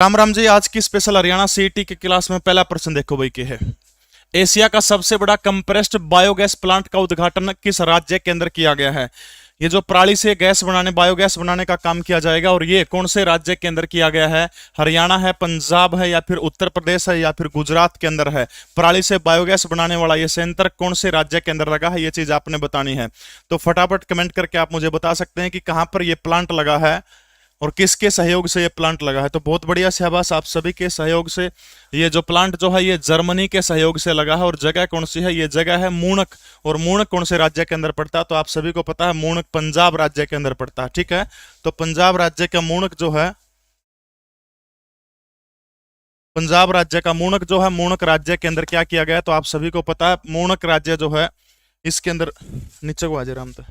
राम राम जी। आज की special Haryana CET की क्लास में पहला प्रश्न देखो भाई के है। एशिया का सबसे बड़ा कंप्रेस्ड बायोगैस प्लांट का उद्घाटन किस राज्य के अंदर किया गया है? ये जो पराली से गैस बनाने बायोगैस बनाने का काम किया जाएगा और ये कौन से राज्य के अंदर किया गया है? हरियाणा है, पंजाब है, या फिर उत्तर प्रदेश है, या फिर गुजरात के अंदर है? पराली से बायोगैस बनाने वाला ये संयंत्र कौन से राज्य के अंदर लगा है, ये चीज आपने बतानी है। तो फटाफट कमेंट करके आप मुझे बता सकते हैं कि कहां पर ये प्लांट लगा है और किसके सहयोग से ये प्लांट लगा है। तो बहुत बढ़िया शाबाश, आप सभी के सहयोग से ये जो प्लांट जो है ये जर्मनी के सहयोग से लगा है। और जगह कौन सी है? ये जगह है मूणक। और मूणक कौन से राज्य के अंदर पड़ता है? तो आप सभी को पता है मूणक पंजाब राज्य के अंदर पड़ता है। ठीक है, तो पंजाब राज्य का मूणक जो है, पंजाब राज्य का मूणक जो है, मूणक राज्य के अंदर क्या किया गया है? तो आप सभी को पता है मूणक राज्य जो है इसके अंदर नीचे को आज राम था,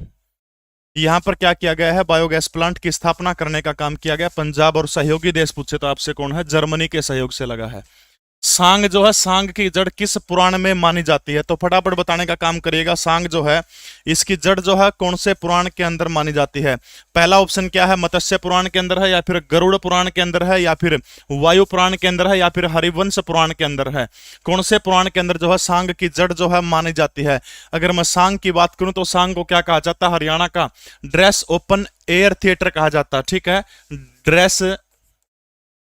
यहां पर क्या किया गया है? बायोगैस प्लांट की स्थापना करने का काम किया गया। पंजाब और सहयोगी देश पूछे तो आपसे कौन है? जर्मनी के सहयोग से लगा है। सांग जो है, सांग की जड़ किस पुराण में मानी जाती है? तो फटाफट बताने का काम करिएगा। सांग जो है इसकी जड़ जो है कौन से पुराण के अंदर मानी जाती है? पहला ऑप्शन क्या है? मत्स्य पुराण के अंदर है, या फिर गरुड़ पुराण के अंदर है, या फिर वायु पुराण के अंदर है, या फिर हरिवंश पुराण के अंदर है? कौन से पुराण के अंदर जो है सांग की जड़ जो है मानी जाती है? अगर मैं सांग की बात करूं तो सांग को क्या कहा जाता है? हरियाणा का ड्रेस ओपन एयर थिएटर कहा जाता है। ठीक है, ड्रेस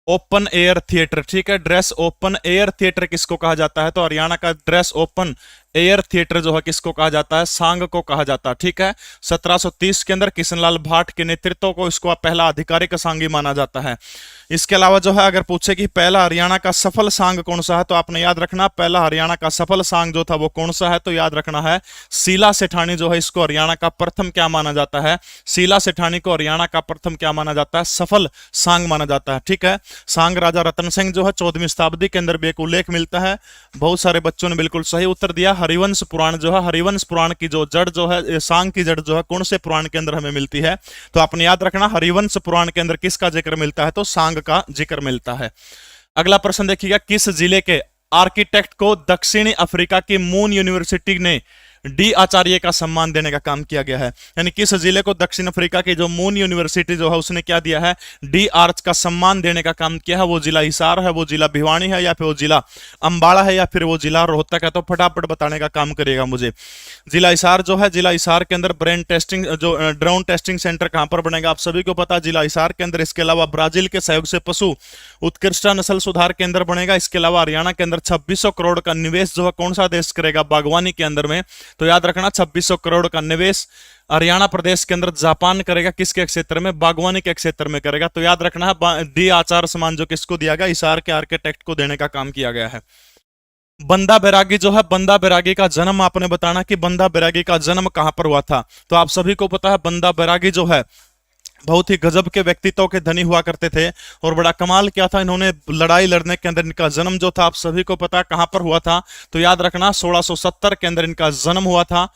ओपन एयर थिएटर। ठीक है, ड्रेस ओपन एयर थिएटर किसको कहा जाता है? तो हरियाणा का ड्रेस ओपन एयर थिएटर जो है किसको कहा जाता है? सांग को कहा जाता है। ठीक है, 1730 के अंदर किशनलाल भाट के नेतृत्व को इसको पहला आधिकारिक सांगी माना जाता है। इसके अलावा जो है अगर पूछे कि पहला हरियाणा का सफल सांग कौन सा है, तो आपने याद रखना पहला हरियाणा का सफल सांग जो था वो कौन सा है? तो याद रखना है शीला सेठानी जो है इसको हरियाणा का प्रथम क्या माना जाता है? शीला सेठानी को हरियाणा का प्रथम क्या माना जाता है? सफल सांग माना जाता है। ठीक है, सांग राजा रतन सिंह जो है 14वीं शताब्दी के अंदर भी एक उल्लेख मिलता है। बहुत सारे बच्चों ने बिल्कुल सही उत्तर दिया। हरिवंश पुराण जो है, हरिवंश पुराण की जो जड़ जो है, सांग की जड़ जो है कौन से पुराण के अंदर हमें मिलती है? तो आपने याद रखना हरिवंश पुराण के अंदर किसका जिक्र मिलता है? तो सांग का जिक्र मिलता है। अगला प्रश्न देखिएगा, किस जिले के आर्किटेक्ट को दक्षिणी अफ्रीका की मून यूनिवर्सिटी ने डी आचार्य का सम्मान देने का काम किया गया है? यानी किस जिले को दक्षिण अफ्रीका की जो मून यूनिवर्सिटी जो है उसने क्या दिया है? डी आर्च का सम्मान देने का काम किया है। वो जिला हिसार है, वो जिला भिवानी है, या फिर वो जिला अंबाला है, या फिर वो जिला रोहतक है? तो फटाफट बताने का काम करिएगा मुझे। जिला हिसार जो है, जिला हिसार के अंदर ब्रेन टेस्टिंग जो ड्रोन टेस्टिंग सेंटर कहां पर बनेगा? आप सभी को पता है जिला हिसार के अंदर। इसके अलावा ब्राजील के सहयोग से पशु उत्कृष्ट नस्ल सुधार के अंदर बनेगा। इसके अलावा हरियाणा के अंदर 2600 करोड़ का निवेश जो है कौन सा देश करेगा? बागवानी के अंदर में। तो याद रखना 2600 करोड़ का निवेश हरियाणा प्रदेश के अंदर जापान करेगा। किसके क्षेत्र में? बागवानी के क्षेत्र में करेगा। तो याद रखना है डी आचार्य सम्मान जो किसको दिया गया? हिसार के आर्किटेक्ट को देने का काम किया गया है। बंदा बैरागी जो है, बंदा बैरागी का जन्म आपने बताना कि बंदा बैरागी का जन्म कहां पर हुआ था? तो आप सभी को पता है बंदा बैरागी जो है बहुत ही गजब के व्यक्तित्व के धनी हुआ करते थे। और बड़ा कमाल क्या था, इन्होंने लड़ाई लड़ने के अंदर इनका जन्म जो था आप सभी को पता है कहां पर हुआ था? तो याद रखना 1670 के अंदर इनका जन्म हुआ था।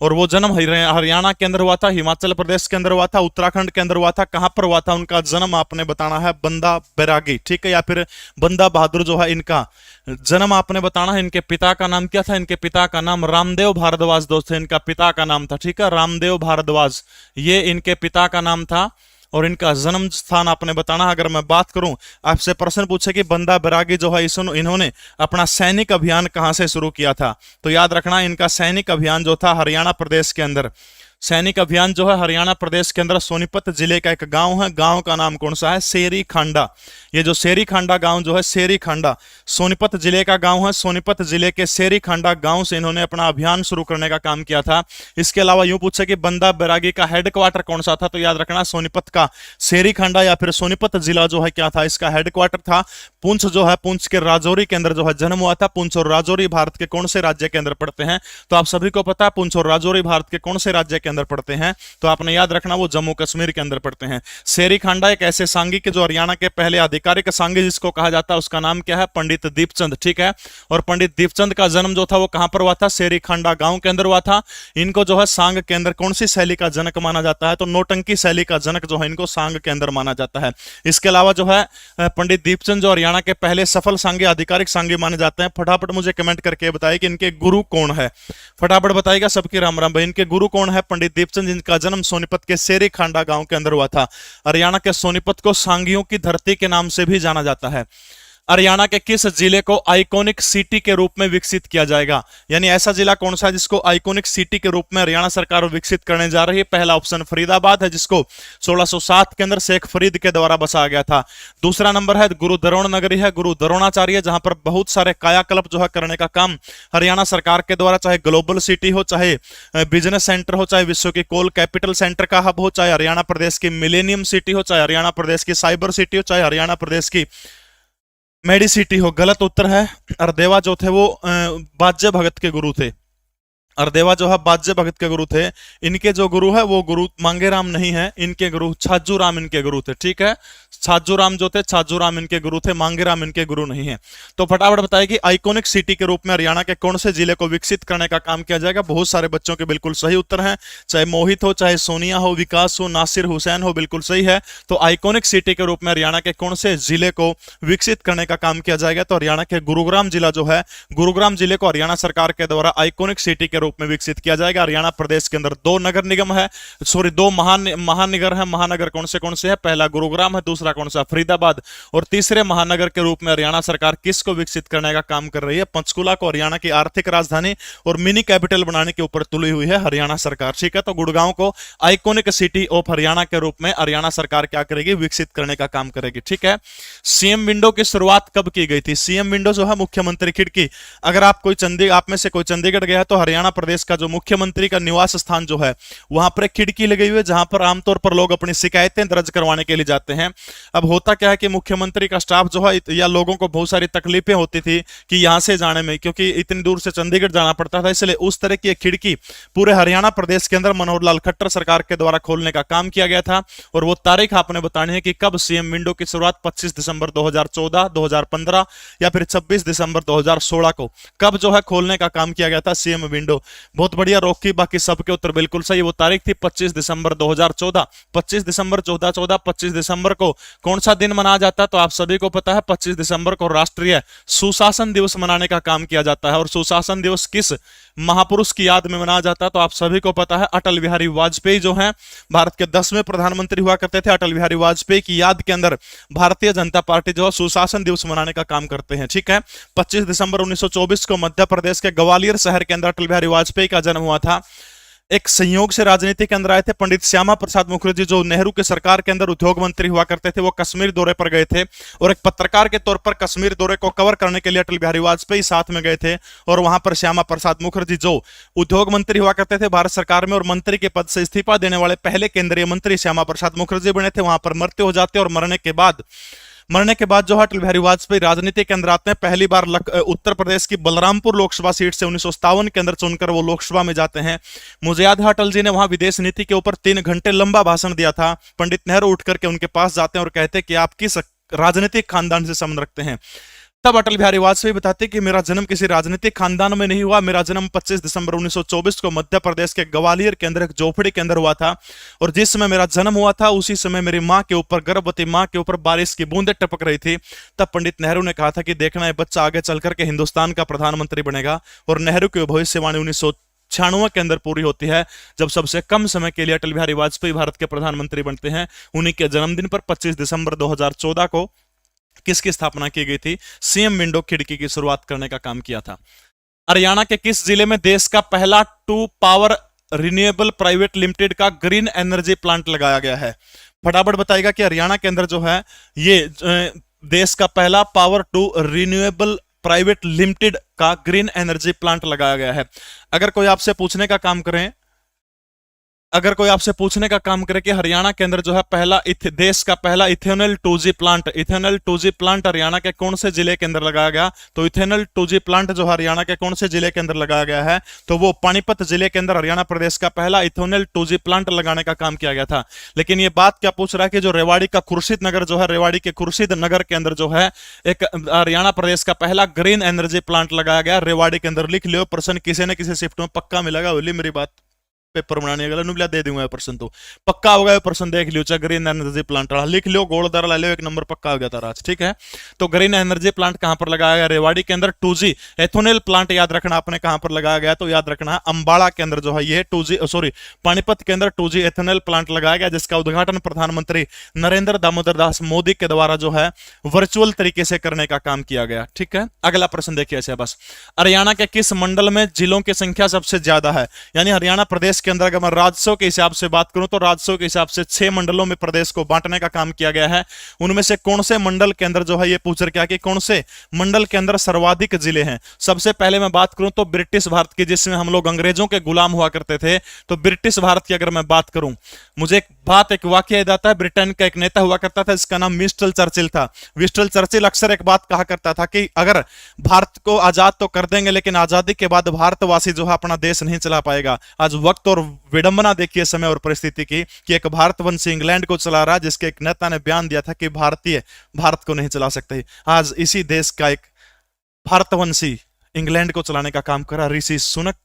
और वो जन्म हरियाणा के अंदर हुआ था, हिमाचल प्रदेश के अंदर हुआ था, उत्तराखंड के अंदर हुआ था। कहां पर हुआ था उनका जन्म? आपने बताना है बंदा बैरागी। ठीक है, या फिर बंदा बहादुर जो है इनका जन्म आपने बताना है। इनके पिता का नाम क्या था? इनके पिता का नाम रामदेव भारद्वाज दोस्त है, इनका पिता का नाम था। ठीक है, रामदेव भारद्वाज ये इनके पिता का नाम था। और इनका जन्म स्थान आपने बताना। अगर मैं बात करूं, आपसे प्रश्न पूछे कि बंदा बैरागी जो है इन्होंने अपना सैनिक अभियान कहां से शुरू किया था? तो याद रखना इनका सैनिक अभियान जो था हरियाणा प्रदेश के अंदर, सैनिक अभियान जो है हरियाणा प्रदेश के अंदर सोनीपत जिले का एक गांव है। गांव का नाम कौन सा है? सेरी खांडा। ये जो सेरी खांडा गांव जो है, सेरी खांडा सोनीपत जिले का गांव है। सोनीपत जिले के सेरी खांडा गांव से इन्होंने अपना अभियान शुरू करने का काम किया था। इसके अलावा यूं पूछे कि बंदा बैरागी का हेडक्वार्टर कौन सा था? तो याद रखना सोनीपत का सेरी खांडा या फिर सोनीपत जिला जो है क्या था? इसका हेडक्वार्टर था। पुंछ जो है, पुंछ के राजौरी के अंदर जो है जन्म हुआ था। पुंछ और राजौरी भारत के कौन से राज्य के अंदर पड़ते हैं? तो आप सभी को पता है पुंछ और राजौरी भारत के कौन से राज्य के अंदर पड़ते हैं? तो आपने याद रखना वो जम्मू कश्मीर के अंदर पड़ते हैं। सेरी खांडा एक ऐसे सांगी के जो हरियाणा के पहले आधिकारिक सांगी जिसको कहा जाता है उसका नाम क्या है? पंडित दीपचंद। ठीक है, और पंडित दीपचंद का जन्म जो था वो कहां पर हुआ था? सेरी खांडा गांव के अंदर हुआ था। इनको जो है सांग के अंदर कौन सी शैली का जनक माना जाता है? तो नौटंकी शैली का जनक जो है इनको सांग के अंदर माना जाता है। इसके अलावा जो है पंडित दीपचंद जो हरियाणा के पहले सफल सांगी आधिकारिक सांगी माने जाते हैं। फटाफट मुझे कमेंट करके बताइए कि इनके गुरु कौन है? फटाफट बताइएगा सबकी राम राम भाई। इनके गुरु कौन है? पंडित दीपचंद जिनका जन्म सोनीपत के सेरी खांडा गांव के अंदर हुआ था। हरियाणा के सोनीपत को सांगियों की धरती के नाम से भी जाना जाता है। हरियाणा के किस जिले को आइकॉनिक सिटी के रूप में विकसित किया जाएगा? यानी ऐसा जिला कौन सा है जिसको आइकॉनिक सिटी के रूप में हरियाणा सरकार विकसित करने जा रही है? पहला ऑप्शन फरीदाबाद है, जिसको 1607 के अंदर शेख फरीद के द्वारा बसाया गया था। दूसरा नंबर है गुरु द्रोण नगरी है, गुरु द्रोणाचार्य, जहां पर बहुत सारे कायाकल्प जो है करने का काम हरियाणा सरकार के द्वारा, चाहे ग्लोबल सिटी हो, चाहे बिजनेस सेंटर हो, चाहे विश्व की कोल कैपिटल सेंटर का हब हो, चाहे हरियाणा प्रदेश की मिलेनियम सिटी हो, चाहे हरियाणा प्रदेश की साइबर सिटी हो, चाहे हरियाणा प्रदेश की मेडी सिटी हो। गलत उत्तर है, अरदेवा जो थे वो बाज्य भगत के गुरु थे। अरदेवा जो है बाज्य भगत के गुरु थे। इनके जो गुरु है वो गुरु मांगेराम नहीं है, इनके गुरु छाजू राम इनके गुरु थे। ठीक है, छाजू राम जो थे, छाजू राम इनके गुरु थे, मांगेराम इनके गुरु नहीं है। तो फटाफट बताइए कि आइकॉनिक सिटी के रूप में हरियाणा के कौन से जिले को विकसित करने का काम किया जाएगा? बहुत सारे बच्चों के बिल्कुल सही उत्तर हैं, चाहे मोहित हो, चाहे सोनिया हो, विकास हो, नासिर हुसैन हो, बिल्कुल सही है। तो आइकॉनिक सिटी के रूप में हरियाणा के कौन से जिले को विकसित करने का काम किया जाएगा? तो हरियाणा के गुरुग्राम जिला जो है, गुरुग्राम जिले को हरियाणा सरकार के द्वारा आइकॉनिक सिटी के रूप में विकसित किया जाएगा। हरियाणा प्रदेश के अंदर दो नगर निगम है, सॉरी दो महानगर है। महानगर कौन से है? पहला गुरुग्राम है, दूसरा कौन सा? फरीदाबाद। और तीसरे महानगर के रूप में हरियाणा सरकार किसको विकसित करने का काम कर रही है? पंचकुला को हरियाणा की आर्थिक राजधानी और मिनी कैपिटल बनाने के ऊपर तुली हुई है हरियाणा सरकार। ठीक है, तो गुड़गांव को आइकॉनिक सिटी ऑफ हरियाणा के रूप में हरियाणा सरकार क्या करेगी? विकसित करने का काम करेगी। ठीक है, सीएम विंडो की शुरुआत कब की गई थी? सीएम विंडो जो है मुख्यमंत्री खिड़की। अगर आप में से कोई चंडीगढ़ गया है तो हरियाणा प्रदेश का जो मुख्यमंत्री का निवास स्थान जो है वहां पर एक खिड़की लगी हुई है, जहां पर आमतौर पर लोग अपनी शिकायतें दर्ज करवाने के लिए जाते हैं। अब होता क्या है कि मुख्यमंत्री का स्टाफ जो है या लोगों को बहुत सारी तकलीफें होती थी कि यहां से जाने में, क्योंकि इतनी दूर से चंडीगढ़ जाना पड़ता था, इसलिए उस तरह की एक खिड़की पूरे हरियाणा प्रदेश के अंदर मनोहर लाल खट्टर सरकार के द्वारा खोलने का काम किया गया था। और वो तारीख आपने बतानी है कि कब सीएम विंडो की शुरुआत, 25 दिसंबर 2014, 2015 या फिर 26 दिसंबर 2016 को कब जो है खोलने का काम किया गया था सीएम विंडो? बहुत बढ़िया रोकी, बाकी सबके उत्तर बिल्कुल सही। वो तारीख थी 25 दिसंबर 2014। 25 दिसंबर 2014, 25 दिसंबर को कौन सा दिन मनाया जाता है? तो आप सभी को पता है 25 दिसंबर को राष्ट्रीय सुशासन दिवस मनाने का काम किया जाता है। और सुशासन दिवस किस महापुरुष की याद में मनाया जाता है? तो आप सभी को पता है अटल बिहारी वाजपेयी जो हैं भारत के 10वें प्रधानमंत्री हुआ करते थे। अटल बिहारी वाजपेयी की याद के अंदर भारतीय जनता पार्टी जो है सुशासन दिवस मनाने का काम करते हैं। ठीक है, 25 दिसंबर 1924 को मध्य प्रदेश के ग्वालियर शहर के अंदर अटल बिहारी वाजपेयी का जन्म हुआ था। एक संयोग से राजनीति के अंदर आए थे पंडित श्यामा प्रसाद मुखर्जी, जो नेहरू के सरकार के अंदर उद्योग मंत्री हुआ करते थे। वो कश्मीर दौरे पर गए थे और एक पत्रकार के तौर पर कश्मीर दौरे को कवर करने के लिए अटल बिहारी वाजपेयी साथ में गए थे। और वहां पर श्यामा प्रसाद मुखर्जी जो उद्योग मंत्री हुआ करते थे भारत सरकार में और मंत्री के पद से इस्तीफा देने वाले पहले केंद्रीय मंत्री श्यामा प्रसाद मुखर्जी बने थे। वहां पर मृत्यु हो जाते और मरने के बाद जो है अटल बिहारी वाजपेयी राजनीति के अंदर आते हैं। पहली बार उत्तर प्रदेश की बलरामपुर लोकसभा सीट से 1957 के अंदर चुनकर वो लोकसभा में जाते हैं। मुझे याद है अटल जी ने वहां विदेश नीति के ऊपर 3 घंटे लंबा भाषण दिया था। पंडित नेहरू उठ करके उनके पास जाते हैं और कहते हैं कि आप किस राजनीतिक खानदान से संबंध रखते हैं? तब अटल बिहारी वाजपेयी बताते कि मेरा जन्म किसी राजनीतिक खानदान में नहीं हुआ, मेरा जन्म 25 दिसंबर 1924 को मध्य प्रदेश के ग्वालियर के अंदर एक झोपड़ी के अंदर हुआ था। और जिस समय मेरा जन्म हुआ था उसी समय मेरी माँ के ऊपर, गर्भवती माँ के ऊपर बारिश की बूंदें टपक रही थी। तब पंडित नेहरू ने कहा था कि देखना है बच्चा आगे चल करके हिंदुस्तान का प्रधानमंत्री बनेगा। और नेहरू की भविष्यवाणी 1996 के अंदर पूरी होती है, जब सबसे कम समय के लिए अटल बिहारी वाजपेयी भारत के प्रधानमंत्री बनते हैं। उन्हीं के जन्मदिन पर 25 दिसंबर 2014 को किसकी स्थापना की गई थी? सीएम विंडो खिड़की की शुरुआत करने का काम किया था। हरियाणा के किस जिले में देश का पहला 2 पावर रिन्यूएबल प्राइवेट लिमिटेड का ग्रीन एनर्जी प्लांट लगाया गया है? फटाफट बताएगा कि हरियाणा के अंदर जो है ये देश का पहला पावर 2 रिन्यूएबल प्राइवेट लिमिटेड का ग्रीन एनर्जी प्लांट लगाया गया है। अगर कोई आपसे पूछने का काम करे कि हरियाणा के अंदर जो है देश का पहला इथेनॉल 2G प्लांट हरियाणा के कौन से जिले के अंदर लगाया गया? तो इथेनॉल 2G प्लांट जो हरियाणा के कौन से जिले के अंदर लगाया गया है? तो वो पानीपत जिले के अंदर हरियाणा प्रदेश का पहला इथेनॉल 2G प्लांट लगाने का काम किया गया था। लेकिन ये बात क्या पूछ रहा है कि जो रेवाड़ी का खुर्शीद नगर जो है, रेवाड़ी के खुर्शीद नगर के अंदर जो है एक हरियाणा प्रदेश का पहला ग्रीन एनर्जी प्लांट लगाया गया रेवाड़ी के अंदर। लिख लियो, प्रश्न किसी न किसी शिफ्ट में पक्का मिलेगा। बोली मेरी बात पेपर बनाने गला नुबला दे दूंगा प्रश्न तो पक्का होगा ये प्रश्न देख लियो चाहे ग्रीन एनर्जी प्लांट लिख लियो गोल दर ला लियो 1 नंबर पक्का हो गया था आज ठीक है। तो ग्रीन एनर्जी प्लांट कहां पर लगाया गया रेवाड़ी के अंदर 2G एथोनिल प्लांट याद रखना आपने कहां पर लगाया गया तो याद रखना अंबाला के अंदर जो है ये 2G सॉरी पानीपत के अंदर 2G एथोनिल प्लांट लगाया गया जिसका उद्घाटन प्रधानमंत्री नरेंद्र दामोदर दास मोदी के द्वारा जो है वर्चुअल तरीके से करने का काम किया गया ठीक है। अगला प्रश्न देखिए ऐसे बस हरियाणा के किस मंडल में जिलों की संख्या सबसे ज्यादा है यानी हरियाणा प्रदेश के अंदर अगर मैं राजस्व के हिसाब से बात करूं तो राजस्व के हिसाब से 6 मंडलों में प्रदेश को बांटने का काम किया गया है। उनमें से कौन से मंडल के अंदर जो है ये पूछ रखा कि कौन से मंडल के अंदर सर्वाधिक जिले हैं। सबसे पहले मैं बात करूं तो ब्रिटिश भारत की जिसमें हम लोग अंग्रेजों के गुलाम हुआ करते थे तो ब्रिटिश भारत की अगर मैं बात करूं मुझे एक वाक्य याद आता है ब्रिटेन का एक नेता हुआ करता था इसका नाम विंस्टन चर्चिल था। विंस्टन चर्चिल अक्सर एक बात कहा करता था कि अगर भारत को आजाद तो कर देंगे लेकिन आजादी के बाद भारतवासी जो है अपना देश नहीं चला पाएगा। आज वक्त और विडंबना देखिए समय और परिस्थिति की कि एक भारतवंशी इंग्लैंड को चला रहा है जिसके एक नेता ने बयान दिया था कि भारतीय भारत को नहीं चला सकते। आज इसी देश का एक भारतवंशी इंग्लैंड को चलाने का काम करा ऋषि सुनक।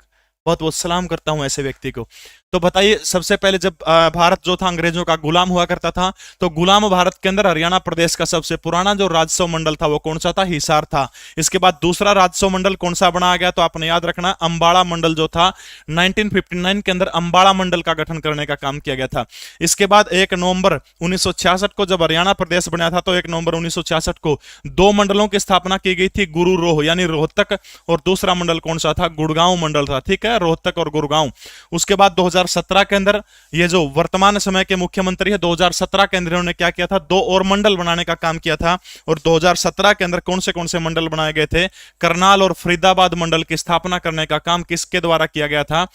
बहुत बहुत सलाम करता हूं ऐसे व्यक्ति को। तो बताइए सबसे पहले जब भारत जो था अंग्रेजों का गुलाम हुआ करता था तो गुलाम भारत के अंदर हरियाणा प्रदेश का सबसे पुराना जो राजस्व मंडल था वो कौन सा था हिसार था। इसके बाद दूसरा राजस्व मंडल कौन सा बनाया गया तो आपने याद रखना अंबाड़ा मंडल जो था 1959 के अंदर अंबाड़ा मंडल का गठन करने का काम किया गया था। इसके बाद 1 नवंबर 1966 को जब हरियाणा प्रदेश बना था तो 1 नवंबर 1966 को 2 मंडलों की स्थापना की गई थी गुरुरोह यानी रोहतक और दूसरा मंडल कौन सा था गुड़गांव मंडल था ठीक है रोहतक और गुड़गांव। उसके बाद 2017 के अंदर ये जो वर्तमान समय के मुख्यमंत्री है 2017 के अंदर उन्होंने क्या किया था 2 और मंडल बनाने का काम किया था और 2017 के अंदर कौन से मंडल बनाए गए थे करनाल और फरीदाबाद मंडल की स्थापना करने का काम किसके द्वारा किया गया था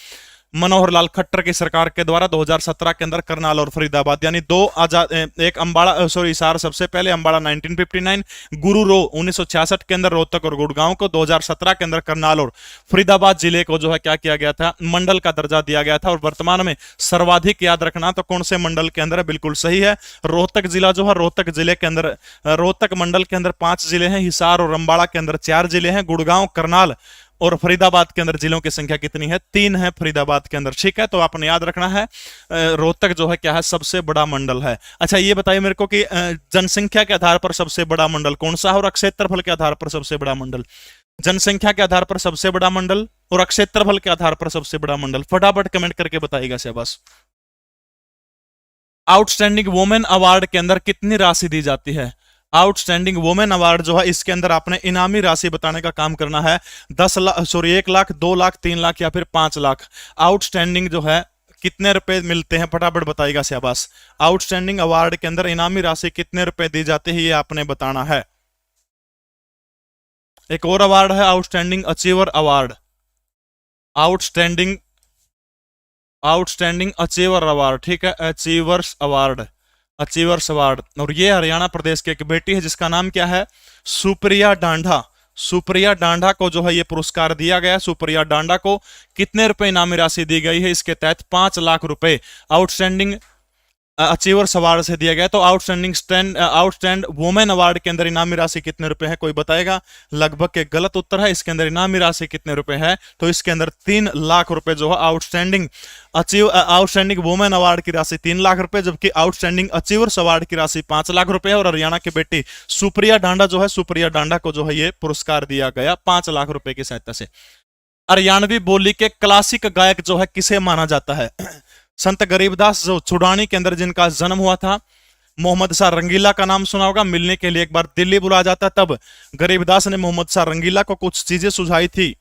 मनोहर लाल खट्टर की सरकार के द्वारा 2017 के अंदर करनाल और फरीदाबाद यानी 2 आजाद एक अंबाड़ा सॉरी हिसार सबसे पहले अंबाड़ा 1959 गुरुरोह 1966 के अंदर रोहतक और गुड़गांव को 2017 के अंदर करनाल और फरीदाबाद जिले को जो है क्या किया गया था मंडल का दर्जा दिया गया था। और वर्तमान में सर्वाधिक याद रखना तो कौन से मंडल के अंदर है बिल्कुल सही है रोहतक जिला जो है रोहतक जिले के अंदर रोहतक मंडल के अंदर 5 जिले हैं हिसार और अंबाड़ा के अंदर 4 जिले हैं गुड़गांव करनाल और फरीदाबाद के अंदर जिलों की संख्या कितनी है 3 है फरीदाबाद के अंदर ठीक है। तो आपने याद रखना है रोहतक जो है क्या है सबसे बड़ा मंडल है। अच्छा ये बताइए मेरे को कि जनसंख्या के आधार पर सबसे बड़ा मंडल कौन सा है और क्षेत्रफल के आधार पर सबसे बड़ा मंडल। जनसंख्या के आधार पर सबसे बड़ा मंडल और क्षेत्रफल के आधार पर सबसे बड़ा मंडल फटाफट कमेंट करके बताइएगा शहबाज। आउटस्टैंडिंग वुमेन अवार्ड के अंदर कितनी राशि दी जाती है। आउटस्टैंडिंग वुमेन अवार्ड जो है इसके अंदर आपने इनामी राशि बताने का काम करना है 10 लाख सॉरी 1 लाख 2 लाख 3 लाख या फिर 5 लाख। आउटस्टैंडिंग जो है कितने रुपए मिलते हैं फटाफट बताइएगा शहबाज। आउटस्टैंडिंग अवार्ड के अंदर इनामी राशि कितने रुपए दी जाती है ये आपने बताना है। एक और अवार्ड है outstanding achiever award outstanding achiever award ठीक है अचीवर्स अवार्ड और ये हरियाणा प्रदेश की एक बेटी है जिसका नाम क्या है सुप्रिया डांडा। सुप्रिया डांडा को जो है ये पुरस्कार दिया गया। सुप्रिया डांडा को कितने रुपए इनामी राशि दी गई है इसके तहत 5 लाख रुपए आउटस्टैंडिंग अचीवर्स अवार्ड से दिया गया। तो आउटस्टैंड वुमेन अवार्ड के अंदर इनामी राशि कितने रुपए है कोई बताएगा। लगभग के गलत उत्तर है इसके अंदर इनामी राशि कितने रुपए है तो इसके अंदर 3 लाख रुपए जो है आउटस्टैंडिंग वुमेन अवार्ड की राशि 3 लाख रुपए जबकि आउटस्टैंडिंग अचीवर्स अवार्ड की राशि 5 लाख रुपए है। और हरियाणा की बेटी सुप्रिया डांडा जो है सुप्रिया डांडा को जो है ये पुरस्कार दिया गया 5 लाख रुपए की सहायता से। हरियाणवी बोली के क्लासिक गायक जो है किसे माना जाता है। संत गरीबदास जो छुड़ानी के अंदर जिनका जन्म हुआ था मोहम्मद शाह रंगीला का नाम सुना होगा। मिलने के लिए एक बार दिल्ली बुलाया जाता तब गरीबदास ने मोहम्मद शाह रंगीला को कुछ चीजें सुझाई थी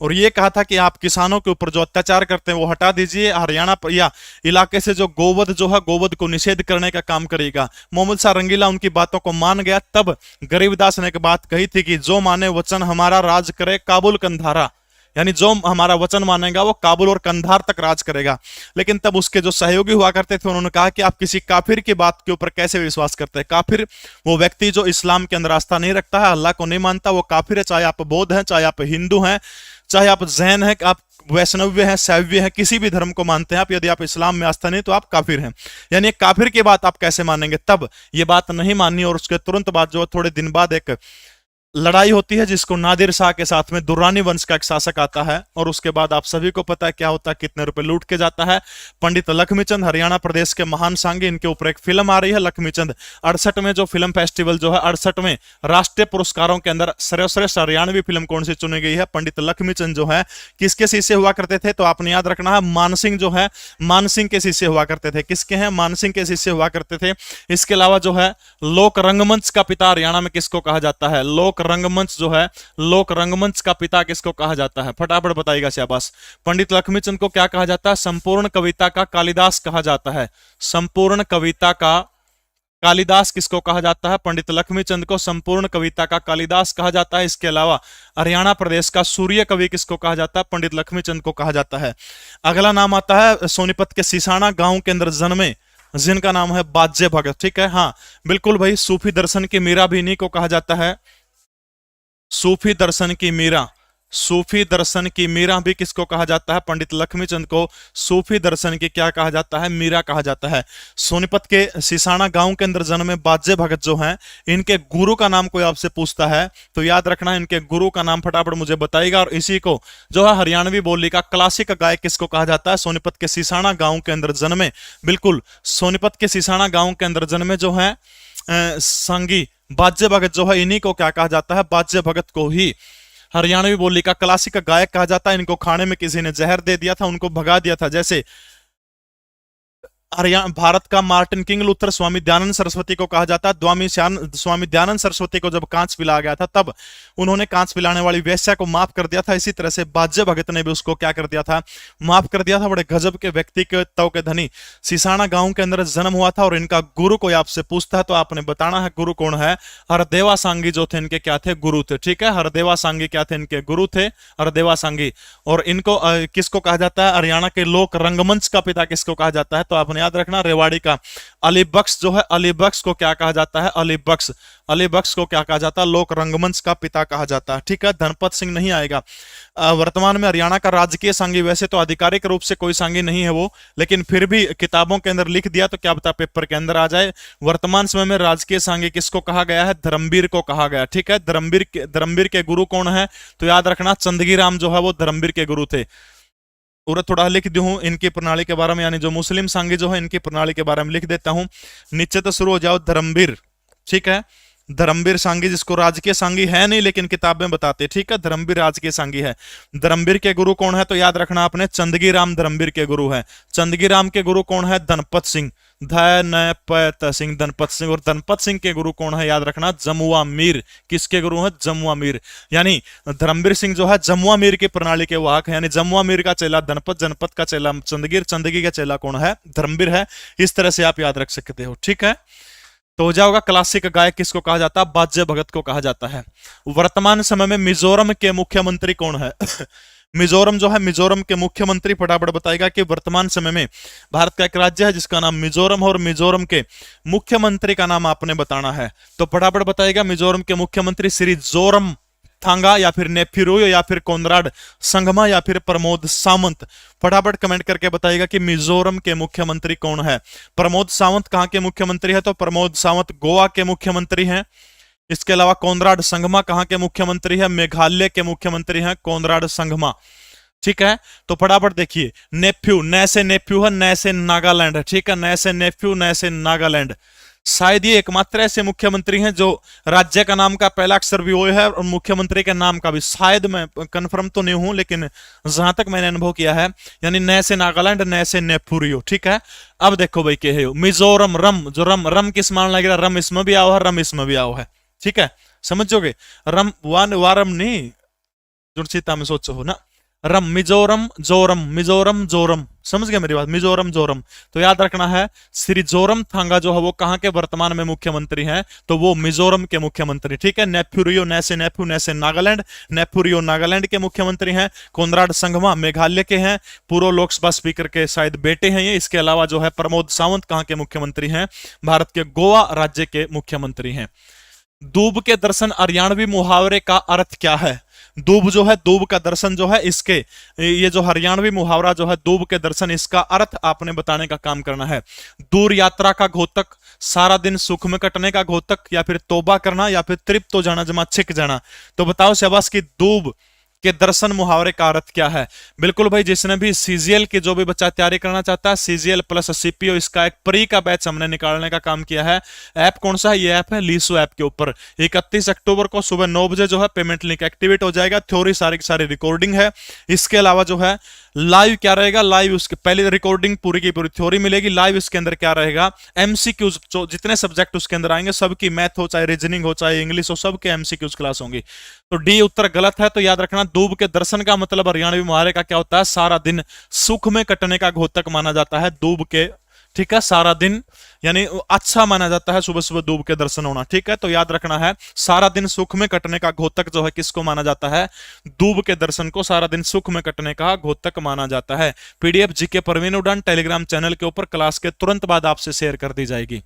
और ये कहा था कि आप किसानों के ऊपर जो अत्याचार करते हैं वो हटा दीजिए। हरियाणा या इलाके से जो गोवध जो है गोवध को निषेध करने का काम करेगा। मोहम्मद शाह रंगीला उनकी बातों को मान गया। तब गरीबदास ने एक बात कही थी कि जो माने वचन हमारा राज करे काबुल कंधारा यानी जो हमारा वचन मानेगा वो काबुल और कंधार तक राज करेगा। लेकिन तब उसके जो सहयोगी हुआ करते थे उन्होंने कहा कि आप किसी काफिर की बात के ऊपर कैसे विश्वास करते हैं। काफिर वो व्यक्ति जो इस्लाम के अंदर आस्था नहीं रखता है अल्लाह को नहीं मानता वो काफिर है। चाहे आप बौद्ध हैं चाहे आप हिंदू हैं चाहे आप जैन हैं आप वैष्णव्य हैं शैव्य हैं किसी भी धर्म को मानते हैं आप यदि आप इस्लाम में आस्था नहीं तो आप काफिर हैं। यानी काफिर की बात आप कैसे मानेंगे। तब ये बात नहीं मानी और उसके तुरंत बाद जो थोड़े दिन बाद एक लड़ाई होती है जिसको नादिर शाह के साथ में दुर्रानी वंश का एक शासक आता है, और उसके बाद आप सभी को पता है क्या होता है, कितने रुपए लूट के जाता है। पंडित लक्ष्मीचंद हरियाणा प्रदेश के महान सांगी, इनके ऊपर एक फिल्म आ रही है लक्ष्मीचंद। 68 में जो फिल्म फेस्टिवल जो है 68 में राष्ट्रीय पुरस्कारों के अंदर सर्वश्रेष्ठ हरियाणवी फिल्म कौन सी चुनी गई है, पंडित लक्ष्मीचंद जो है किसके शिष्य हुआ करते थे, तो आपने याद रखना है मानसिंह जो है मानसिंह के शिष्य हुआ करते थे। किसके हैं, मानसिंह के शिष्य हुआ करते थे। इसके अलावा जो है लोक रंगमंच का पिता हरियाणा में किसको कहा जाता है, लोक रंगमंच जो है लोक रंगमंच का पिता किसको कहा जाता है, फटाफट बताइएगा शाबाश। पंडित लक्ष्मीचंद को क्या कहा जाता है, संपूर्ण कविता का कालिदास कहा जाता है। संपूर्ण कविता का कालिदास किसको कहा जाता है, पंडित लक्ष्मीचंद को संपूर्ण कविता का कालिदास कहा जाता है। इसके अलावा हरियाणा प्रदेश का सूर्य कवि किसको कहा जाता है, पंडित लक्ष्मीचंद को कहा जाता है। अगला नाम आता है सोनीपत के सिसाना गांव के अंदर जन्मे, जिनका नाम है बाजे भगत। ठीक है, हाँ बिल्कुल भाई, सूफी दर्शन की मीरा भी इन्हीं को कहा जाता है। सूफी दर्शन की मीरा, सूफी दर्शन की मीरा भी किसको कहा जाता है, पंडित लक्ष्मीचंद को सूफी दर्शन की क्या कहा जाता है, मीरा कहा जाता है। सोनीपत के सिसाना गांव के अंदर जन्मे बाजे भगत जो हैं, इनके गुरु का नाम कोई आपसे पूछता है तो याद रखना इनके गुरु का नाम फटाफट मुझे बताइएगा। और इसी को जो है हरियाणवी बोली का क्लासिक गायक किसको कहा जाता है, सोनीपत के सिसाना गांव के अंदर जन्मे, बिल्कुल सोनीपत के सिसाना गांव के अंदर जन्मे जो है संगी बाजे भगत जो है, इन्हीं को क्या कहा जाता है, बाजे भगत को ही हरियाणवी बोली का क्लासिक गायक कहा जाता है। इनको खाने में किसी ने जहर दे दिया था, उनको भगा दिया था। जैसे हरियाणा भारत का Martin king Luther Swami Dayanand Saraswati को कहा जाता है। स्वामी दयानंद सरस्वती को जब कांच पिलाया गया था तब उन्होंने कांच पिलाने वाली वेश्या को माफ कर दिया था। इसी तरह से बाजे भगत ने भी उसको क्या कर दिया था, माफ कर दिया था। बड़े गजब के व्यक्तित्व के धनी सिसाना गांव के अंदर जन्म हुआ था। और इनका गुरु कोई आपसे पूछता है तो आपने बताना है गुरु कौन है, हरदेवा सांगी जो थे इनके क्या थे, गुरु थे। ठीक है, हरदेवा सांगी क्या थे, इनके गुरु थे हरदेवा सांगी। और इनको किसको कहा जाता है, हरियाणा के लोक रंगमंच का पिता किसको कहा जाता है, तो आपने याद रखना रेवाड़ी का अली बख्श जो है, अली बख्श को क्या कहा जाता है, अली बख्श, अली बख्श को क्या कहा जाता है, लोक रंगमंच का पिता कहा जाता है। ठीक है, धनपत सिंह नहीं आएगा। वर्तमान में हरियाणा का राजकीय सांगी, वैसे तो आधिकारिक रूप से कोई सांगी नहीं है वो, लेकिन फिर भी किताबों के अंदर लिख दिया तो क्या बता पेपर के अंदर आ जाए। वर्तमान समय में राजकीय सांगी किसको कहा गया है, धर्मवीर को कहा गया। ठीक है, धर्मवीर के गुरु कौन है, तो याद रखना चंदगी राम जो है वो धर्मवीर के गुरु थे। और थोड़ा लिख दूं इनकी प्रणाली के बारे में, यानी जो मुस्लिम सांगी जो है इनकी प्रणाली के बारे में लिख देता हूं। नीचे तो शुरू हो जाओ धर्मवीर। ठीक है, धर्मवीर सांगी जिसको राजकीय सांगी है नहीं लेकिन किताब में बताते। ठीक है, धर्मवीर राजकीय सांगी है। धर्मवीर के गुरु कौन है, तो याद रखना आपने चंदगी राम धर्मवीर के गुरु है। चंदगी राम के गुरु कौन है, धनपत सिंह, सिंह, धनपत सिंह। और धनपत सिंह के गुरु कौन है, याद रखना जमुआ मीर। किसके गुरु है, जमुआ मीर। यानी धर्मवीर सिंह जो है जमुआ मीर की प्रणाली के वाहक है, यानी जमुआ मीर का चेला धनपत, जनपद का चेला चंदगीर, चंदगी का चेला कौन है, धर्मवीर है। इस तरह से आप याद रख सकते हो। ठीक है, तो हो जाएगा क्लासिक गायक किसको कहा जाता है, बाजे भगत को कहा जाता है। वर्तमान समय में मिजोरम के मुख्यमंत्री कौन है मिजोरम जो है, मिजोरम के मुख्यमंत्री फटाफट बताएगा कि वर्तमान समय में भारत का एक राज्य है जिसका नाम मिजोरम, और मिजोरम के मुख्यमंत्री का नाम आपने बताना है। तो फटाफट बताएगा मिजोरम के मुख्यमंत्री श्री जोरम थांगा, या फिर नेफ्यूरो, या फिर कोनराड संगमा, या फिर प्रमोद सावंत। फटाफट कमेंट करके बताइएगा कि मिजोरम के मुख्यमंत्री कौन है। प्रमोद सावंत कहां के मुख्यमंत्री है, तो प्रमोद सावंत गोवा के मुख्यमंत्री हैं। इसके अलावा कोनराड संगमा कहां के मुख्यमंत्री है, मेघालय के मुख्यमंत्री हैं कोनराड संगमा। ठीक है, तो फटाफट देखिए नेफ्यू, नए से नेफ्यू है, नए से नागालैंड है। ठीक है, नए से नेफ्यू, नए से नागालैंड। शायद ये एकमात्र ऐसे मुख्यमंत्री हैं जो राज्य का नाम का पहला अक्षर भी वो है और मुख्यमंत्री के नाम का भी, शायद, मैं कंफर्म तो नहीं हूं लेकिन जहां तक मैंने अनुभव किया है, यानी नए से नागालैंड, नए से नेपुरियो। ठीक है, अब देखो भाई के है मिजोरम, रम, जो रम किस मान लगेगा, रम इसमें भी आओ है, रम इसमें भी आओ है। ठीक है, समझोगे, रम वारम नहीं जुड़सीता में सोचो हो ना, रम, मिजोरम जोरम, मिजोरम जोरम, समझ गए मेरी बात, मिजोरम जोरम। तो याद रखना है श्री जोरम थांगा जो है वो कहां के वर्तमान में मुख्यमंत्री हैं, तो वो मिजोरम के मुख्यमंत्री। ठीक है, नेफ्यूरियो, नैसे नेफ्यू, नैसे नागालैंड, नेफ्यूरियो नागालैंड के मुख्यमंत्री हैं। कोनराड संगमा मेघालय के हैं, पूर्व लोकसभा स्पीकर के शायद बेटे हैं ये। इसके अलावा जो है प्रमोद सावंत कहां के मुख्यमंत्री हैं, भारत के गोवा राज्य के मुख्यमंत्री हैं। दूब के दर्शन हरियाणवी मुहावरे का अर्थ क्या है, दूब जो है, दूब का दर्शन जो है, इसके ये जो हरियाणवी मुहावरा जो है दूब के दर्शन, इसका अर्थ आपने बताने का काम करना है। दूर यात्रा का घोतक, सारा दिन सुख में कटने का घोतक, या फिर तौबा करना, या फिर तृप्त हो जाना, जमा छिक जाना। तो बताओ शाबाश की दूब के दर्शन मुहावरे का अर्थ क्या है? बिल्कुल भाई, जिसने भी सीजीएल की जो भी बच्चा तैयारी करना चाहता है, सीजीएल प्लस सीपीओ, इसका एक प्री का बैच हमने निकालने का काम किया है। ऐप कौन सा है? ये ऐप है लीसो ऐप के ऊपर। 31 अक्टूबर को सुबह 9 बजे जो है पेमेंट लिंक एक्टिवेट हो जाएगा। थ्योरी सारी की सारी रिकॉर्डिंग है। इसके अलावा जो है लाइव क्या रहेगा, लाइव उसके पहले रिकॉर्डिंग पूरी की पूरी थ्योरी मिलेगी। लाइव इसके अंदर क्या रहेगा, एमसीक्यूज, जितने सब्जेक्ट उसके अंदर आएंगे सबकी, मैथ हो चाहे रीजनिंग हो चाहे इंग्लिश हो, सबके एमसीक्यूज क्लास होंगी। तो डी उत्तर गलत है, तो याद रखना दूब के दर्शन का मतलब हरियाणवी मुहावरे का क्या होता है, सारा दिन सुख में कटने का घोतक माना जाता है दूब के। ठीक है, सारा दिन यानी अच्छा माना जाता है सुबह सुबह दूब के दर्शन होना। ठीक है, तो याद रखना है सारा दिन सुख में कटने का घोतक जो है किसको माना जाता है, दूब के दर्शन को सारा दिन सुख में कटने का घोतक माना जाता है। पीडीएफ जीके परवीन उड़ान टेलीग्राम चैनल के ऊपर क्लास के तुरंत बाद आपसे शेयर कर दी जाएगी।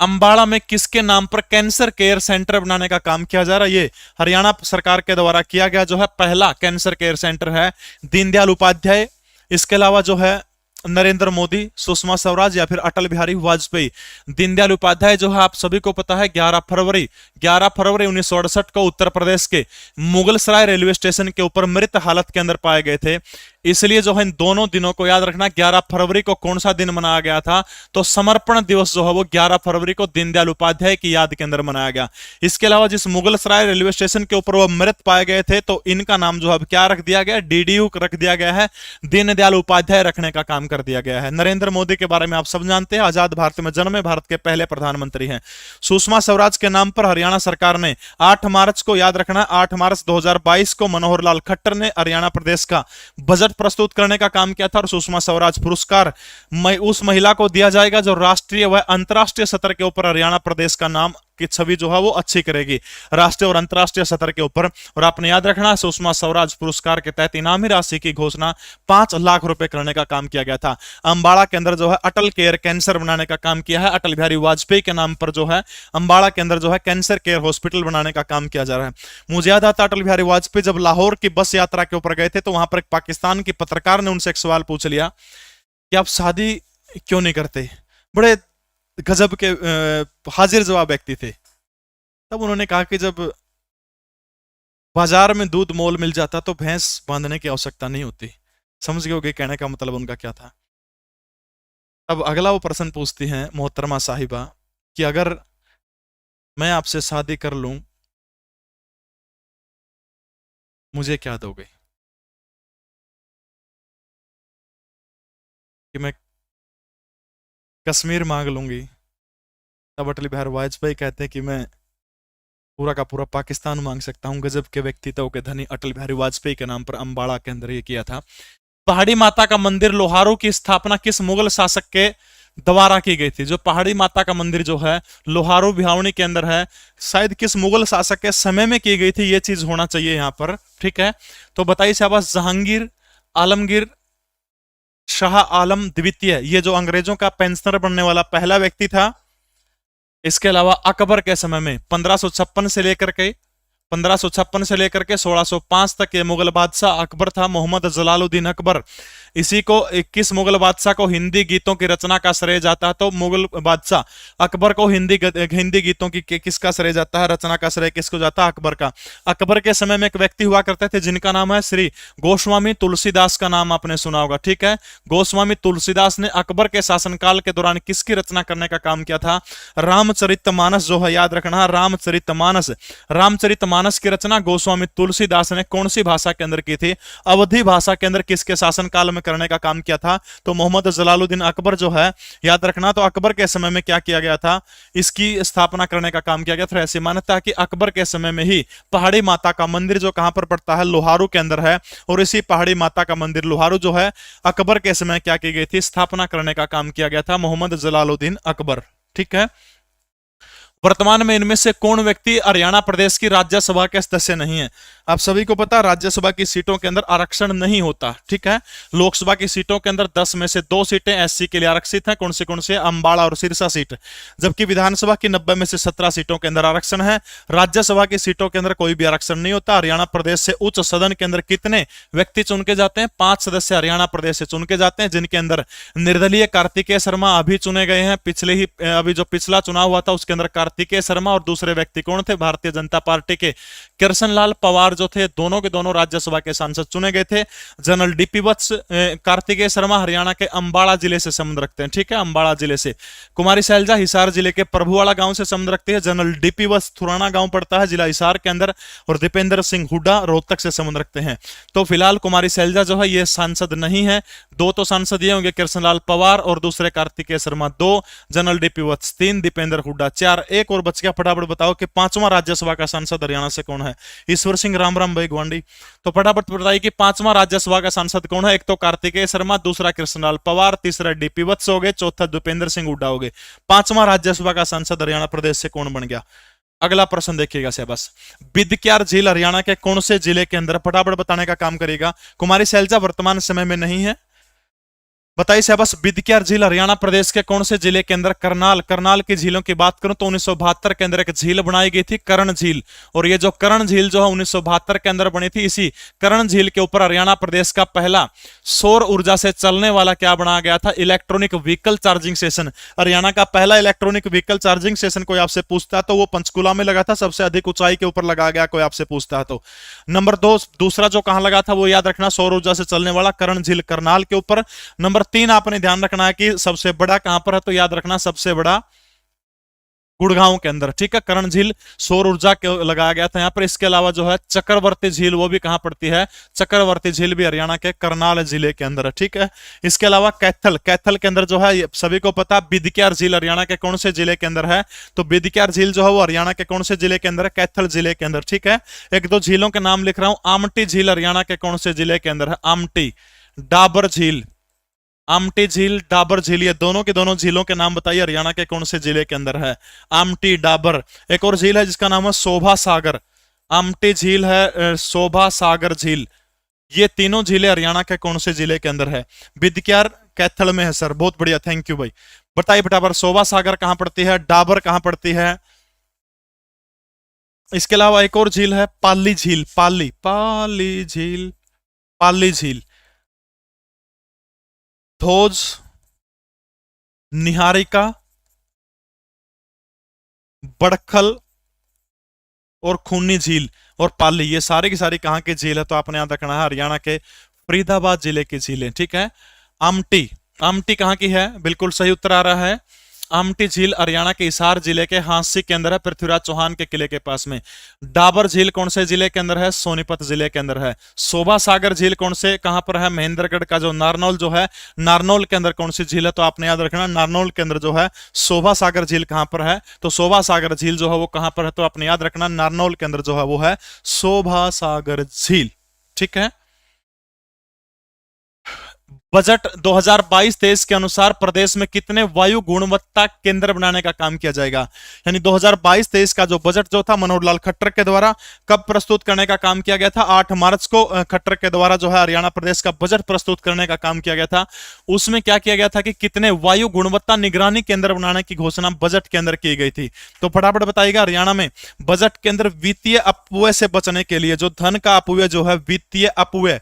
अंबाला में किसके नाम पर कैंसर केयर सेंटर बनाने का काम किया जा रहा है? ये हरियाणा सरकार के द्वारा किया गया जो है पहला कैंसर केयर सेंटर है। दीनदयाल उपाध्याय, इसके अलावा जो है नरेंद्र मोदी, सुषमा स्वराज, या फिर अटल बिहारी वाजपेयी। दीनदयाल उपाध्याय जो है आप सभी को पता है 11 फरवरी 1968 को उत्तर प्रदेश के मुगलसराय रेलवे स्टेशन के ऊपर मृत हालत के अंदर पाए गए थे। इसलिए जो है इन दोनों दिनों को याद रखना। 11 फरवरी को कौन सा दिन मनाया गया था, तो समर्पण दिवस जो है वो 11 फरवरी को दीनदयाल उपाध्याय की याद के अंदर मनाया गया। इसके अलावा जिस मुगलसराय रेलवे स्टेशन के ऊपर वो मृत पाए गए थे, तो इनका नाम जो है क्या रख दिया गया, डीडीयू रख दिया गया है, दीनदयाल उपाध्याय रखने का काम कर दिया गया है। नरेंद्र मोदी के बारे में आप सब जानते हैं, आजाद भारत में जन्मे, भारत के पहले प्रधानमंत्री हैं। सुषमा स्वराज के नाम पर हरियाणा सरकार ने 8 मार्च को, याद रखना 8 मार्च 2022 को मनोहर लाल खट्टर ने हरियाणा प्रदेश का बजट प्रस्तुत करने का काम किया था। और सुषमा स्वराज पुरस्कार उस महिला को दिया जाएगा जो राष्ट्रीय व अंतरराष्ट्रीय स्तर के ऊपर हरियाणा प्रदेश का नाम की छवि जो है वो अच्छी करेगी, राष्ट्रीय और अंतरराष्ट्रीय स्तर के ऊपर। और आपने याद रखना सुषमा स्वराज पुरस्कार के तहत इनामी राशि की घोषणा 5 लाख रुपए करने का काम किया गया था। अंबाला के अंदर जो है अटल केयर कैंसर बनाने का काम किया है। अटल बिहारी वाजपेयी के नाम पर जो है अंबाला के अंदर जो है कैंसर केयर हॉस्पिटल बनाने का काम किया जा रहा है। मुझे याद आता अटल बिहारी वाजपेयी जब लाहौर की बस यात्रा के ऊपर गए थे, तो वहां पर एक पाकिस्तान की पत्रकार ने उनसे एक सवाल पूछ लिया कि आप शादी क्यों नहीं करते। बड़े गजब के हाजिर जवाब व्यक्ति थे। तब उन्होंने कहा कि जब बाजार में दूध मोल मिल जाता तो भैंस बांधने की आवश्यकता नहीं होती। समझ गए होगे कहने का मतलब उनका क्या था। अब अगला वो प्रश्न पूछती हैं मोहतरमा साहिबा कि अगर मैं आपसे शादी कर लूं, मुझे क्या दोगे? कि मैं कश्मीर मांग लूंगी। तब अटल बिहारी वाजपेयी कहते हैं कि मैं पूरा का पूरा पाकिस्तान मांग सकता हूं। गजब के व्यक्तित्व के धनी अटल बिहारी वाजपेयी के नाम पर अंबाड़ा के अंदर ये किया था। पहाड़ी माता का मंदिर लोहारू की स्थापना किस मुगल शासक के द्वारा की गई थी? जो पहाड़ी माता का मंदिर जो है लोहारू भिवानी के अंदर है, शायद किस मुगल शासक के समय में की गई थी, ये चीज होना चाहिए यहां पर। ठीक है, तो बताइए शाबाश, जहांगीर, आलमगीर, शाह आलम द्वितीय, ये जो अंग्रेजों का पेंशनर बनने वाला पहला व्यक्ति था। इसके अलावा अकबर के समय में 1556 से लेकर के 1605 तक ये मुगल बादशाह अकबर था, मोहम्मद जलालुद्दीन अकबर। इसी को 21 मुगल बादशाह को हिंदी गीतों की रचना का श्रेय जाता है। तो मुगल बादशाह अकबर को हिंदी गीतों की किसका श्रेय जाता है, रचना का श्रेय किसको जाता है? अकबर का। अकबर के समय में एक व्यक्ति हुआ करते थे जिनका नाम है श्री गोस्वामी तुलसीदास का नाम आपने सुना होगा। ठीक है, गोस्वामी तुलसीदास ने अकबर के शासनकाल के दौरान किसकी रचना करने का काम किया था? रामचरितमानस जो है, याद रखना रामचरितमानस। रामचरितमानस की रचना गोस्वामी तुलसीदास ने कौन सी भाषा के अंदर की थी? अवधी भाषा के अंदर किसके शासनकाल में करने का काम किया था? तो मोहम्मद जलालुद्दीन अकबर जो है, याद रखना। तो अकबर के समय में क्या किया गया था? इसकी स्थापना करने का काम किया गया था। ऐसी मान्यता है कि अकबर के समय में ही पहाड़ी माता का मंदिर जो कहां पर पड़ता है, लोहारू के अंदर है। और इसी पहाड़ी माता का मंदिर लोहारू जो है अकबर के समय क्या की गई थी? स्थापना करने का काम किया गया था, मोहम्मद जलालुद्दीन अकबर। ठीक है, वर्तमान में इनमें से कौन व्यक्ति हरियाणा प्रदेश की राज्यसभा के सदस्य नहीं है? आप सभी को पता, राज्यसभा की सीटों के अंदर आरक्षण नहीं होता, ठीक है। लोकसभा की सीटों के अंदर 10 में से 2 सीटें एससी के लिए आरक्षित हैं। कौन से? अंबाला और सिरसा सीट। जबकि विधानसभा की 90 में से 17 सीटों के अंदर आरक्षण है। राज्यसभा की सीटों के अंदर कोई भी आरक्षण नहीं होता। हरियाणा प्रदेश से उच्च सदन के अंदर कितने व्यक्ति चुन के जाते हैं? 5 सदस्य हरियाणा प्रदेश से चुन के जाते हैं, जिनके अंदर निर्दलीय कार्तिकेय शर्मा अभी चुने गए हैं। अभी जो पिछला चुनाव हुआ था उसके अंदर कार्तिकेय शर्मा और दूसरे व्यक्ति कौन थे? भारतीय जनता पार्टी के कृष्ण लाल पवार जो थे, दोनों के दोनों राज्यसभा के सांसद चुने गए थे। जनरल डीपी वत्स कार्तिकेय शर्मा हरियाणा के अंबाला जिले से संबंध रखते हैं, ठीक है, अंबाला जिले से। कुमारी सैलजा हिसार जिले के प्रभुवाड़ा गांव से संबंध रखते हैं। जनरल डीपी वत्स थुराना गांव पड़ता है जिला हिसार के अंदर। और दीपेंद्र सिंह हुड्डा रोहतक से संबंध रखते हैं। तो फिलहाल कुमारी सैलजा जो है ये सांसद नहीं है। 2 तो सांसद ये होंगे, कृष्णलाल पवार और दूसरे कार्तिकेय शर्मा 2, जनरल डीपी वत्स 3, दीपेंद्र हुड्डा 4। एक और बच गया, फटाफट बताओ कि 5वां राज्यसभा का सांसद हरियाणा से कौन है? ईश्वर सिंह रामराम भाई ग्वांडी। तो फटाफट बताइए कि 5वां राज्यसभा का सांसद कौन है? एक तो कार्तिकेय शर्मा, दूसरा कृष्णलाल पवार, तीसरा डीपी वत्स हो गए, चौथा दीपेंद्र सिंह हुड्डा हो गए। 5वां राज्यसभा का सांसद हरियाणा प्रदेश से कौन बन गया? अगला प्रश्न देखिएगा बस। बिदक्यार झील हरियाणा के कौन से जिले के अंदर? फटाफट बताने का काम करेगा। कुमारी सैलजा वर्तमान समय में नहीं है। बताइए बस, बिदक्यार झील हरियाणा प्रदेश के कौन से जिले के अंदर? करनाल की झीलों की बात करूं तो 1972 के अंदर एक झील बनाई गई थी, कर्ण झील। और ये जो कर्ण झील जो है 1972 के अंदर बनी थी, इसी कर्ण झील के ऊपर हरियाणा प्रदेश का पहला सौर ऊर्जा से चलने वाला क्या बनाया गया था? Electronic vehicle charging station. Haryana का पहला इलेक्ट्रॉनिक व्हीकल चार्जिंग स्टेशन कोई आपसे पूछता है तो वो पंचकुला में लगा था, सबसे अधिक ऊंचाई के ऊपर लगाया गया, कोई आपसे पूछता है तो। नंबर 2 दूसरा जो कहां लगा था वो याद रखना, सौर ऊर्जा से चलने वाला कर्ण झील करनाल के ऊपर। नंबर 3 आपने ध्यान रखना है कि सबसे बड़ा कहां पर है, तो याद रखना सबसे बड़ा गुड़गांव के अंदर, ठीक है। कर्ण झील सौर ऊर्जा के लगाया गया था यहां पर। इसके अलावा जो है चक्रवर्ती झील, वो भी कहां पड़ती है? चक्रवर्ती झील भी हरियाणा के करनाल जिले के अंदर है, ठीक है। इसके अलावा कैथल के अंदर जो है सभी को पता, बिदक्यार झील हरियाणा के कौन से जिले के अंदर है? तो बिदक्यार झील जो है वो हरियाणा के कौन से जिले के अंदर है? कैथल जिले के अंदर, ठीक है। एक दो झीलों के नाम लिख रहा हूं। आमटी झील हरियाणा के कौन से जिले के अंदर है? आमटी। डाबर झील, आमटी झील, डाबर झील, ये दोनों के दोनों झीलों के नाम बताइए हरियाणा के कौन से जिले के अंदर है? आमटी, डाबर। एक और झील है जिसका नाम है शोभा सागर। आमटी झील है, शोभा सागर झील। ये तीनों झीलें हरियाणा के कौन से जिले के अंदर है? बिदक्यार कैथल में है सर, बहुत बढ़िया, थैंक यू भाई। बताइए फटाफट, शोभा सागर कहां पड़ती है? डाबर कहां पड़ती है? इसके अलावा एक और झील है पाली झील, पाली झील, पाली झील। धोज, निहारिका, बड़खल और खूनी झील और पाली, ये सारी की सारी कहां की झील है? तो आपने याद रखना है हरियाणा के फरीदाबाद जिले की झील है, ठीक है। आमटी, आमटी कहां की है? बिल्कुल सही उत्तर आ रहा है। आमटी झील हरियाणा के हिसार जिले के हांसी के अंदर है, पृथ्वीराज चौहान के किले के पास में। डाबर झील कौन से जिले के अंदर है? सोनीपत जिले के अंदर है। शोभा सागर झील कौन से कहां पर है? महेंद्रगढ़ का जो नारनौल जो है, नारनौल के अंदर कौन सी झील है? तो आपने याद रखना नारनौल के अंदर जो है शोभा सागर झील कहां पर है? तो शोभा सागर झील जो है वो कहां पर है? तो आपने याद रखना नारनौल के अंदर जो है वो है शोभा सागर झील, ठीक है। बजट 2022-23 के अनुसार प्रदेश में कितने वायु गुणवत्ता केंद्र बनाने का काम किया जाएगा? यानी 2022-23 का जो बजट जो था मनोहर लाल खट्टर के द्वारा कब प्रस्तुत करने का काम किया गया था? 8 मार्च को खट्टर के द्वारा जो है हरियाणा प्रदेश का बजट प्रस्तुत करने का काम किया गया था। उसमें क्या किया गया था कि कितने वायु गुणवत्ता निगरानी केंद्र बनाने की घोषणा बजट के अंदर की गई थी? तो फटाफट बताइएगा, हरियाणा में बजट के अंदर वित्तीय अपव्यय से बचने के लिए, जो धन का अपव्यय जो है, वित्तीय अपव्यय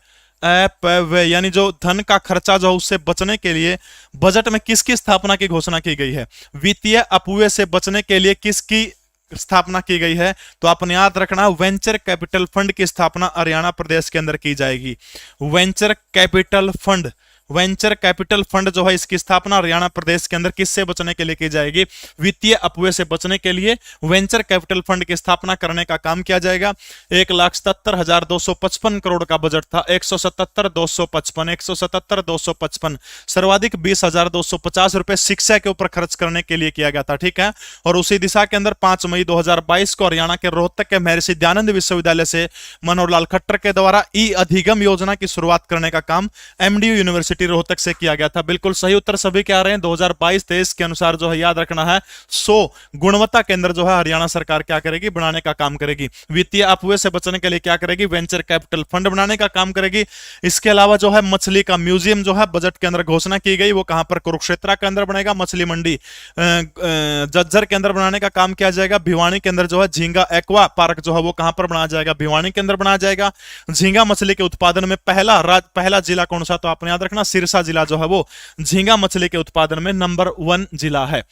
यानी जो धन का खर्चा जो उससे बचने के लिए बजट में किसकी स्थापना की घोषणा की गई है? वित्तीय अपव्यय से बचने के लिए किसकी स्थापना की गई है? तो आपने याद रखना वेंचर कैपिटल फंड की स्थापना हरियाणा प्रदेश के अंदर की जाएगी। Venture capital fund, venture capital fund जो है इसकी स्थापना हरियाणा प्रदेश के अंदर किससे बचने के लिए की जाएगी? वित्तीय अपव्यय से बचने के लिए वेंचर कैपिटल फंड की स्थापना करने का काम किया जाएगा। 1,77,255 करोड़ का बजट था। 177,255 सर्वाधिक 20,250 रुपए शिक्षा के ऊपर खर्च करने के लिए किया गया था, ठीक है। और उसी दिशा के अंदर 5 मई 2022 को हरियाणा के रोहतक के महर्षि दयानंद विश्वविद्यालय से मनोहर लाल खट्टर के द्वारा ई अधिगम योजना की शुरुआत करने का काम एमडीयू यूनिवर्सिटी सिटी रोहतक से किया गया था। बिल्कुल सही उत्तर सभी के आ रहे हैं। 2022-23 के अनुसार जो है याद रखना है 100 गुणवत्ता केंद्र जो है हरियाणा सरकार क्या करेगी, बनाने का काम करेगी। वित्तीय अपव्यय से बचने के लिए क्या करेगी, वेंचर कैपिटल फंड बनाने का काम करेगी। इसके अलावा जो है मछली का म्यूजियम जो है बजट के अंदर घोषणा की गई, वो कहां पर, कुरुक्षेत्र के अंदर बनेगा। मछली मंडी जज्जर के अंदर बनाने का काम किया जाएगा। भिवानी के अंदर जो है झींगा एक्वा पार्क जो है वो कहां पर बनाया जाएगा, भिवानी के अंदर बनाया जाएगा। झींगा मछली के उत्पादन में पहला जिला कौन सा, तो आपने याद रखना सिरसा जिला जो है वो झींगा मछली के उत्पादन में नंबर 1 जिला है।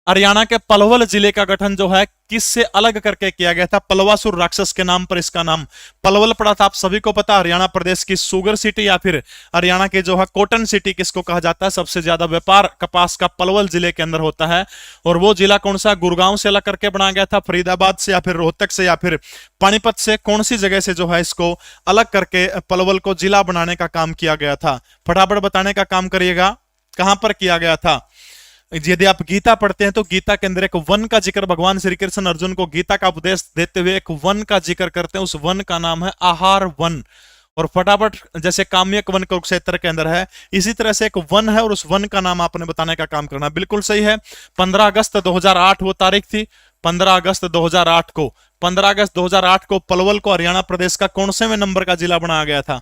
हरियाणा के पलवल जिले का गठन जो है किससे अलग करके किया गया था, पलवासुर राक्षस के नाम पर इसका नाम पलवल पड़ा था। आप सभी को पता, हरियाणा प्रदेश की सुगर सिटी या फिर हरियाणा के जो है कॉटन सिटी किसको कहा जाता है, सबसे ज्यादा व्यापार कपास का पलवल जिले के अंदर होता है। और वो जिला कौन सा, गुड़गांव से अलग करके बनाया गया था, फरीदाबाद से या फिर रोहतक से या फिर पानीपत से, कौन सी जगह से जो है इसको अलग करके पलवल को जिला बनाने का काम किया गया था, फटाफट बताने का काम करिएगा, कहां पर किया गया था। यदि आप गीता पढ़ते हैं तो गीता के अंदर एक वन का जिक्र, भगवान श्री कृष्ण अर्जुन को गीता का उपदेश देते हुए एक वन का जिक्र करते हैं, उस वन का नाम है आहार वन। और फटाफट जैसे काम्यक वन कुरुक्षेत्र के अंदर है, इसी तरह से एक वन है और उस वन का नाम आपने बताने का काम करना। बिल्कुल सही है, 15 अगस्त 2008 वो तारीख थी, 15 अगस्त 2008 को, 15 अगस्त 2008 को पलवल को हरियाणा प्रदेश का कौन से में नंबर का जिला बनाया गया था।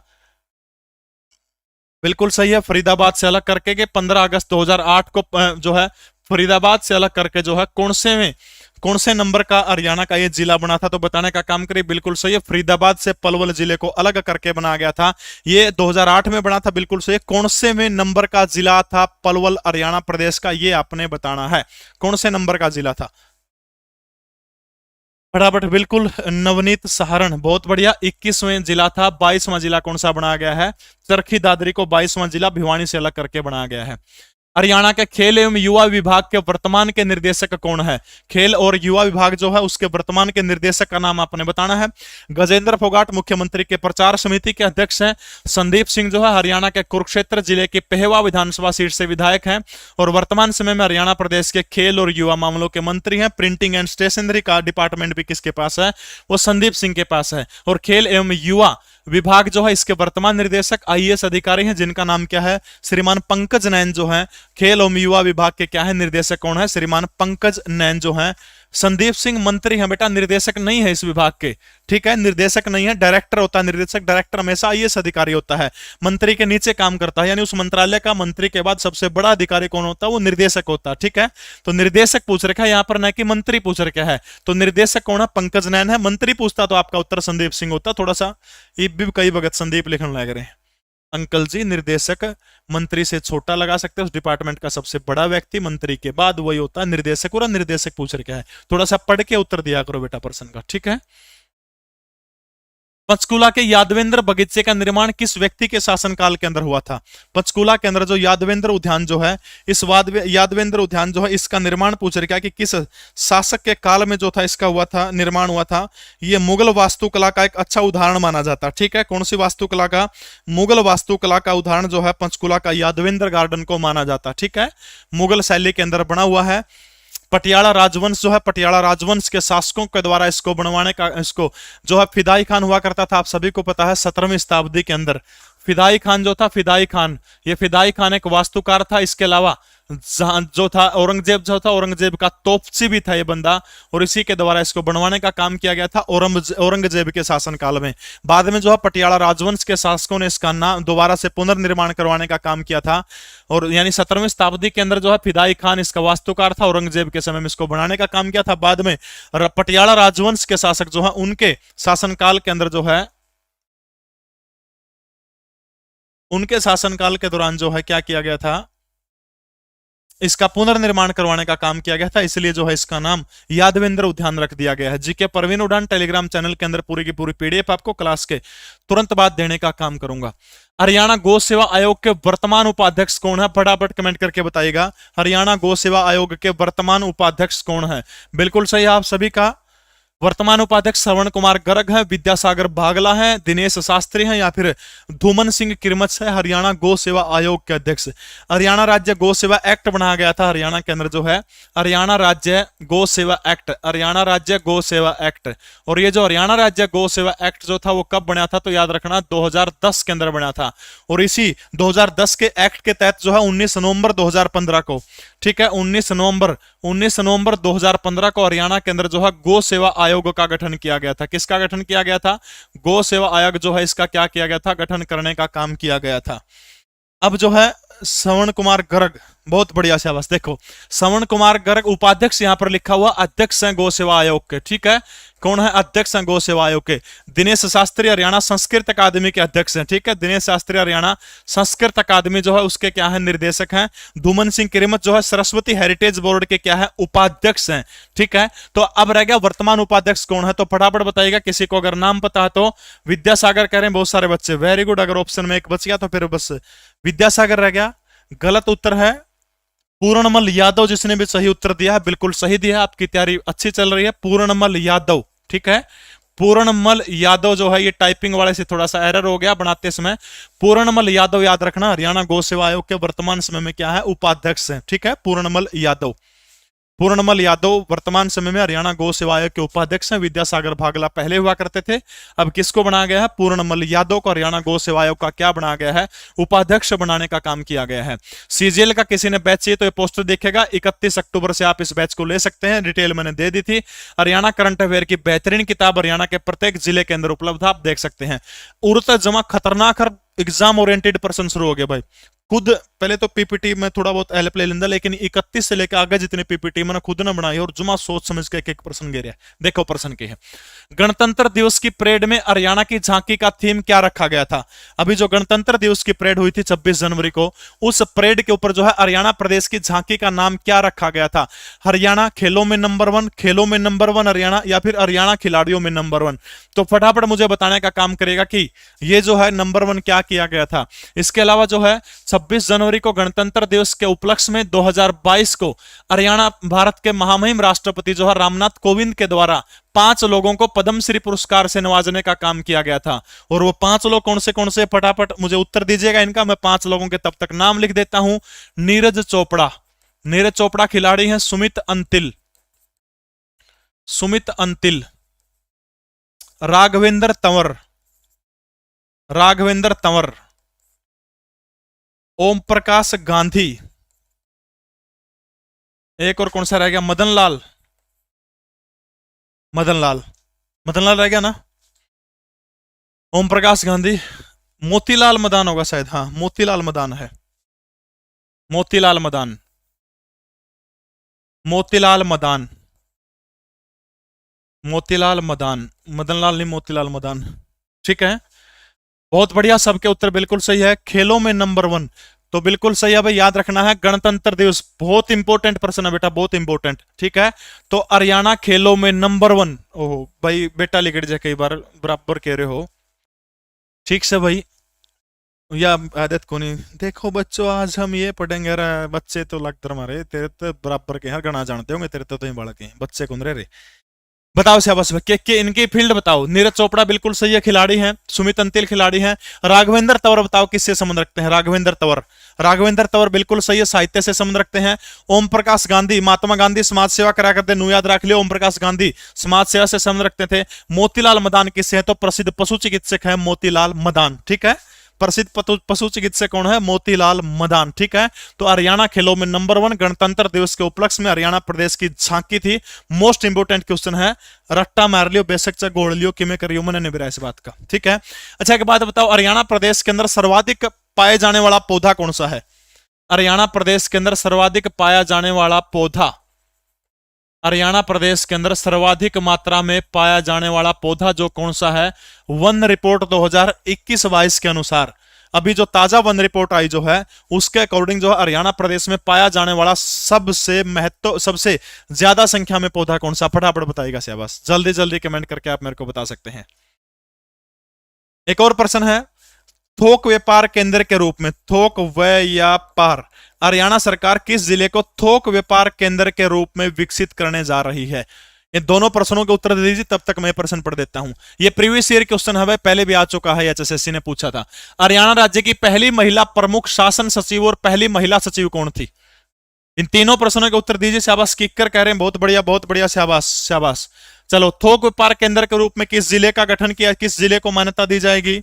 बिल्कुल सही है, फरीदाबाद से अलग करके के 15 अगस्त 2008 को जो है फरीदाबाद से अलग करके जो है कौन से नंबर का हरियाणा का ये जिला बना था, तो बताने का काम करिए। बिल्कुल सही है, फरीदाबाद से पलवल जिले को अलग करके बनाया गया था, ये 2008 में बना था। बिल्कुल सही है, कौन से में नंबर का जिला था पलवल हरियाणा प्रदेश का, ये आपने बताना है, कौन से नंबर का जिला था फटाफट। बिल्कुल नवनीत सहारण, बहुत बढ़िया, 21वें जिला था। 22वां जिला कौन सा बनाया गया है, चरखी दादरी को 22वां जिला भिवानी से अलग करके बनाया गया है। हरियाणा के खेल एवं युवा विभाग के वर्तमान के निर्देशक कौन है, खेल और युवा विभाग जो है उसके वर्तमान के निर्देशक का नाम आपने बताना है। गजेंद्र फोगाट मुख्यमंत्री के प्रचार समिति के अध्यक्ष हैं। संदीप सिंह जो है हरियाणा के कुरुक्षेत्र जिले की पेहवा विधानसभा सीट से विधायक हैं और वर्तमान समय में हरियाणा प्रदेश के खेल और युवा मामलों के मंत्री हैं। प्रिंटिंग एंड स्टेशनरी का डिपार्टमेंट भी किसके पास है, वो संदीप सिंह के पास है। और खेल एवं युवा विभाग जो है इसके वर्तमान निर्देशक आईएएस अधिकारी हैं, जिनका नाम क्या है, श्रीमान पंकज नैन जो है। खेल एवं युवा विभाग के क्या है निर्देशक, कौन है, श्रीमान पंकज नैन जो है। संदीप सिंह मंत्री है बेटा, निर्देशक नहीं है इस विभाग के, ठीक है, निर्देशक नहीं है, डायरेक्टर होता है निर्देशक। डायरेक्टर हमेशा आईएएस अधिकारी होता है, मंत्री के नीचे काम करता है, यानी उस मंत्रालय का मंत्री के बाद सबसे बड़ा अधिकारी कौन होता है, वो निर्देशक होता है, ठीक है। तो निर्देशक पूछ रखा है यहां पर, न कि मंत्री पूछ रखा है। तो निर्देशक कौन है, पंकज नैन है। मंत्री पूछता तो आपका उत्तर संदीप सिंह होता। थोड़ा सा भी कई भगत संदीप लिखने लग रहे हैं अंकल जी। निर्देशक मंत्री से छोटा लगा सकते हैं, उस डिपार्टमेंट का सबसे बड़ा व्यक्ति मंत्री के बाद वही होता है निर्देशक। और निर्देशक पूछ रहे क्या है, थोड़ा सा पढ़ के उत्तर दिया करो बेटा प्रश्न का, ठीक है। पंचकूला के यादवेंद्र बगीचे का निर्माण किस व्यक्ति के शासनकाल के अंदर हुआ था। पंचकूला के अंदर जो यादवेंद्र उद्यान जो है, इस यादवेंद्र उद्यान जो है इसका निर्माण पूछ रहा है कि किस शासक के काल में जो था इसका हुआ था, निर्माण हुआ था। ये मुगल वास्तुकला का एक अच्छा उदाहरण माना जाता है, ठीक है। कौन सी वास्तुकला का, मुगल वास्तुकला का उदाहरण जो है पंचकूला का यादवेंद्र गार्डन को माना जाता है, ठीक है। मुगल शैली के अंदर बना हुआ है। पटियाला राजवंश जो है, पटियाला राजवंश के शासकों के द्वारा इसको बनवाने का, इसको जो है फिदाई खान हुआ करता था, आप सभी को पता है 17वीं शताब्दी के अंदर फिदाई खान जो था, फिदाई खान, ये फिदाई खान एक वास्तुकार था। इसके अलावा जो था औरंगजेब जो था, औरंगजेब का तोपची भी था ये बंदा, और इसी के द्वारा इसको बनवाने का काम किया गया था औरंगजेब के शासनकाल में। बाद में जो है पटियाला राजवंश के शासकों ने इसका नाम दोबारा से पुनर्निर्माण करवाने का काम किया था, और यानी 17वीं शताब्दी के अंदर जो है फिदाई खान इसका वास्तुकार था, औरंगजेब के समय में इसको बनाने का काम किया था। बाद में पटियाला राजवंश के शासक जो है उनके शासनकाल के अंदर जो है, उनके शासनकाल के दौरान जो है क्या किया गया था, इसका पुनर्निर्माण करवाने का काम किया गया था, इसलिए जो है इसका नाम यादवेंद्र उद्यान रख दिया गया है। जीके परवीन उड़ान टेलीग्राम चैनल के अंदर पूरी की पूरी पीडीएफ आपको क्लास के तुरंत बाद देने का काम करूंगा। हरियाणा गौ सेवा आयोग के वर्तमान उपाध्यक्ष कौन है, फटाफट कमेंट करके बताइएगा। हरियाणा गौ सेवा आयोग के वर्तमान उपाध्यक्ष कौन है, बिल्कुल सही है आप सभी का वर्तमान उपाध्यक्ष श्रवण कुमार गर्ग है, विद्यासागर बागला है, दिनेश शास्त्री हैं, या फिर धूमन सिंह किरमच है हरियाणा गौ सेवा आयोग के अध्यक्ष। हरियाणा राज्य गौ सेवा एक्ट बनाया गया था हरियाणा के अंदर जो है, हरियाणा राज्य गौ सेवा एक्ट, हरियाणा राज्य गौ सेवा एक्ट। और ये जो हरियाणा राज्य गौ सेवा एक्ट जो था वो कब बना था, तो याद रखना 2010 के अंदर बना था। और इसी 2010 के एक्ट के तहत जो है 19 नवंबर 2015 को, ठीक है, 19 नवंबर 2015 को हरियाणा के अंदर जो है गौ सेवा आयोग का गठन किया गया था। किसका गठन किया गया था? गौ सेवा आयोग जो है इसका क्या किया गया था? गठन करने का काम किया गया था। अब जो है श्रवण कुमार गर्ग, बहुत बढ़िया शाबाश। देखो श्रवण कुमार गर्ग उपाध्यक्ष यहां पर लिखा हुआ, अध्यक्ष हैं गौ सेवा आयोग के, ठीक है। कौन है? अध्यक्ष हैं गौ सेवा आयोग के। दिनेश शास्त्री हरियाणा संस्कृत अकादमी के अध्यक्ष हैं, ठीक है। दिनेश शास्त्री हरियाणा संस्कृत अकादमी जो है उसके क्या है? निर्देशक हैं। धूमन सिंह किरमत जो है सरस्वती हेरिटेज बोर्ड के क्या है? उपाध्यक्ष हैं, ठीक है। तो अब रह गया वर्तमान उपाध्यक्ष कौन है, तो फटाफट बताइएगा किसी को अगर नाम पता है तो। विद्यासागर कह रहे हैं बहुत सारे बच्चे, वेरी गुड। अगर ऑप्शन में एक बच गया तो फिर बस विद्यासागर रह गया। गलत उत्तर है पूर्णमल यादव, जिसने भी सही उत्तर दिया है बिल्कुल सही दिया है। आपकी तैयारी अच्छी चल रही है। पूर्णमल यादव, ठीक है। पूर्णमल यादव जो है, ये टाइपिंग वाले से थोड़ा सा एरर हो गया बनाते समय। पूर्णमल यादव याद रखना, हरियाणा गौ सेवा आयोग के वर्तमान समय में क्या है? उपाध्यक्ष हैं, ठीक है। पूर्णमल यादव, पूर्णमल यादव वर्तमान समय में हरियाणा गौ सेवा आयोग के उपाध्यक्ष हैं। विद्यासागर बागला पहले हुआ करते थे। अब किसको बनाया गया है? पूर्णमल यादव को हरियाणा गौ सेवा आयोग का क्या बनाया गया है? उपाध्यक्ष बनाने का काम किया गया है। सीजीएल का किसी ने बैच चाहिए तो ये पोस्टर देखेगा, 31 अक्टूबर से आप इस बैच को ले सकते हैं। डिटेल मैंने दे दी थी। हरियाणा करंट अफेयर की बेहतरीन किताब हरियाणा के प्रत्येक जिले के अंदर उपलब्ध है, आप देख सकते हैं। उड़ता जमा खतरनाक एग्जाम ओरिएंटेड पर्सन शुरू हो गया भाई। खुद पहले तो पीपीटी में थोड़ा बहुत हेल्प ले लेंदा, लेकिन 31 से लेकर आगे जितने पीपीटी मैंने खुद ने बनाई और जुमा सोच समझ के एक प्रश्न गिर है। देखो प्रश्न के है, गणतंत्र दिवस की परेड में हरियाणा की झांकी का थीम क्या रखा गया था? अभी जो गणतंत्र दिवस की परेड हुई थी 26 जनवरी को, उस परेड के ऊपर जो है हरियाणा प्रदेश की झांकी का नाम क्या रखा गया था? हरियाणा खेलों में नंबर 1, खेलों में नंबर 1 हरियाणा, या फिर हरियाणा खिलाड़ियों में नंबर 1? तो फटाफट मुझे बताने का काम करेगा कि ये जो है नंबर 1 क्या किया गया था। इसके अलावा जो है 26 जनवरी को गणतंत्र दिवस के उपलक्ष्य में 2022 को हरियाणा भारत के महामहिम राष्ट्रपति जो है रामनाथ कोविंद के द्वारा 5 लोगों को पद्मश्री पुरस्कार से नवाजने का काम किया गया था। और वो 5 लोग कौन से फटाफट मुझे उत्तर दीजिएगा इनका। मैं 5 लोगों के तब तक नाम लिख देता हूं। नीरज चोपड़ा, नीरज चोपड़ा खिलाड़ी हैं। सुमित अंतिल, सुमित अंतिल। राघवेंद्र तंवर, राघवेंद्र तंवर। ओम प्रकाश गांधी। एक और कौन सा रह गया? मदन लाल, मदन लाल, मदन लाल रह गया ना। ओम प्रकाश गांधी, मोतीलाल मदान होगा शायद, हाँ मोतीलाल मदान है। मोतीलाल मदान, मोतीलाल मदान, मोतीलाल मदान, मदन लाल नहीं मोतीलाल मदान, ठीक है। बहुत बढ़िया, सबके उत्तर बिल्कुल सही है। खेलों में नंबर 1 तो बिल्कुल सही है भाई, याद रखना है। गणतंत्र दिवस बहुत इंपॉर्टेंट प्रश्न है बेटा, बहुत इंपॉर्टेंट, ठीक है। तो हरियाणा खेलों में नंबर 1। ओहो भाई बेटा लिखट जाए, कई बार बराबर कह रहे हो, ठीक से भाई, या आदत को नहीं। देखो बच्चों आज हम ये पढ़ेंगे, बच्चे तो लगते हमारे, तेरे तो बराबर के हैं, गणा जानते होंगे, तेरे तो ही बालक हैं, बच्चे कौन रहे। बताओ शाबाश के इनकी फील्ड बताओ। नीरज चोपड़ा बिल्कुल सही है, खिलाड़ी हैं। सुमित अंतिल खिलाड़ी हैं। राघवेंद्र तंवर बताओ किससे संबंध रखते हैं? राघवेंद्र तंवर, राघवेंद्र तंवर बिल्कुल सही है, साहित्य से संबंध रखते हैं। ओम प्रकाश गांधी, महात्मा गांधी समाज सेवा करा करते, नु याद रख लियो, ओम प्रकाश गांधी समाज सेवा से संबंध रखते थे। मोतीलाल मदान किससे है? तो प्रसिद्ध पशु चिकित्सक है मोतीलाल मदान, ठीक है। प्रसिद्ध पशु चिकित्सक कौन है? मोतीलाल मदान, ठीक है। तो हरियाणा खेलों में नंबर 1 गणतंत्र दिवस के उपलक्ष्य में हरियाणा प्रदेश की झांकी थी। मोस्ट इंपोर्टेंट क्वेश्चन है, रट्टा मार लियो, बेशक चा गोड़ लियो, किमें करियो, मैंने नहीं बिरा इस बात का, ठीक है। अच्छा एक बात बताओ, हरियाणा प्रदेश के अंदर सर्वाधिक पाए जाने वाला पौधा कौन सा है? हरियाणा प्रदेश के अंदर सर्वाधिक पाया जाने वाला पौधा, हरियाणा प्रदेश के अंदर सर्वाधिक मात्रा में पाया जाने वाला पौधा जो कौन सा है? वन रिपोर्ट 2021-22 के अनुसार, अभी जो ताजा वन रिपोर्ट आई जो है उसके अकॉर्डिंग जो है हरियाणा प्रदेश में पाया जाने वाला सबसे ज्यादा संख्या में पौधा कौन सा? फटाफट बताइएगा शाबाश, जल्दी जल्दी कमेंट करके आप मेरे को बता सकते हैं। एक और प्रश्न है, थोक व्यापार केंद्र के रूप में, थोक व्यापार, हरियाणा सरकार किस जिले को थोक व्यापार केंद्र के रूप में विकसित करने जा रही है? इन दोनों प्रश्नों के उत्तर दे दीजिए, तब तक मैं प्रश्न पढ़ देता हूं। ये प्रीवियस ईयर क्वेश्चन है, पहले भी आ चुका है, एचएसएससी ने पूछा था। हरियाणा राज्य की पहली महिला प्रमुख शासन सचिव और पहली महिला सचिव कौन थी? इन तीनों प्रश्नों के उत्तर दीजिए। शाबाश, किक्कर कह रहे हैं बहुत बढ़िया, शाबाश शाबाश। चलो, थोक व्यापार केंद्र के रूप में किस जिले का गठन किया, किस जिले को मान्यता दी जाएगी?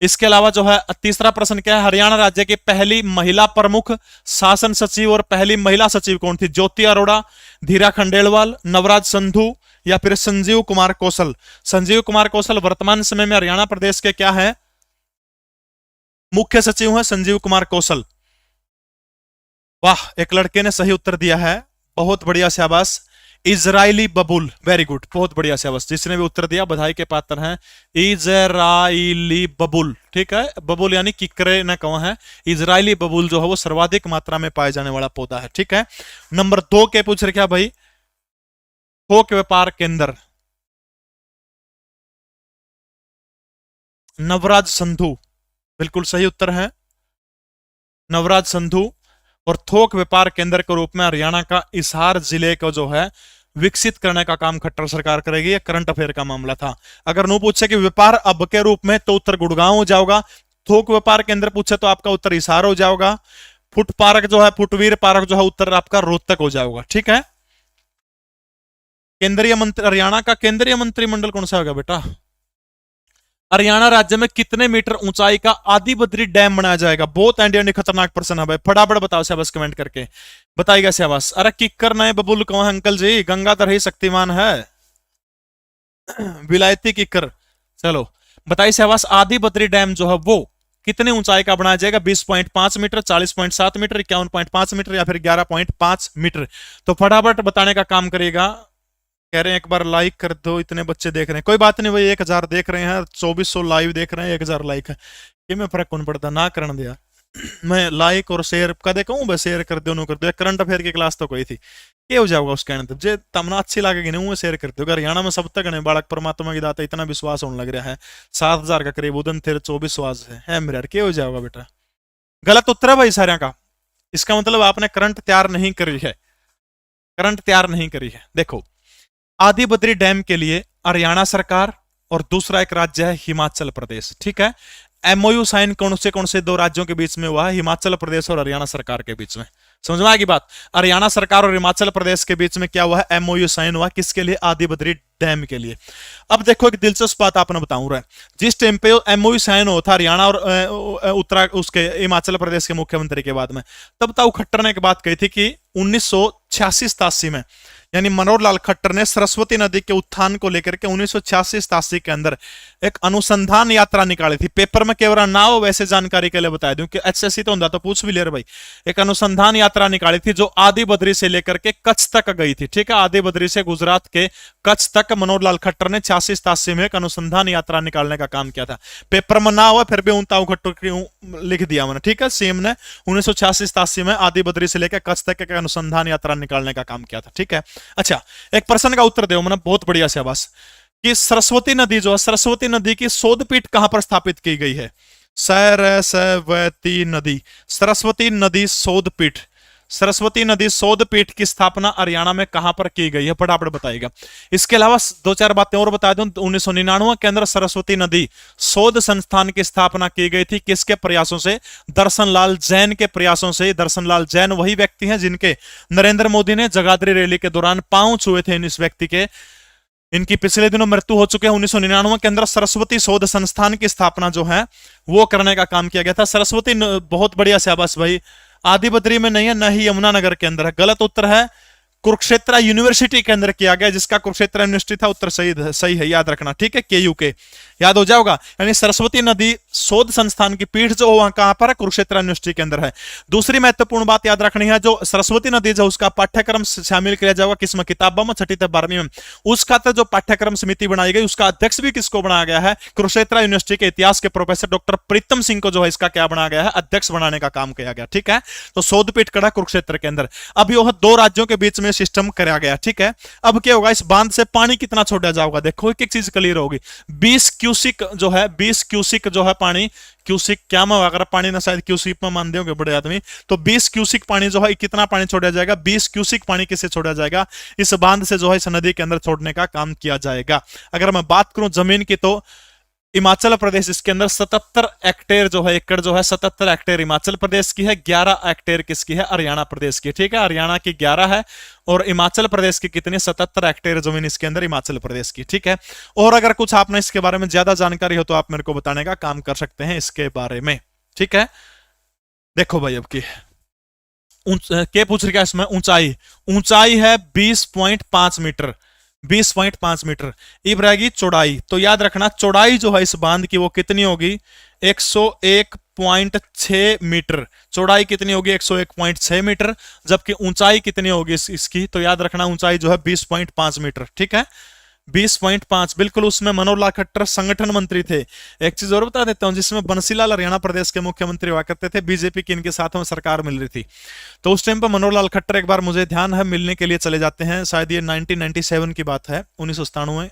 इसके अलावा जो है तीसरा प्रश्न क्या है, हरियाणा राज्य की पहली महिला प्रमुख शासन सचिव और पहली महिला सचिव कौन थी? ज्योति अरोड़ा, धीरा खंडेलवाल, नवराज संधू या फिर संजीव कुमार कौशल? संजीव कुमार कौशल वर्तमान समय में हरियाणा प्रदेश के क्या है? मुख्य सचिव है संजीव कुमार कौशल। वाह, एक लड़के ने सही उत्तर दिया है, बहुत बढ़िया, शाबाश। इजराइली बबुल, वेरी गुड, बहुत बढ़िया, शाबाश। जिसने भी उत्तर दिया बधाई के पात्र हैं। इजराइली बबुल, ठीक है, बबुल यानी किकरे न कहो है। इजराइली बबुल जो है वो सर्वाधिक मात्रा में पाए जाने वाला पौधा है, ठीक है। नंबर 2 के पूछ रहे क्या भाई? थोक व्यापार केंद्र, नवराज संधू, बिल्कुल सही उत्तर है, नवराज संधू। और थोक व्यापार केंद्र के रूप में हरियाणा का हिसार जिले को जो है विकसित करने का काम खट्टर सरकार करेगी। ये करंट अफेयर का मामला था। अगर नो पूछे कि व्यापार अब के रूप में, तो उत्तर गुड़गांव हो जाएगा। थोक व्यापार केंद्र पूछे तो आपका उत्तर हिसार हो जाएगा। फुट पार्क जो है, फुटवीर पार्क जो है, उत्तर आपका रोहतक हो जाएगा, ठीक है। केंद्रीय मंत्री, हरियाणा का केंद्रीय मंत्रिमंडल कौन सा होगा बेटा? हरियाणा राज्य में कितने मीटर ऊंचाई का आदि बद्री डैम बनाया जाएगा? बहुत एंडी खतरनाक प्रश्न है भाई, फटाफट बताओ शाबाश, कमेंट करके बताइएगा शाबाश। अरे किक्कर नए बबुल कौन है अंकल जी? गंगाधर ही शक्तिमान है, विलायती किक्कर। चलो बताइए शाबाश, आदि बद्री डैम जो है वो कितने ऊंचाई का बनाया जाएगा? 20.5 मीटर, 40.7 मीटर, 51.5 मीटर या फिर 11.5 मीटर? तो फटाफट बताने का काम करिएगा। कह रहे हैं एक बार लाइक कर दो, इतने बच्चे देख रहे हैं। कोई बात नहीं भाई, 1000 देख रहे हैं, 2400 लाइव देख रहे हैं, 1000 लाइक है, ये में फर्क कौन पड़ता, ना करने दिया। मैं लाइक और शेयर कदे कहूँ बस, शेयर कर दो, कर दो। करंट अफेयर की क्लास तो कोई थी, ये हो जाएगा उसके अंदर जे तमना अच्छी लगेगी नहीं, वो शेयर करते हो। हरियाणा में सब तक नहीं बालक परमात्मा की दाता, इतना विश्वास होने लग रहा है। 7000 का करीब उदन थे 2400 है मेरे यार, क्या हो जाएगा बेटा? गलत उत्तर है भाई सारे का। इसका मतलब आपने करंट तैयार नहीं करी है, करंट तैयार नहीं करी है। देखो, आदि बद्री डैम के लिए हरियाणा सरकार और दूसरा एक राज्य है हिमाचल प्रदेश, ठीक है। एमओयू साइन कौन से 2 राज्यों के बीच में हुआ है? हिमाचल प्रदेश और हरियाणा सरकार के बीच में। समझ में आएगी बात? हरियाणा सरकार और हिमाचल प्रदेश के बीच में क्या हुआ है? एमओयू साइन हुआ, किसके लिए? आदि बद्री डैम के लिए। अब देखो एक दिलचस्प बात आपने बताऊं रहा है, जिस टाइम पे एमओयू साइन हुआ था हरियाणा और उत्तरा उसके हिमाचल प्रदेश के मुख्यमंत्री के बाद में, तब ताऊ खट्टर ने एक बात कही थी कि 1986-87 में, यानी मनोहर लाल खट्टर ने सरस्वती नदी के उत्थान को लेकर के 1986-87 के अंदर एक अनुसंधान यात्रा निकाली थी। पेपर में केवल ना हो, वैसे जानकारी के लिए बता दूं कि एचएससी तो होता तो पूछ भी ले रहे भाई। एक अनुसंधान यात्रा निकाली थी जो आदि बद्री से लेकर के कच्छ तक गई थी, ठीक है। आदि बद्री से गुजरात के कच्छ तक मनोहर लाल खट्टर ने 86-87 में एक अनुसंधान यात्रा निकालने का काम किया था। पेपर में ना हुआ फिर भी उनताऊ खट्टर लिख दिया मैंने, ठीक है। सीएम ने 1986-87 में आदि बद्री से लेकर कच्छ तक एक अनुसंधान यात्रा निकालने का काम किया था, ठीक है। अच्छा, एक प्रश्न का उत्तर दो मैंने, बहुत बढ़िया से आवाज, कि सरस्वती नदी जो है, सरस्वती नदी की शोधपीठ कहां पर स्थापित की गई है? सरस्वती नदी, सरस्वती नदी शोधपीठ, सरस्वती नदी शोधपीठ की स्थापना हरियाणा में कहां पर की गई है? फटाफट बताइएगा। इसके अलावा 2-4 बातें और बता दूं। 1999 के अंदर सरस्वती नदी शोध संस्थान की स्थापना की गई थी, किसके प्रयासों से? दर्शन लाल जैन के प्रयासों से। दर्शन लाल जैन वही व्यक्ति हैं जिनके नरेंद्र मोदी ने जगाधरी रैली के दौरान पांव छुए थे इस व्यक्ति के। इनकी पिछले दिनों मृत्यु हो चुके हैं। 1999 के अंदर सरस्वती शोध संस्थान की स्थापना जो है वो करने का काम किया गया था। सरस्वती बहुत बढ़िया शाबाश भाई, आदि बद्री में नहीं है, न ही यमुनानगर के अंदर है। गलत उत्तर है, कुरुक्षेत्र यूनिवर्सिटी के अंदर किया गया, जिसका कुरुक्षेत्र यूनिवर्सिटी था। उत्तर सही है, याद रखना, ठीक है। केयू के याद हो जाएगा। यानी सरस्वती नदी शोध संस्थान की पीठ जो वहां कहां पर है? कुरुक्षेत्र यूनिवर्सिटी के अंदर है। दूसरी महत्वपूर्ण बात याद रखनी है, जो सरस्वती नदी जो उसका पाठ्यक्रम शामिल किया जाएगा किसमें? किताबों में, 6ठी से 12वीं में। उसका तो जो पाठ्यक्रम समिति बनाई गई उसका अध्यक्ष भी किसको बनाया गया है? कुरुक्षेत्र यूनिवर्सिटी के इतिहास के प्रोफेसर डॉक्टर प्रीतम सिंह को जो है इसका क्या बनाया गया है? अध्यक्ष बनाने का काम किया गया, ठीक है। तो शोधपीठ कड़ा कुरुक्षेत्र के अंदर। अब यह 2 राज्यों के बीच में सिस्टम कराया गया, ठीक है। अब क्या होगा? इस बांध से पानी कितना छोड़ा जाएगा? देखो एक एक चीज क्लियर होगी। 20 क्यूसिक जो है, 20 क्यूसिक जो है पानी, क्यूसिक क्या मैं अगर पानी ना शायद क्यूसिक में मान दोगे बड़े आदमी, तो 20 क्यूसिक पानी जो है, कितना पानी छोड़ा जाएगा, 20 क्यूसिक पानी किसे छोड़ा जाएगा, इस बांध से जो है इस नदी के अंदर छोड़ने का काम किया जाएगा। अगर मैं बात करूं जमीन की, तो हिमाचल प्रदेश इसके अंदर 77 हेक्टेयर जो है, एकड़ जो है 77 हेक्टेयर हिमाचल प्रदेश की है, 11 हेक्टेयर किसकी है, हरियाणा प्रदेश की। ठीक है, हरियाणा की 11 है और हिमाचल प्रदेश की कितनी, 77 हेक्टेयर जमीन इसके अंदर हिमाचल प्रदेश की। ठीक है, और अगर कुछ आपने इसके बारे में ज्यादा जानकारी हो तो आप मेरे को बताने का काम कर सकते हैं इसके बारे में। ठीक है, देखो भाई अब की क्या पूछ रही है इसमें, ऊंचाई, ऊंचाई है 20.5 मीटर, 20.5 मीटर। इब रहेगी चौड़ाई, तो याद रखना चौड़ाई जो है इस बांध की वो कितनी होगी, 101.6 मीटर। चौड़ाई कितनी होगी, 101.6 मीटर, जबकि ऊंचाई कितनी होगी इसकी, तो याद रखना ऊंचाई जो है 20.5 मीटर। ठीक है, 20.5, बिल्कुल। उसमें मनोहर लाल खट्टर संगठन मंत्री थे। एक चीज और बता देता हूं, जिसमें बंसीलाल हरियाणा प्रदेश के मुख्यमंत्री हुआ करते थे, बीजेपी की इनके साथ में सरकार मिल रही थी, तो उस टाइम पर मनोहर लाल खट्टर एक बार मुझे ध्यान है मिलने के लिए चले जाते हैं, शायद ये 1997 की बात है, 1997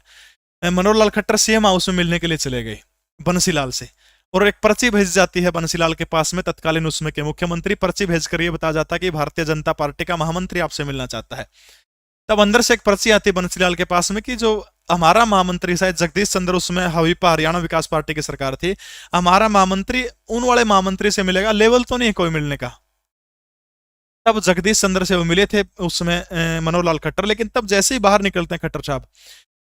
में मनोहर लाल खट्टर सीएम हाउस में मिलने के लिए चले गए बंसीलाल से, और एक पर्ची भेज जाती है बंसीलाल के पास में, तत्कालीन उसमें के मुख्यमंत्री, पर्ची भेजकर ये बताया जाता है कि भारतीय जनता पार्टी का महामंत्री आपसे मिलना चाहता है। तब अंदर से एक पर्ची आती है बंसीलाल के पास में कि जो हमारा महामंत्री, शायद जगदीश चंद्र उसमें हवीपा हरियाणा विकास पार्टी की सरकार थी, हमारा महामंत्री उन वाले महामंत्री से मिलेगा, लेवल तो नहीं कोई मिलने का। तब जगदीश चंद्र से वो मिले थे उसमें मनोहर लाल खट्टर, लेकिन तब जैसे ही बाहर निकलते हैं खट्टर साहब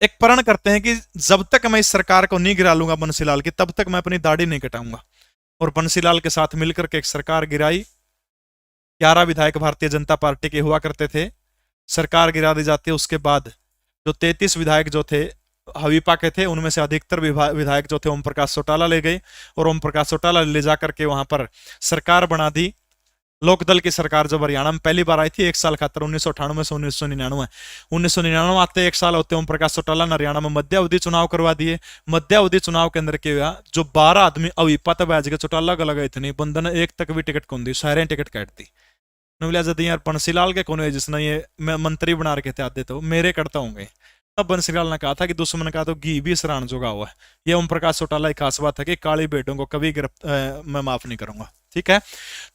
एक प्रण करते हैं कि जब तक मैं इस सरकार को नहीं गिरा लूंगा बंसीलाल की, तब तक मैं अपनी दाढ़ी नहीं कटाऊंगा। और बंसीलाल के साथ मिलकर के एक सरकार गिराई, 11 विधायक भारतीय जनता पार्टी के हुआ करते थे, सरकार गिरा दी जाती है। उसके बाद जो 33 विधायक जो थे हवीपा के थे, उनमें से अधिकतर विधायक जो थे ओम प्रकाश चौटाला ले गए, और ओम प्रकाश चौटाला ले जाकर के वहां पर सरकार बना दी। लोकदल की सरकार जब हरियाणा में पहली बार आई थी, 1 साल खातर 1998 से 1999 आते 1 साल होते ओम प्रकाश चौटाला ने हरियाणा में मध्यावधि चुनाव करवा दिए। मध्यावधि चुनाव के अंदर क्या हुआ, जो 12 आदमी हवीपा तब आज के चौटाला का लगा इतनी बंदन एक तक भी टिकट कौन दी, सारे टिकट काट दी। यार बंसीलाल के कौन है जिसने ये मंत्री बना रखे थे आते, तो मेरे करता होंगे। तब बंसीलाल ने कहा था कि दुश्मन का तो घी भी सरान जोगा हुआ है। ये ओम प्रकाश चौटाला की खास बात है कि काली बेटों को कभी मैं माफ नहीं करूंगा। ठीक है,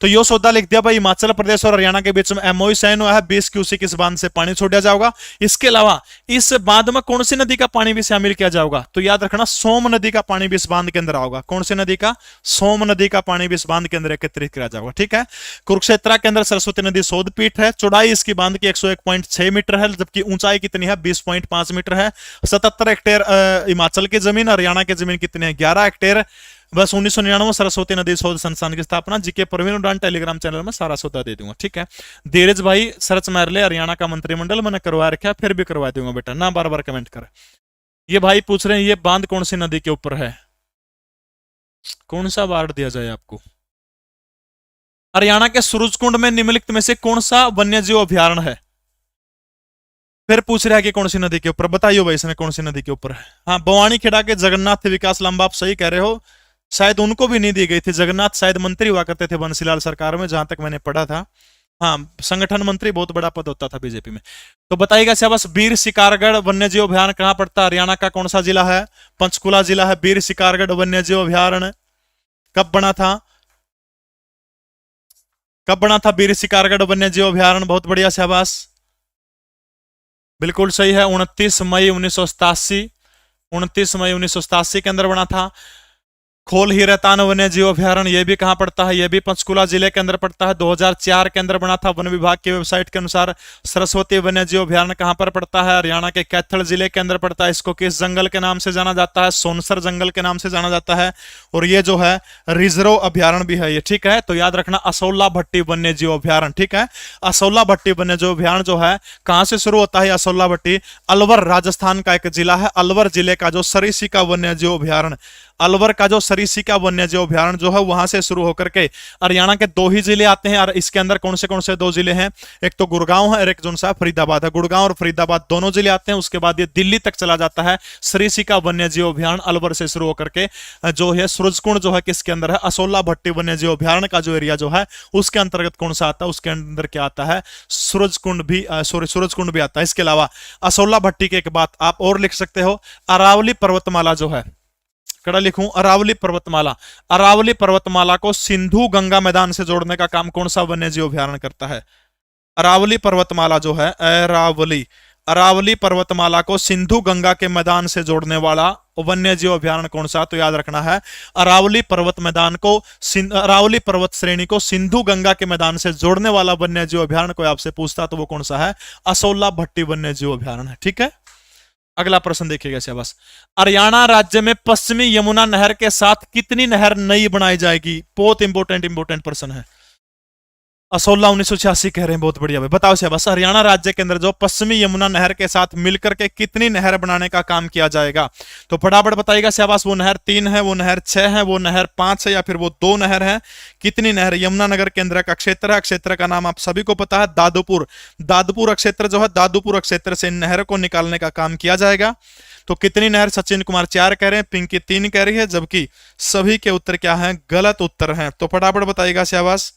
तो यो सौदा लिख दिया भाई, हिमाचल प्रदेश और हरियाणा के बीच में एमओयू साइन हुआ है, 20 क्यूसिक इस बांध से पानी छोड़ा जाएगा। इसके अलावा इस बांध में कौन सी नदी का पानी भी शामिल किया जाएगा, तो याद रखना सोम नदी का पानी भी इस बांध के अंदर आएगा। कौन सी नदी का, सोम नदी का पानी भी इस बांध के अंदर एकत्रित किया जाएगा। ठीक है, कुरुक्षेत्र के अंदर सरस्वती नदी शोधपीठ है, चौड़ाई इसकी बांध की 101.6 मीटर है, जबकि ऊंचाई कितनी है, 20.5 मीटर है। 77 हेक्टेयर हिमाचल की जमीन, हरियाणा की जमीन कितनी है, 11 हेक्टेयर। बस 1999 सरस्वती नदी शोध संस्थान की स्थापना। जीके प्रवीण उड़ान टेलीग्राम चैनल में सारा सौदा दे दूंगा। ठीक है, धीरज भाई सर्च मार ले, हरियाणा का मंत्रिमंडल मैंने करवा रखा है, फिर भी करवा दूंगा बेटा, ना बार बार कमेंट कर। ये भाई पूछ रहे हैं ये बांध कौन सी नदी के ऊपर है, कौन सा वार्ड दिया जाए आपको। हरियाणा के सूरजकुंड में निम्नलिखित में से कौन सा वन्यजीव अभ्यारण्य है। फिर पूछ रहा है कि कौन सी नदी के ऊपर, बताइए भाई इसमें कौन सी नदी के ऊपर है। हाँ, बवानी खेड़ा के जगन्नाथ विकास लांबा, आप सही कह रहे हो, शायद उनको भी नहीं दी गई थी। जगन्नाथ शायद मंत्री हुआ करते थे बंसीलाल सरकार में, जहां तक मैंने पढ़ा था। हाँ, संगठन मंत्री, बहुत बड़ा पद होता था बीजेपी में। तो बताइएगा शाबाश, वीर शिकारगढ़ वन्यजीव अभ्यारण्य कहां पड़ता है, हरियाणा का कौन सा जिला है, पंचकुला जिला है। वीर शिकारगढ़ वन्यजीव अभ्यारण्य कब बना था, कब बना था वीर शिकारगढ़ वन्यजीव अभ्यारण्य, बहुत बढ़िया शाबाश, बिल्कुल सही है, 29 मई 1987, 29 मई 1987 के अंदर बना था। खोल हीरातान वन्य जीव अभ्यारण्य, यह भी कहां पड़ता है, यह भी पंचकुला जिले के अंदर पड़ता है, 2004 के अंदर बना था। वन विभाग की वेबसाइट के अनुसार सरस्वती वन्य जीव अभ्यारण्य कहां पर पड़ता है, हरियाणा के कैथल जिले के अंदर पड़ता है। इसको किस जंगल के नाम से जाना जाता है, सोनसर जंगल के नाम से जाना जाता है। और ये जो है रिजर्व अभ्यारण्य भी है ये। ठीक है, तो याद रखना असौला भट्टी वन्य जीव अभ्यारण्य। ठीक है, असौला भट्टी वन्य जीव अभ्यारण्य जो है कहां से शुरू होता है, असौला भट्टी अलवर राजस्थान का एक जिला है। अलवर जिले का जो सरिस्का वन्य जीव अभ्यारण्य, अलवर का जो सरिस्का वन्य जीव अभ्यारण्य जो है वहां से शुरू होकर के हरियाणा के 2 ही जिले आते हैं। और इसके अंदर कौन से 2 जिले हैं, एक तो गुड़गांव है और एक जो सा फरीदाबाद है। गुड़गांव और फरीदाबाद दोनों जिले आते हैं। उसके बाद ये दिल्ली तक चला जाता है। सरिस्का वन्य जीव अभ्यारण्य अलवर से शुरू होकर के जो है सूरजकुंड जो है किसके अंदर है, असौला भट्टी वन्य जीव अभ्यारण्य का जो एरिया जो है उसके अंतर्गत कौन सा आता है, उसके अंदर क्या आता है, सूरजकुंड भी, सूरजकुंड भी आता है। इसके अलावा असौला भट्टी के एक बात आप और लिख सकते हो, अरावली पर्वतमाला जो है, कड़ा लिखूं अरावली पर्वतमाला। अरावली पर्वतमाला को सिंधु गंगा मैदान से जोड़ने का काम कौन सा वन्य जीव अभयारण्य करता है? अरावली पर्वतमाला जो है, अरावली, अरावली पर्वतमाला को सिंधु गंगा के मैदान से जोड़ने वाला वन्य जीव अभयारण्य कौन सा? तो याद रखना है अरावली पर्वत मैदान को, अरावली पर्वत श्रेणी को सिंधु गंगा के मैदान से जोड़ने वाला वन्य जीव अभयारण्य कोई आपसे पूछता तो वो कौन सा है? असोला भट्टी वन्य जीव अभयारण्य है। ठीक है, अगला प्रश्न देखिएगा शाबाश। हरियाणा राज्य में पश्चिमी यमुना नहर के साथ कितनी नहर नई बनाई जाएगी? बहुत इंपोर्टेंट प्रश्न है। असोला 1986 कह रहे हैं, बहुत बढ़िया भाई, बताओ शाबाश। हरियाणा राज्य के अंदर जो पश्चिमी यमुना नहर के साथ मिलकर के कितनी नहर बनाने का काम किया जाएगा? तो फटाफट बताइएगा शाबाश। वो नहर 3 है, वो नहर 6 है, वो नहर 5 है, या फिर वो 2 नहर है? कितनी नहर? यमुनानगर के अंदर का क्षेत्र है, क्षेत्र का नाम आप सभी को पता है दादुपुर। दादुपुर क्षेत्र जो है, दादुपुर क्षेत्र से इन नहरों को निकालने का काम किया जाएगा। तो कितनी नहर? सचिन कुमार 4 कह रहे हैं, पिंकी 3 कह रही है, जबकि सभी के उत्तर क्या है? गलत उत्तर है। तो फटाफट बताइएगा शाबाश।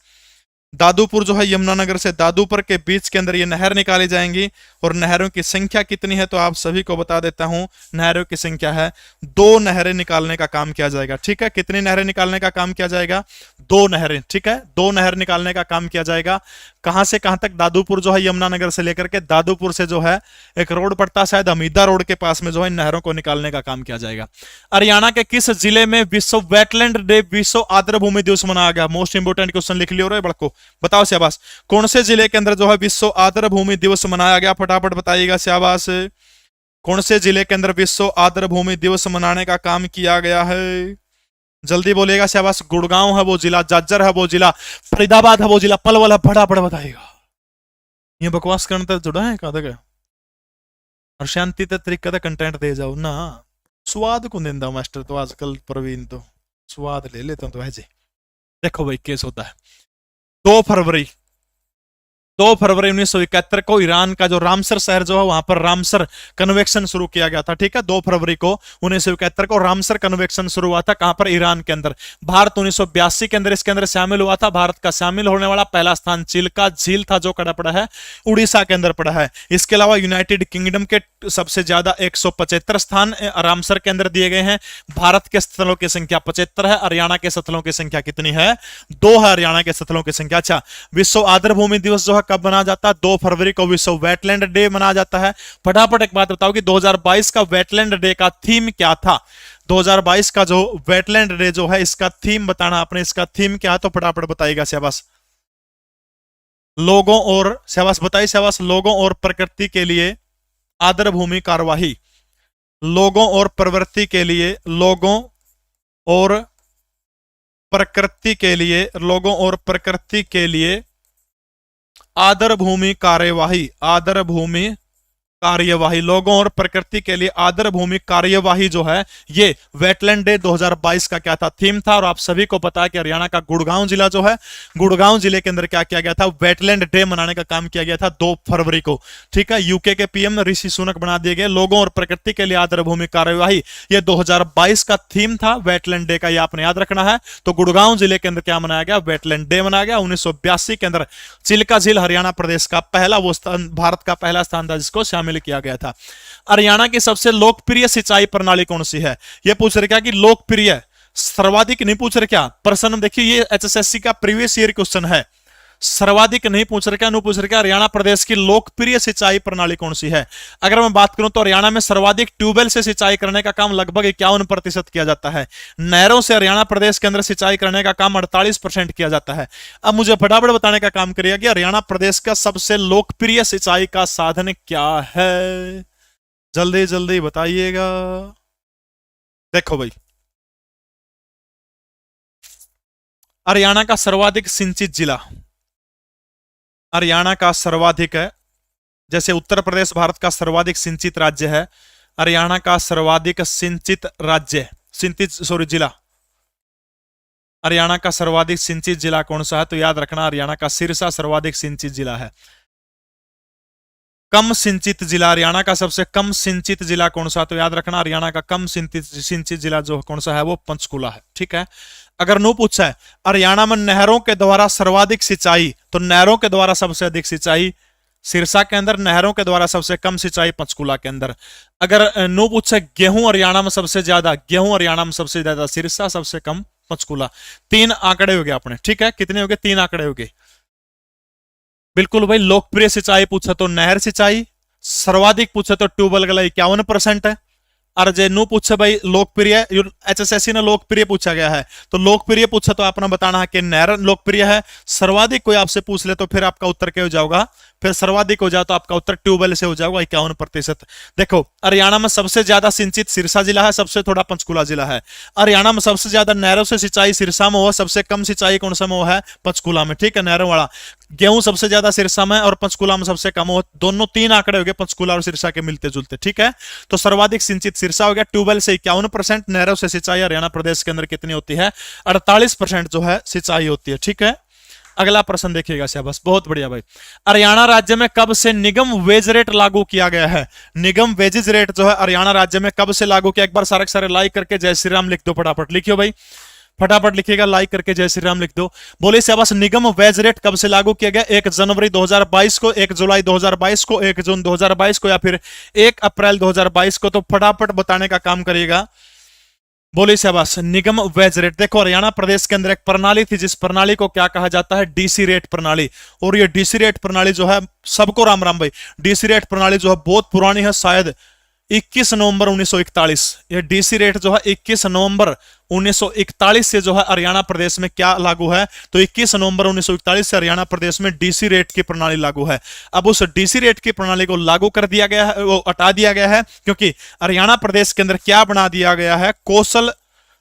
दादुपुर जो है यमुनानगर से दादुपुर के बीच के अंदर ये नहर निकाली जाएंगी, और नहरों की संख्या कितनी है? तो आप सभी को बता देता हूं, नहरों की संख्या है 2 नहरें निकालने का काम किया जाएगा। ठीक है, कितनी नहरें निकालने का काम किया जाएगा? 2 नहरें। ठीक है, 2 नहर निकालने का काम किया जाएगा। कहां से कहां तक? दादुपुर जो है यमुनानगर से लेकर के दादुपुर से जो है एक रोड पड़ता है शायद हमीदा रोड के पास में, जो है नहरों को निकालने का काम किया जाएगा। हरियाणा के किस जिले में विश्व वेटलैंड डे, विश्व आर्द्र भूमि दिवस मनाया गया? मोस्ट इंपोर्टेंट क्वेश्चन लिख लियो रे बड़को, बताओ शाबाश। कौन से जिले के अंदर जो है विश्व आर्द्र भूमि दिवस मनाया गया? फटाफट बताइएगा शाबाश। कौन से जिले के अंदर विश्व आर्द्र भूमि दिवस मनाने का काम किया गया है? जल्दी बोलिएगा शाबाश। गुड़गांव है वो जिला, जाजर है वो जिला, फरीदाबाद है वो जिला, पलवल है। फटाफट बताइएगा। ये बकवास करने तक जुड़ा है का दे और शांति तरीके का कंटेंट दे जाओ ना। स्वाद को देंदा मास्टर तो आजकल प्रवीण तो स्वाद ले लेता तो है जी। देखो भाई केस होता है 2 फरवरी 1971 को ईरान का जो रामसर शहर जो है वहां पर रामसर कन्वेक्शन शुरू किया गया था। ठीक है, 2 फरवरी को 1971 को रामसर कन्वेक्शन शुरू हुआ था। कहां पर? ईरान के अंदर। भारत 1982 के अंदर इसके अंदर शामिल हुआ था। भारत का शामिल होने वाला पहला स्थान चिल्का झील था, जो कड़ा पड़ा है उड़ीसा के अंदर पड़ा है। इसके अलावा यूनाइटेड किंगडम के सबसे ज्यादा 175 स्थान रामसर के अंदर दिए गए हैं। भारत के स्थलों की संख्या 75 है। हरियाणा के स्थलों की संख्या कितनी है? 2 है हरियाणा के स्थलों की संख्या। अच्छा, विश्व आर्द्र भूमि दिवस जो है कब मनाया जाता है? 2 फरवरी को विश्व वेटलैंड डे मनाया जाता है। फटाफट एक बात बताओ कि 2022 का वेटलैंड डे का थीम क्या था? 2022 का जो वेटलैंड डे जो है इसका थीम बताना आपने, इसका थीम क्या है? तो फटाफट बताइएगा शाबाश। लोगों और शाबाश बताइए शाबाश। लोगों और प्रकृति के लिए आर्द्र भूमि कार्यवाही। लोगों और प्रवृत्ति के लिए, लोगों और प्रकृति के लिए, लोगों और प्रकृति के लिए आर्द्र भूमि कार्यवाही। आर्द्र भूमि कार्यवाही, लोगों और प्रकृति के लिए आर्द्र भूमि कार्यवाही जो है ये वेटलैंड डे 2022 का क्या था? थीम था। और आप सभी को पता है कि हरियाणा का गुड़गांव जिला जो है, गुड़गांव जिले के अंदर क्या किया गया था? वेटलैंड डे मनाने का काम किया गया था 2 फरवरी को। ठीक है, यूके के पीएम ऋषि सुनक बना दिए गए। लोगों और प्रकृति के लिए आर्द्र भूमि कार्यवाही ये 2022 का थीम था वेटलैंड डे का, ये आपने याद रखना है। तो गुड़गांव जिले के अंदर क्या मनाया गया? वेटलैंड डे मनाया गया। 1982 के अंदर चिल्का झील हरियाणा प्रदेश का पहला वो स्थान, भारत का पहला स्थान था जिसको शामिल किया गया था। हरियाणा की सबसे लोकप्रिय सिंचाई प्रणाली कौन सी है? यह पूछ रहे क्या कि लोकप्रिय, सर्वाधिक नहीं पूछ रहे क्या? प्रश्न देखिए, ये एचएसएससी का प्रीवियस ईयर क्वेश्चन है। सर्वाधिक नहीं पूछ रहे क्या, नहीं पूछ रहे क्या? हरियाणा प्रदेश की लोकप्रिय सिंचाई प्रणाली कौन सी है? अगर मैं बात करूं तो हरियाणा में सर्वाधिक ट्यूबवेल से सिंचाई करने का काम लगभग 51% किया जाता है। नहरों से हरियाणा प्रदेश के अंदर सिंचाई करने का काम 48% किया जाता है। अब मुझे फटाफट बताने का काम करिएगा कि हरियाणा प्रदेश का सबसे लोकप्रिय सिंचाई का साधन क्या है? जल्दी जल्दी बताइएगा। देखो भाई, हरियाणा का सर्वाधिक सिंचित जिला, हरियाणा का सर्वाधिक है। जैसे उत्तर प्रदेश भारत का सर्वाधिक सिंचित राज्य है, हरियाणा का सर्वाधिक सिंचित राज्य, जिला, हरियाणा का सर्वाधिक सिंचित जिला कौन सा है? तो याद रखना हरियाणा का सिरसा सर्वाधिक सिंचित जिला है। कम सिंचित जिला, हरियाणा का सबसे कम सिंचित जिला कौन सा? तो याद रखना हरियाणा का कम सिंचित जिला जो कौन सा है वो पंचकुला है। ठीक है, अगर नो पूछा है हरियाणा में नहरों के द्वारा सर्वाधिक सिंचाई, तो नहरों के द्वारा सबसे अधिक सिंचाई सिरसा के अंदर नहरों के द्वारा सबसे कम सिंचाई पंचकुला के अंदर। अगर नो पूछे गेहूं हरियाणा में सबसे ज्यादा, गेहूं हरियाणा में सबसे ज्यादा, सिरसा सबसे कम पंचकुला। 3 आंकड़े हो गए अपने, ठीक है, कितने हो गए? 3 आंकड़े हो गए। बिल्कुल भाई। लोकप्रिय सिंचाई पूछे तो नहर सिंचाई, सर्वाधिक पूछे तो ट्यूबवेल गला 51% है। और जे नो पूछे भाई लोकप्रिय, एचएसएससी ने लोकप्रिय पूछा गया है, तो लोकप्रिय पूछा तो अपना बताना है कि नहर लोकप्रिय है। सर्वाधिक कोई आपसे पूछ ले तो फिर आपका उत्तर क्या हो जाएगा? फिर सर्वाधिक हो जाए तो आपका उत्तर ट्यूबवेल से हो जाएगा 51%। देखो हरियाणा में सबसे ज्यादा सिंचित सिरसा जिला है, सबसे थोड़ा पंचकुला जिला है। हरियाणा में सबसे ज्यादा नहरों से सिंचाई सिरसा में हो, सबसे कम सिंचाई कौन सा में है? पंचकुला में, ठीक है, नहरों वाला। गेहूं सबसे ज्यादा सिरसा में और पंचकुला में सबसे कम हो। दोनों 3 आंकड़े हो गए पंचकुला और सिरसा के मिलते जुलते, ठीक है। तो सर्वाधिक सिंचित सिरसा हो गया, ट्यूबवेल से 51%, नहरों से सिंचाई हरियाणा प्रदेश के अंदर कितनी होती है? 48% जो है सिंचाई होती है, ठीक है। अगला प्रश्न देखिएगा शाबाश, बहुत बढ़िया भाई। हरियाणा राज्य में कब से निगम वेज रेट लागू किया गया है? निगम वेजेज रेट जो है हरियाणा राज्य में कब से लागू किया? एक बार सारे सारे लाइक करके जय श्री राम लिख दो, फटाफट लिखियो भाई, फटाफट लिखिएगा, लाइक करके जय श्री राम लिख दो। बोले शाबाश। निगम वेज रेट कब से लागू किया गया? 1 जनवरी 2022 को, 1 जुलाई 2022 को, 1 जून 2022 को, या फिर 1 अप्रैल 2022 को? तो फटाफट बताने का काम करिएगा। बोले शाबाश। निगम वेज रेट, देखो हरियाणा प्रदेश के अंदर एक प्रणाली थी जिस प्रणाली को क्या कहा जाता है? डीसी रेट प्रणाली। और ये डीसी रेट प्रणाली जो है, सबको राम राम भाई, डीसी रेट प्रणाली जो है बहुत पुरानी है, शायद 21 नवंबर 1941। ये डीसी रेट जो है 21 नवंबर 1941 से जो है हरियाणा प्रदेश में क्या लागू है? तो 21 नवंबर 1941 से हरियाणा प्रदेश में डीसी रेट की प्रणाली लागू है। अब उस डीसी रेट की प्रणाली को लागू कर दिया गया है, वो हटा दिया गया है, क्योंकि हरियाणा प्रदेश के अंदर क्या बना दिया गया है? कौशल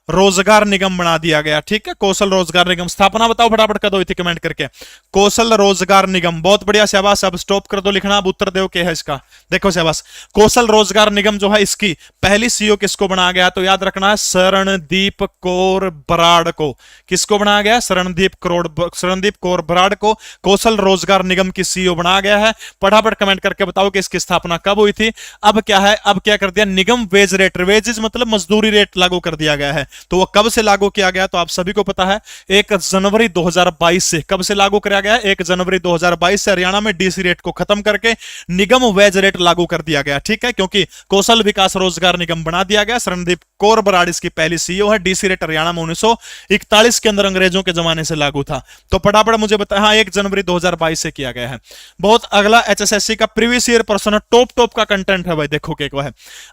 रोजगार निगम बना दिया गया, ठीक है। कौशल रोजगार निगम, स्थापना बताओ फटाफट कर दो इतनी कमेंट करके। कौशल रोजगार निगम, बहुत बढ़िया शाबाश। अब स्टॉप कर दो लिखना, अब उत्तर दो क्या है इसका। देखो शाबाश। कौशल रोजगार निगम जो है, इसकी पहली सीईओ किसको बनाया गया? तो याद रखना है शरणदीप कौर बराड़ को। किसको बनाया गया? शरणदीप कौर बराड़ को कौशल रोजगार निगम की सीईओ बनाया गया है। फटाफट कमेंट करके बताओ कि इसकी स्थापना कब हुई थी। अब क्या है? अब क्या कर दिया? निगम वेज रेट, वेजेज मतलब मजदूरी रेट लागू कर दिया गया है। तो वो कब से लागू किया गया? तो आप सभी को पता है 1 जनवरी 2022 से। कब से लागू किया गया? 1 जनवरी 2022 से हरियाणा में डीसी रेट को खत्म करके निगम वेज रेट लागू कर दिया गया, ठीक है। क्योंकि कौशल विकास रोजगार निगम बना दिया गया। शरणदीप कौर बराड़ इसकी पहली सीईओ है। डीसी रेट हरियाणा में 1941 के अंदर अंग्रेजों के जमाने से लागू था। तो फटाफट मुझे बताया, हाँ 1 जनवरी 2022 से किया गया है। बहुत अगला एचएसएससी का प्रीवियस ईयर प्रश्न है, टॉप का कंटेंट है भाई। देखो क्या है,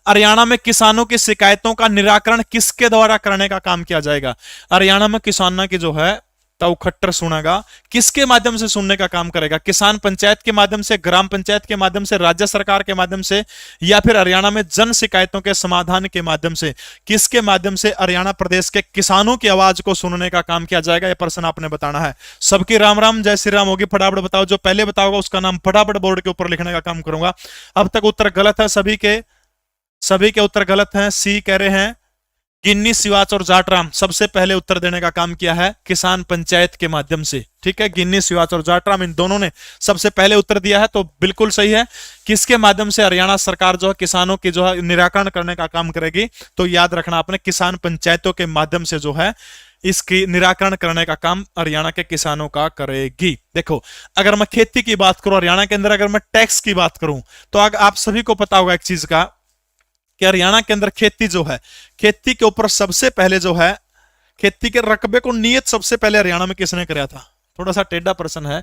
हरियाणा में किसानों की शिकायतों का निराकरण किसके द्वारा करने का काम किया जाएगा? हरियाणा में किसानों की जो है तो खट्टर सुनेगा, किसके माध्यम से सुनने का काम करेगा? किसान पंचायत के माध्यम से, ग्राम पंचायत के माध्यम से, राज्य सरकार के माध्यम से, या फिर हरियाणा में जन शिकायतों के समाधान के माध्यम से? किसके माध्यम से हरियाणा प्रदेश के किसानों की आवाज को सुनने का काम किया जाएगा? यह प्रश्न आपने बताना है। सबकी राम राम जय श्री राम होगी, फटाफट बताओ। जो पहले बताओगा उसका नाम फटाफट बोर्ड के ऊपर लिखने का काम करूंगा। अब तक उत्तर गलत है सभी के उत्तर गलत हैं। सी कह रहे हैं गिन्नी, सिवाच और जाटराम सबसे पहले उत्तर देने का काम किया है किसान पंचायत के माध्यम से, ठीक है। गिन्नी, सिवाच और जाटराम इन दोनों ने सबसे पहले उत्तर दिया है, तो बिल्कुल सही है। किसके माध्यम से हरियाणा सरकार जो है किसानों की जो है निराकरण करने का काम करेगी? तो याद रखना आपने, किसान पंचायतों के माध्यम से जो है इसकी निराकरण करने का काम हरियाणा के किसानों का करेगी। देखो अगर मैं खेती की बात करूं हरियाणा के अंदर, अगर मैं टैक्स की बात करूं, तो आप सभी को पता होगा एक चीज का कि हरियाणा के अंदर खेती जो है, खेती के ऊपर सबसे पहले जो है खेती के रकबे को नियत सबसे पहले हरियाणा में किसने कराया था? थोड़ा सा टेढ़ा प्रश्न है।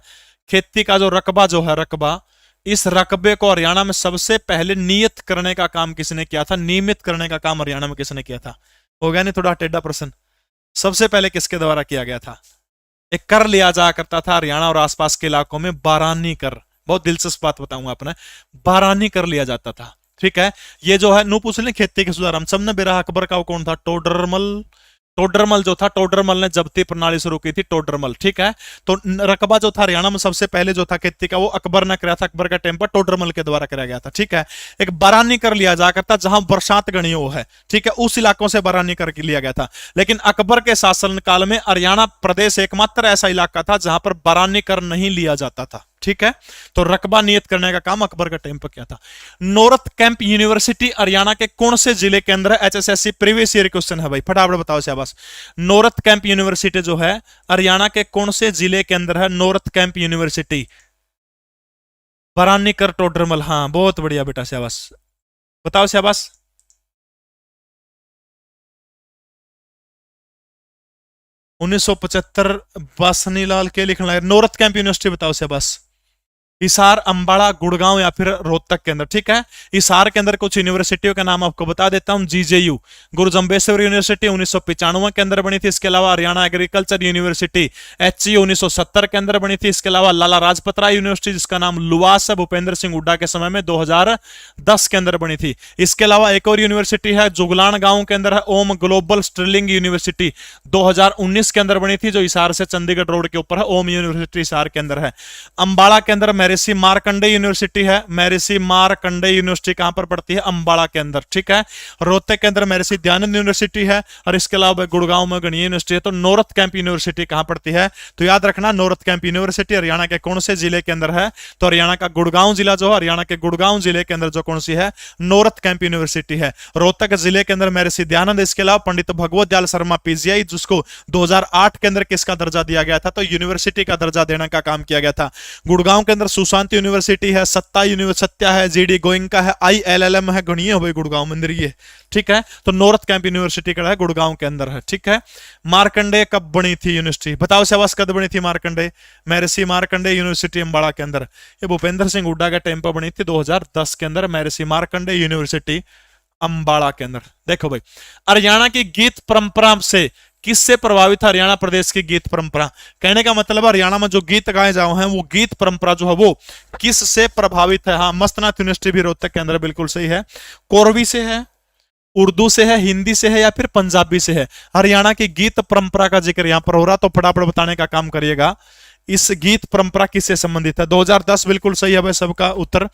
खेती का जो रकबा जो है, रकबा, इस रकबे को हरियाणा में सबसे पहले नियत करने का काम किसने किया था? नियमित करने का काम हरियाणा में किसने किया था? हो गया नहीं थोड़ा टेढ़ा प्रश्न? सबसे पहले किसके द्वारा किया गया था? एक कर लिया जाया करता था हरियाणा और आसपास के इलाकों में, बारानी कर। बहुत दिलचस्प बात बताऊंगा आपने, बारानी कर लिया जाता था, ठीक है। ये जो है नू पूछ लें खेती के सुधार, हम सबने बेरा अकबर का वो कौन था? टोडरमल जो था, टोडरमल ने जब्ती प्रणाली शुरू की थी, टोडरमल, ठीक है। तो रकबा जो था हरियाणा में सबसे पहले जो था खेती का, वो अकबर ने कराया था, अकबर का टाइम पर टोडरमल के द्वारा कराया गया था, ठीक है। एक बारानी कर लिया जा करता जहां बरसात गणी हो है, ठीक है, उस इलाकों से बारानी कर लिया गया था। लेकिन अकबर के शासन काल में हरियाणा प्रदेश एकमात्र ऐसा इलाका था जहां पर बारानी कर नहीं लिया जाता था, ठीक है। तो रकबा नियत करने का काम अकबर का टाइम पर किया था। नॉर्थ कैंप यूनिवर्सिटी हरियाणा के कौन से जिले के अंदर है? एचएसएससी प्रीवियस ईयर क्वेश्चन है भाई, फटाफट बताओ शाबाश। नॉर्थ कैंप यूनिवर्सिटी जो है हरियाणा के कौन से जिले के अंदर है? नॉर्थ कैंप यूनिवर्सिटी परानिकर टोडरमल, हाँ बहुत बढ़िया बेटा, शाबाश। बताओ शाबाश। 1975 बासनीलाल के लिखना है। नौरत कैंप यूनिवर्सिटी बताओ शाबाश। हिसार, अंबाड़ा, गुड़गांव या फिर रोहतक के अंदर, ठीक है। हिसार के अंदर कुछ यूनिवर्सिटियों का नाम आपको बता देता हूं। जीजेयू गुरु जम्बेश्वर यूनिवर्सिटी 1995 के अंदर बनी थी। इसके अलावा हरियाणा एग्रीकल्चर यूनिवर्सिटी एचयू 1970 के अंदर बनी थी। इसके अलावा लाला लाजपत राय यूनिवर्सिटी जिसका नाम लुवास है, भूपेंद्र सिंह हुड्डा के समय में 2010 के अंदर बनी थी। इसके अलावा एक और यूनिवर्सिटी है जुगलान गांव के अंदर है, ओम ग्लोबल स्टर्लिंग यूनिवर्सिटी 2019 के अंदर बनी थी, जो हिसार से चंडीगढ़ रोड के ऊपर है। ओम यूनिवर्सिटी हिसार के अंदर है। अंबाड़ा के अंदर महर्षि मार्कंडे यूनिवर्सिटी है। महर्षि मार्कंडे यूनिवर्सिटी कहां पर पड़ती है? अंबाड़ा के अंदर, ठीक है। रोहतक के अंदर महर्षि दयानंद यूनिवर्सिटी है, और इसके अलावा गुड़गांव में गणिया यूनिवर्सिटी है। तो नौरत कैंप यूनिवर्सिटी कहां पड़ती है? तो याद रखना, नौरत कैंप यूनिवर्सिटी हरियाणा के कौन से जिले के अंदर है? तो हरियाणा का गुड़गांव जिला जो है, हरियाणा के गुड़गांव जिले के अंदर जो कौन सी है? नौरत कैंप यूनिवर्सिटी है। रोहतक जिले के अंदर महर्षि दयानंद, इसके अलावा पंडित भगवत दयाल शर्मा पीजीआई, जिसको 2008 के अंदर किसका दर्जा दिया गया था? तो यूनिवर्सिटी का दर्जा देने का काम किया गया था। गुड़गांव के अंदर सुशांत यूनिवर्सिटी है, सत्ता यूनिवर्सिटी है, जीडी गोइंका है, ILLM है, गणिये हो गई गुड़गांव मंदिर ये, ठीक है। तो नॉर्थ कैंप यूनिवर्सिटी का है गुड़गांव के अंदर है, ठीक है। मार्कंडे कब बनी थी यूनिवर्सिटी? बताओ शाबाश, कब बनी थी मार्कंडे? महर्षि मार्कंडे यूनिवर्सिटी अंबाड़ा के अंदर, ये भूपेंद्र सिंह हुड्डा के टाइम पर बनी थी 2010 के अंदर, महर्षि मार्कंडे यूनिवर्सिटी अंबाड़ा के अंदर। देखो भाई, हरियाणा की गीत परंपरा से किससे प्रभावित है हरियाणा प्रदेश की गीत परंपरा? कहने का मतलब हरियाणा में जो गीत गाए जाओ हैं वो गीत परंपरा जो है वो किस से प्रभावित है? हाँ, मस्तनाथ यूनिवर्सिटी भी रोहतक के अंदर, बिल्कुल सही है। कोरवी से है, उर्दू से है, हिंदी से है या फिर पंजाबी से है? हरियाणा की गीत परंपरा का जिक्र यहां पर हो रहा, तो फटाफट बताने का काम करिएगा। इस गीत परंपरा किससे संबंधित है? 2010 बिल्कुल सही है भाई, सबका उत्तर।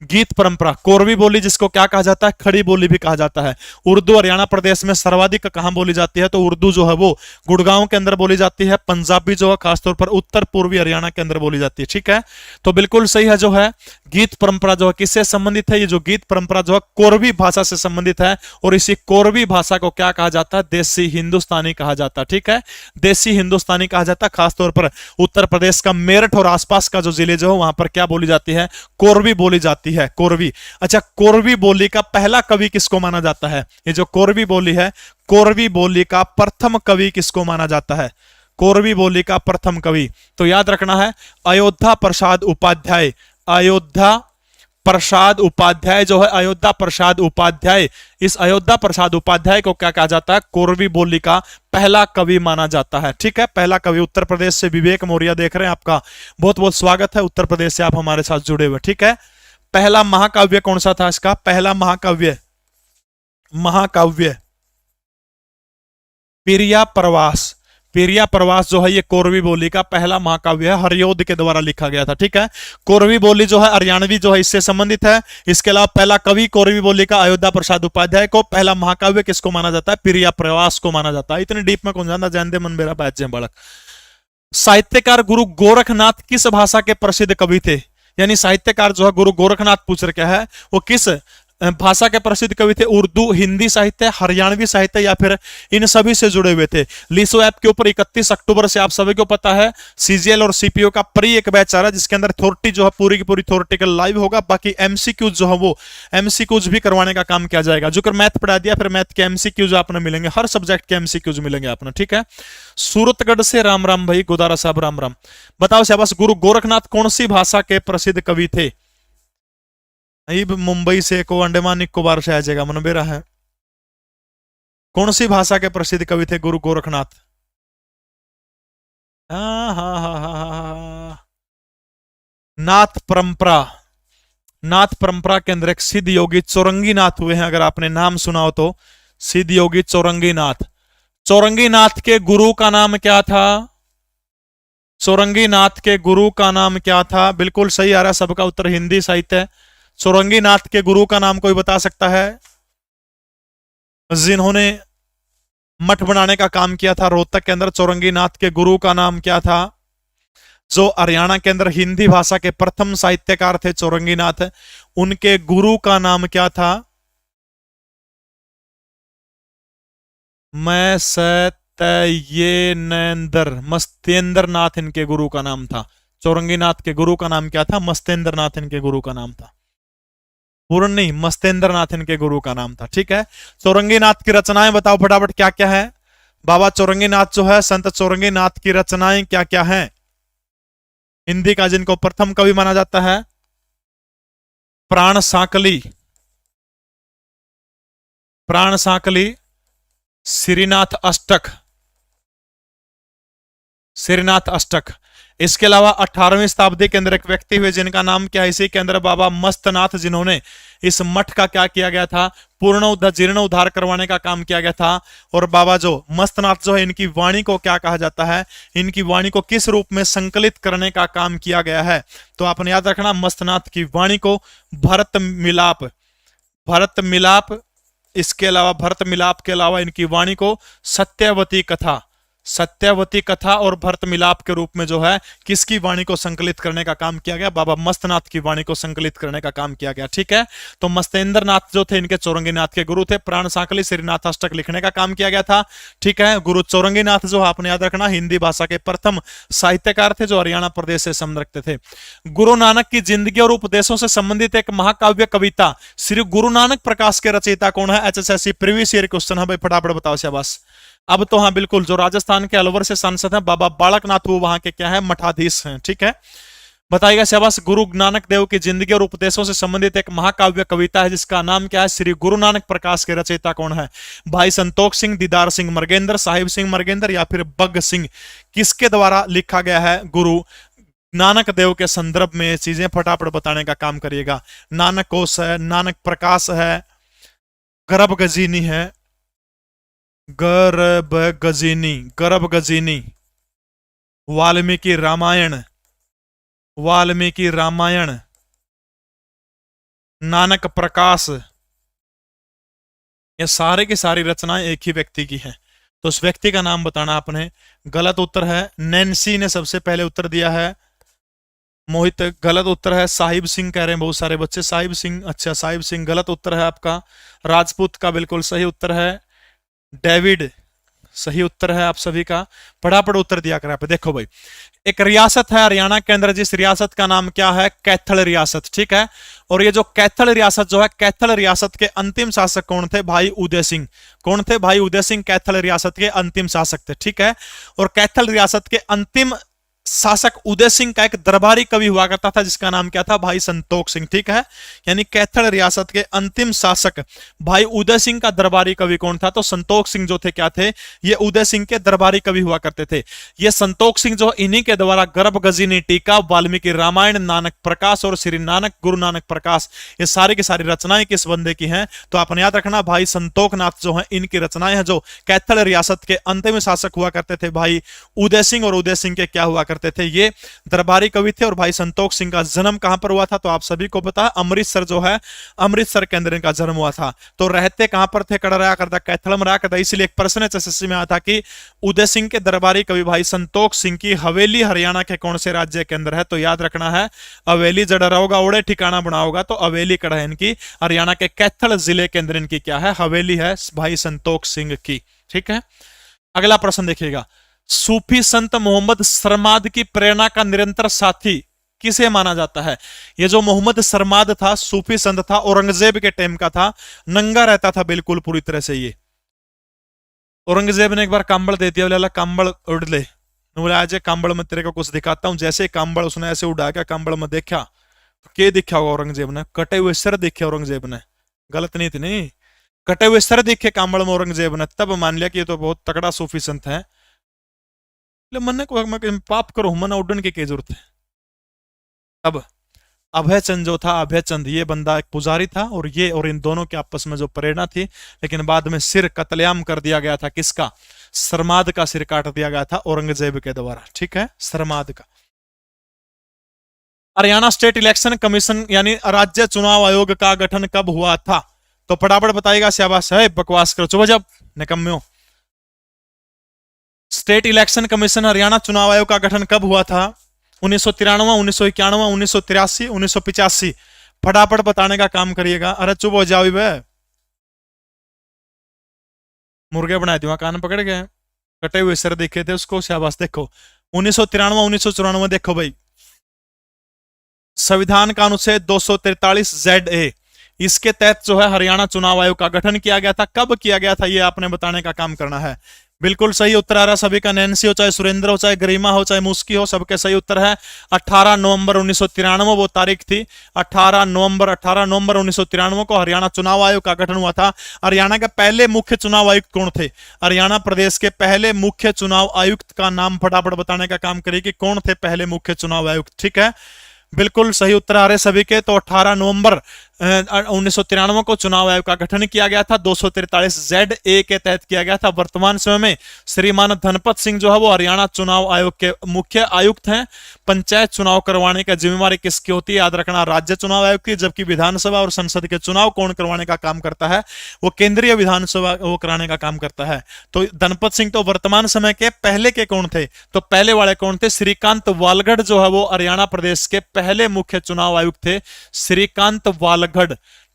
गीत परंपरा, कोरवी बोली जिसको क्या कहा जाता है? खड़ी बोली भी कहा जाता है। उर्दू हरियाणा प्रदेश में सर्वाधिक कहां बोली जाती है? तो उर्दू जो है वो गुड़गांव के अंदर बोली जाती है। पंजाबी जो है खासतौर पर उत्तर पूर्वी हरियाणा के अंदर बोली जाती है, ठीक है। तो बिल्कुल सही है जो है, गीत परंपरा जो है किससे संबंधित है? ये जो गीत परंपरा जो है कोरवी भाषा से संबंधित है, और इसी कोरवी भाषा को क्या कहा जाता है? देसी हिंदुस्तानी कहा जाता है, ठीक है। देसी हिंदुस्तानी कहा जाता है। खासतौर पर उत्तर प्रदेश का मेरठ और आसपास का जो जिले जो है वहां पर क्या बोली जाती है? कोरवी बोली जाती है, कोरवी। अच्छा, कोरवी बोली का पहला कवि किसको माना जाता है? ये जो कोरवी बोली है, कोरवी बोली का प्रथम कवि किसको माना जाता है? कोरवी बोली का प्रथम कवि, तो याद रखना है अयोध्या प्रसाद उपाध्याय। अयोध्या प्रसाद उपाध्याय जो है, अयोध्या प्रसाद उपाध्याय, इस अयोध्या प्रसाद उपाध्याय को क्या कहा जाता है? कोरवी बोली का पहला कवि माना जाता है, ठीक है। पहला कवि। उत्तर प्रदेश से विवेक मौर्य देख रहे हैं, आपका बहुत बहुत स्वागत है। उत्तर प्रदेश से आप हमारे साथ जुड़े हुए, ठीक है। पहला महाकाव्य कौन सा था इसका? पहला महाकाव्य, महाकाव्य पेरिया प्रवास। पेरिया प्रवास जो है ये कोरवी बोली का पहला महाकाव्य है, हरियोध के द्वारा लिखा गया था, ठीक है। कोरवी बोली जो है हरियाणवी जो है इससे संबंधित है। इसके अलावा पहला कवि कोरवी बोली का अयोध्या प्रसाद उपाध्याय को, पहला महाकाव्य किसको माना जाता है? पेरिया प्रवास को माना जाता है। इतने डीप में कौन जानता? जैन दे मन मेरा बैच बालक। साहित्यकार गुरु गोरखनाथ किस भाषा के प्रसिद्ध कवि थे? यानी साहित्यकार जो है गुरु गोरखनाथ पूछ रखे है, वो किस भाषा के प्रसिद्ध कवि थे? उर्दू, हिंदी साहित्य, हरियाणवी साहित्य या फिर इन सभी से जुड़े हुए थे। लिसो ऐप के ऊपर 31 अक्टूबर से आप सभी को पता है सीजीएल और सीपीओ का प्री एक बैच आ रहा है, जिसके अंदर थ्योरी जो है पूरी की पूरी थ्योरेटिकल लाइव होगा। बाकी एमसीक्यूज जो है वो एमसीक्यूज भी करवाने का काम किया जाएगा। जो कर मैथ पढ़ा दिया, फिर मैथ के एमसीक्यूज आपने मिलेंगे, हर सब्जेक्ट के एमसीक्यूज मिलेंगे आपने, ठीक है। सूरतगढ़ से राम राम भाई, गोदारा साहब राम राम। बताओ शाबाश, गुरु गोरखनाथ कौन सी भाषा के प्रसिद्ध कवि थे? मुंबई से को अंडमान निकोबार से आ जाएगा, मनबेरा है। कौन सी भाषा के प्रसिद्ध कवि थे गुरु गोरखनाथ? हाँ हाँ हाँ हाँ हाँ, नाथ परंपरा। नाथ परंपरा के अंदर एक सिद्ध योगी चौरंगी नाथ हुए हैं, अगर आपने नाम सुना हो तो। सिद्ध योगी चौरंगी नाथ। चौरंगी नाथ के गुरु का नाम क्या था? चौरंगी नाथ के गुरु का नाम क्या था? बिल्कुल सही आ रहा है सबका उत्तर, हिंदी साहित्य। चौरंगी नाथ के गुरु का नाम कोई बता सकता है? जिन्होंने मठ बनाने का काम किया था रोहतक के अंदर, चौरंगी नाथ के गुरु का नाम क्या था? जो हरियाणा के अंदर हिंदी भाषा के प्रथम साहित्यकार थे चौरंगी नाथ, उनके गुरु का नाम क्या था? मैं सत्येंद्र, मस्तेंद्र नाथ इनके गुरु का नाम था, चौरंगीनाथ के गुरु का नाम क्या था? मस्तेंद्र नाथ इनके गुरु का नाम था। पूर्ण नहीं, मस्तेंद्र नाथ इनके गुरु का नाम था। ठीक है, चौरंगीनाथ की रचनाएं बताओ फटाफट क्या क्या है। बाबा चौरंगीनाथ जो है, संत चौरंगीनाथ की रचनाएं क्या क्या हैं? हिंदी का जिनको प्रथम कवि माना जाता है, प्राण सांकली, प्राण सांकली, श्रीनाथ अष्टक, श्रीनाथ अष्टक। इसके अलावा 18वीं शताब्दी के अंदर एक व्यक्ति हुए जिनका नाम क्या है, इसी के अंदर बाबा मस्तनाथ, जिन्होंने इस मठ का क्या किया गया था? पूर्ण जीर्ण उद्धार करवाने का काम किया गया था। और बाबा जो मस्तनाथ जो है, इनकी वाणी को क्या कहा जाता है? इनकी वाणी को किस रूप में संकलित करने का काम किया गया है? तो आपने याद रखना, मस्तनाथ की वाणी को भरत मिलाप, भरत मिलाप, इसके अलावा भरत मिलाप के अलावा इनकी वाणी को सत्यवती कथा, सत्यावती कथा और भरत मिलाप के रूप में जो है किसकी वाणी को संकलित करने का काम किया गया? बाबा मस्तनाथ की वाणी को संकलित करने का काम किया गया। ठीक है, तो मस्तेंद्र नाथ जो थे इनके चौरंगीनाथ के गुरु थे। प्राण सांकली, श्रीनाथ अष्टक लिखने का काम किया गया था। ठीक है, गुरु चौरंगीनाथ जो आपने याद रखना, हिंदी भाषा के प्रथम साहित्यकार थे जो हरियाणा प्रदेश से संबंध रखते थे। गुरु नानक की जिंदगी और उपदेशों से संबंधित एक महाकाव्य कविता श्री गुरु नानक प्रकाश के रचयिता कौन है? HSSC प्रीवियस ईयर क्वेश्चन है भाई, फटाफट बताओ शाबाश। अब तो हाँ बिल्कुल, जो राजस्थान के अलवर से सांसद हैं बाबा बालकनाथ, वो वहां के क्या है? मठाधीश हैं। ठीक है, बताइएगा शाबाश। गुरु नानक देव की जिंदगी और उपदेशों से संबंधित एक महाकाव्य कविता है जिसका नाम क्या है? श्री गुरु नानक प्रकाश के रचयिता कौन है? भाई संतोख सिंह, दीदार सिंह मरगेंद्र, साहिब सिंह मरगेंद्र या फिर बग सिंह? किसके द्वारा लिखा गया है? गुरु नानक देव के संदर्भ में ये चीजें फटाफट बताने का काम करिएगा। नानक कोश है, नानक प्रकाश है, गर्भ गजीनी है, गर्भ गजीनी, गर्भ गजीनी, वाल्मीकि रामायण, वाल्मीकि रामायण, नानक प्रकाश, ये सारे की सारी रचनाएं एक ही व्यक्ति की हैं। तो उस व्यक्ति का नाम बताना आपने। गलत उत्तर है, नैन्सी ने सबसे पहले उत्तर दिया है। मोहित गलत उत्तर है। साहिब सिंह कह रहे हैं बहुत सारे बच्चे, साहिब सिंह, अच्छा साहिब सिंह गलत उत्तर है आपका। राजपूत का बिल्कुल सही उत्तर है। डेविड सही उत्तर है आप सभी का। फटाफट उत्तर दिया करें आप। देखो भाई, एक रियासत है हरियाणा के अंदर, जिस रियासत का नाम क्या है? कैथल रियासत। ठीक है, और ये जो कैथल रियासत जो है, कैथल रियासत के अंतिम शासक कौन थे? भाई उदय सिंह। कौन थे? भाई उदय सिंह कैथल रियासत के अंतिम शासक थे। ठीक है, और कैथल रियासत के अंतिम शासक उदय सिंह का एक दरबारी कवि हुआ करता था जिसका नाम क्या था? भाई संतोख सिंह। ठीक है, यानी कैथल रियासत के अंतिम शासक भाई उदय सिंह का दरबारी कवि कौन था? तो संतोख सिंह जो थे क्या थे? ये उदय सिंह के दरबारी कवि हुआ करते थे। ये संतोख सिंह जो इन्हीं के द्वारा गर्भ गजीनी टीका, वाल्मीकि रामायण, नानक प्रकाश और श्री नानक गुरु नानक प्रकाश, ये सारी की सारी रचनाएं किस बंदे की हैं? तो आपने याद रखना, भाई संतोख नाथ जो है इनकी रचनाएं हैं, जो कैथल रियासत के अंतिम शासक हुआ करते थे भाई उदय सिंह। और उदय सिंह के क्या हुआ करते थे? ये दरबारी कवि थे। और भाई संतोख सिंह का जन्म कहां पर हुआ था? तो आप सभी को पता है, अमृतसर जो है, अमृतसर के अंदर इनका जन्म हुआ था। तो रहते कहां पर थे? कड़ा रहा करता, कैथल में रहा करता। इसलिए एक प्रश्न एचएसएससी में आया था कि उदय सिंह के दरबारी कवि भाई संतोख सिंह की हवेली हरियाणा के कौन से राज्य के अंदर है? तो याद रखना है, हवेली जड़ा रहोगा ओड़े ठिकाना बनाओगा, तो हवेली कड़ा है इनकी हरियाणा के कैथल जिले के अंदर इनकी क्या है? हवेली है भाई संतोख सिंह की। ठीक है, अगला प्रश्न देखिएगा। सूफी संत मोहम्मद सरमाद की प्रेरणा का निरंतर साथी किसे माना जाता है? ये जो मोहम्मद सरमाद था, सूफी संत था, औरंगजेब के टाइम का था, नंगा रहता था बिल्कुल पूरी तरह से। ये औरंगजेब ने एक बार कंबल दे दिया, बोला कंबल उड़ ले, बोला आज कंबल में तेरे को कुछ दिखाता हूं। जैसे कंबल उसने ऐसे उड़ा के कंबल में देखा, तो क्या दिखा होगा औरंगजेब ने? कटे हुए सर देखे औरंगजेब ने। गलत नहीं थी, नहीं, कटे हुए सर देखे कंबल में औरंगजेब ने, तब मान लिया कि ये तो बहुत तगड़ा सूफी संत है। मन को पाप करो, मन उड्डन की जरूरत है। अब अभय चंद जो था, अभय चंद ये बंदा एक पुजारी था, और ये और इन दोनों के आपस में जो प्रेरणा थी, लेकिन बाद में सिर कत्लेआम कर दिया गया था। किसका? सरमाद का सिर काट दिया गया था औरंगजेब के द्वारा। ठीक है, सरमाद का। हरियाणा स्टेट इलेक्शन कमीशन यानी राज्य चुनाव आयोग का गठन कब हुआ था? तो फटाफट बताइएगा। शाबाश है, बकवास करो, चुप जब निकम्मे। स्टेट इलेक्शन कमीशन हरियाणा चुनाव आयोग का गठन कब हुआ था? 1993, 1991, 1983, 1985? फटाफट बताने का काम करिएगा। अरे चुप हो जाओ बे, मुर्गे बनाए थे वहां, कान पकड़ गए, कटे हुए सर देखे थे उसको। शाबाश। देखो 1993, 1994 देखो भाई, संविधान का अनुच्छेद 243 ZA, इसके तहत जो है हरियाणा चुनाव आयोग का गठन किया गया था। कब किया गया था ये आपने बताने का काम करना है। बिल्कुल सही उत्तर आ रहा सभी का। नैन्सी हो, चाहे सुरेंद्र हो, चाहे गरिमा हो, चाहे मुस्की हो, सबके सही उत्तर है 18 नवंबर 1993 वो तारीख थी। 18 नवंबर 1993 को हरियाणा चुनाव आयोग का गठन हुआ था। हरियाणा के पहले मुख्य चुनाव आयुक्त कौन थे? हरियाणा प्रदेश के पहले मुख्य चुनाव आयुक्त का नाम फटाफट बताने का काम करिए कि कौन थे पहले मुख्य चुनाव आयुक्त। ठीक है, बिल्कुल सही उत्तर आ रहे सभी के। तो 18 नवंबर 1993 को चुनाव आयोग का गठन किया गया था। 243 ZA के तहत किया गया था। वर्तमान समय में श्रीमान धनपत सिंह जो है वो हरियाणा चुनाव आयोग के मुख्य आयुक्त हैं। पंचायत चुनाव करवाने का जिम्मेवारी किसकी होती है? याद रखना, राज्य चुनाव आयोग की। जबकि विधानसभा और संसद के चुनाव कौन करवाने का काम करता है? वो केंद्रीय विधानसभा वो कराने का काम करता है। तो धनपत सिंह तो वर्तमान समय के पहले के कौन थे? तो पहले वाले कौन थे? श्रीकांत वालगढ़ जो है वो हरियाणा प्रदेश के पहले मुख्य चुनाव आयुक्त थे। श्रीकांत वालगढ़,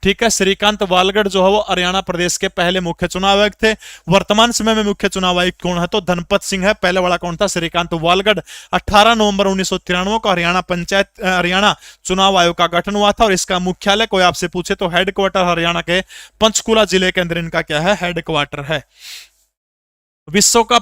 ठीक है, श्रीकांत वालगढ़ जो है वो हरियाणा प्रदेश के पहले मुख्य चुनाव आयुक्त थे। वर्तमान समय में मुख्य चुनाव आयुक्त कौन है? तो धनपत सिंह है। पहले वाला कौन था? श्रीकांत वालगढ़। 18 नवंबर 1993 को हरियाणा चुनाव आयोग का गठन हुआ था। और इसका मुख्यालय कोई आपसे पूछे तो हेडक्वार्टर हरियाणा के पंचकुला जिले के अंदर इनका क्या है? हेडक्वार्टर है। विश्व का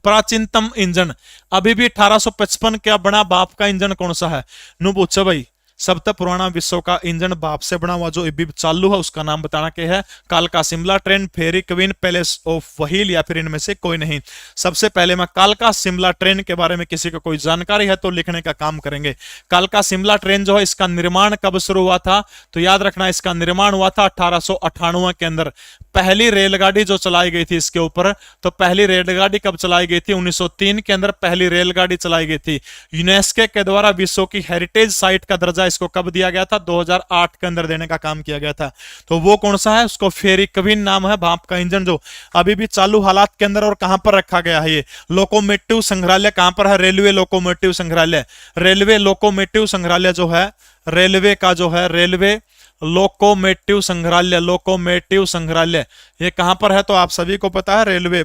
प्राचीनतम इंजन अभी भी 1855 का बना भाप का इंजन कौन सा है? नु पूछो भाई। सबसे पुराना विश्व का इंजन भाप से बना हुआ जो अभी चालू है उसका नाम बताना क्या है? कालका Shimla train, Ferry Queen, Palace of Wheel, या फिर इनमें से कोई नहीं। सबसे पहले मैं कालका शिमला ट्रेन के बारे में किसी को कोई जानकारी है तो लिखने का काम करेंगे। कालका शिमला ट्रेन जो है इसका निर्माण कब शुरू हुआ था? तो याद रखना इसका निर्माण हुआ था 1898 के अंदर। पहली रेलगाड़ी जो चलाई गई थी इसके ऊपर, तो पहली रेलगाड़ी कब चलाई गई थी? 1903 के अंदर पहली रेलगाड़ी चलाई गई थी। यूनेस्को के द्वारा विश्व की हेरिटेज साइट का दर्जा इसको कब दिया गया था? 2008 के अंदर देने का काम किया गया था। तो वो कौन सा है? उसको फेरी क्वीन नाम है। भाप का इंजन जो अभी भी चालू हालात के अंदर। और कहां पर रखा गया है ये? लोकोमोटिव संग्रहालय कहां पर है? रेलवे लोकोमोटिव संग्रहालय। रेलवे लोकोमोटिव संग्रहालय जो है, रेलवे का जो है रेलवे लोकोमोटिव संग्रहालय, लोकोमोटिव संग्रहालय ये कहां पर है? तो आप सभी को पता है रेलवे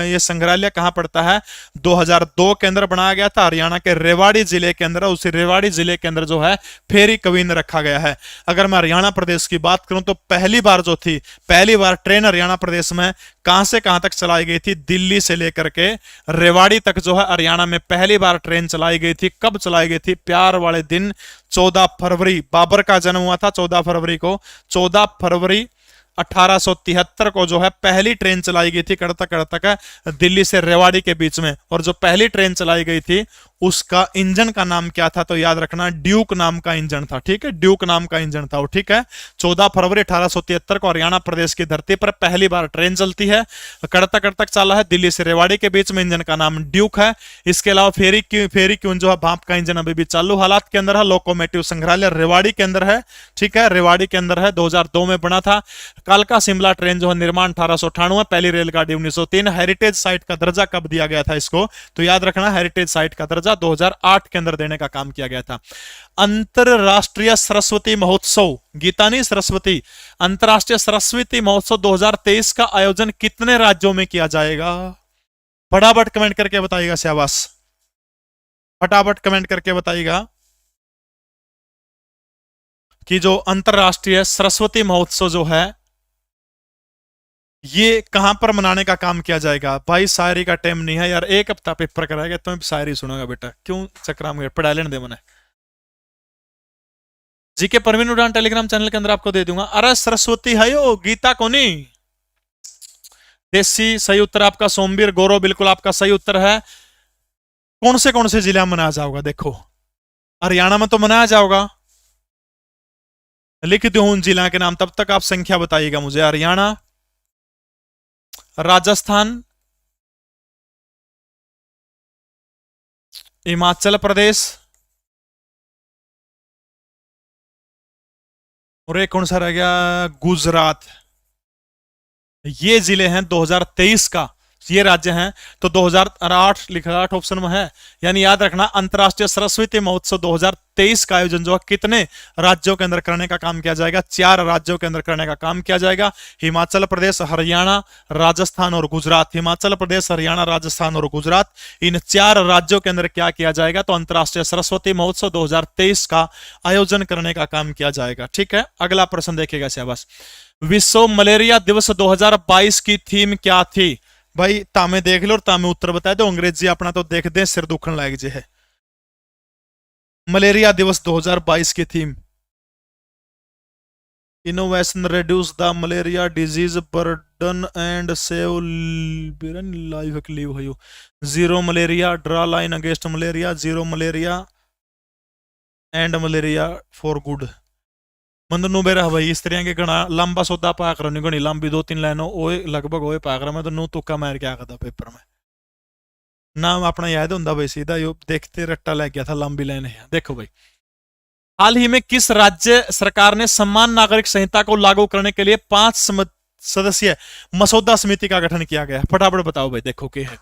ये संग्रहालय कहां पड़ता है? 2002 के अंदर बनाया गया था हरियाणा के रेवाड़ी जिले के अंदर। उसी रेवाड़ी जिले के अंदर जो है फेरी क्वीन रखा गया है। अगर मैं हरियाणा प्रदेश की बात करूं तो पहली बार जो थी, पहली बार ट्रेन हरियाणा प्रदेश में कहां से कहां तक चलाई गई थी? दिल्ली से लेकर के रेवाड़ी तक जो है हरियाणा में पहली बार ट्रेन चलाई गई थी। कब चलाई गई थी? प्यार वाले दिन 14 फरवरी, बाबर का जन्म हुआ था 14 फरवरी को। 14 फरवरी 1873 को जो है पहली ट्रेन चलाई गई थी कड़तक कड़तक दिल्ली से रेवाड़ी के बीच में। और जो पहली ट्रेन चलाई गई थी उसका इंजन का नाम क्या था? तो याद रखना ड्यूक नाम का इंजन था। ठीक है, ड्यूक नाम का इंजन था वो। ठीक है, 14 फरवरी 1873 को हरियाणा प्रदेश की धरती पर पहली बार ट्रेन चलती है। कड़तक कड़तक चला है दिल्ली से रेवाड़ी के बीच में। इंजन का नाम ड्यूक है। इसके अलावा फेरी क्वीन जो है भाप का इंजन अभी भी चालू हालात के अंदर है। लोकोमोटिव संग्रहालय रेवाड़ी के अंदर है। ठीक है, रेवाड़ी के अंदर है, 2002 में बना था। कालका शिमला ट्रेन जो है निर्माण 1898, पहली रेलगाड़ी 1903। हेरिटेज साइट का दर्जा कब दिया गया था इसको? तो याद रखना हेरिटेज साइट का दर्जा 2008 के अंदर देने का काम किया गया था। अंतरराष्ट्रीय सरस्वती महोत्सव, गीता नहीं सरस्वती, अंतरराष्ट्रीय सरस्वती महोत्सव 2023 का आयोजन कितने राज्यों में किया जाएगा? फटाफट कमेंट करके बताइएगा। शाबाश, फटाफट कमेंट करके बताइएगा कि जो अंतरराष्ट्रीय सरस्वती महोत्सव जो है ये कहां पर मनाने का काम किया जाएगा? भाई शायरी का टाइम नहीं है यार, एक हफ्ता पेपर कराएगा तो मैं शायरी सुनूंगा बेटा, क्यों चक्राम में पढ़ा लेने दे मैंने। जीके परवीन उड़ान टेलीग्राम चैनल के अंदर आपको दे दूंगा। अरे सरस्वती है यो, गीता को नहीं। देसी सही उत्तर आपका। सोमवीर गौरव बिल्कुल आपका सही उत्तर है। कौन से जिला में मनाया जाओगा? देखो हरियाणा में तो मनाया जाओगा, लिख दो उन जिला के नाम, तब तक आप संख्या बताइएगा मुझे। हरियाणा, राजस्थान, हिमाचल प्रदेश, और एक कौन सा रह गया? गुजरात। ये जिले हैं 2023 का ये राज्य हैं। तो 2008 लिखा 8 ऑप्शन में है। यानी याद रखना अंतरराष्ट्रीय सरस्वती महोत्सव 2023 का आयोजन जो है कितने राज्यों के अंदर करने का काम किया जाएगा? 4 राज्यों के अंदर करने का काम किया जाएगा। हिमाचल प्रदेश, हरियाणा, राजस्थान और गुजरात। हिमाचल प्रदेश, हरियाणा, राजस्थान और गुजरात, इन 4 राज्यों के अंदर क्या किया जाएगा? तो अंतरराष्ट्रीय सरस्वती महोत्सव 2023 का आयोजन करने का काम किया जाएगा। ठीक है, अगला प्रश्न देखिएगा शाबाश। विश्व मलेरिया दिवस 2022 की थीम क्या थी? भाई तामे देख लो और तामे उत्तर बता दो। अंग्रेजी अपना तो देख दे, सिर दुखन लायक जे है। मलेरिया दिवस 2022 की theme, innovation reduce the malaria disease burden and save life live हो। Zero malaria, draw line against malaria, zero malaria end malaria for good. मंदनु बेरा भाई इस तरह के गणा लंबा सौदा पा कर गणी लंबी 2-3 लाइनों ओए लगभग ओए पा कर मैं तो नू तुक्का मार के आखा था पेपर में। नाम अपना याद होंदा भाई, सीधा यो देखते रट्टा लग गया था, लंबी लाइन है। देखो भाई, हाल ही में किस राज्य सरकार ने समान नागरिक संहिता को लागू करने के लिए 5 सदस्यीय मसौदा समिति का गठन किया गया? फटाफट बताओ भाई। देखो क्या है,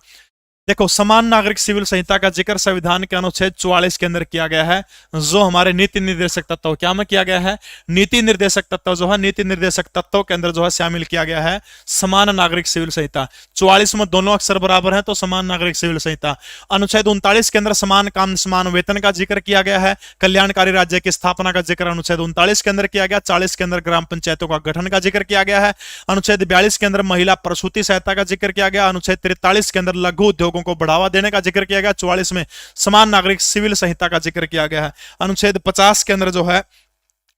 देखो समान नागरिक सिविल संहिता का जिक्र संविधान के अनुच्छेद 44 के अंदर किया गया है, जो हमारे नीति निर्देशक तत्व क्या में किया गया है? नीति निर्देशक तत्व जो है, नीति निर्देशक तत्वों के अंदर जो है शामिल किया गया है समान नागरिक सिविल संहिता। 44 में दोनों अक्षर बराबर है तो समान नागरिक सिविल संहिता। अनुच्छेद 39 के अंदर समान काम समान वेतन का जिक्र किया गया है। कल्याणकारी राज्य की स्थापना का जिक्र अनुच्छेद 39 के अंदर किया गया। 40 के अंदर ग्राम पंचायतों का गठन का जिक्र किया गया है। अनुच्छेद 42 के अंदर महिला प्रसूति सहायता का जिक्र किया गया। अनुच्छेद 43 के अंदर लघु उद्योगों को बढ़ावा देने का जिक्र किया गया। 44 में समान नागरिक सिविल संहिता का जिक्र किया गया है। अनुच्छेद 50 के अंदर जो है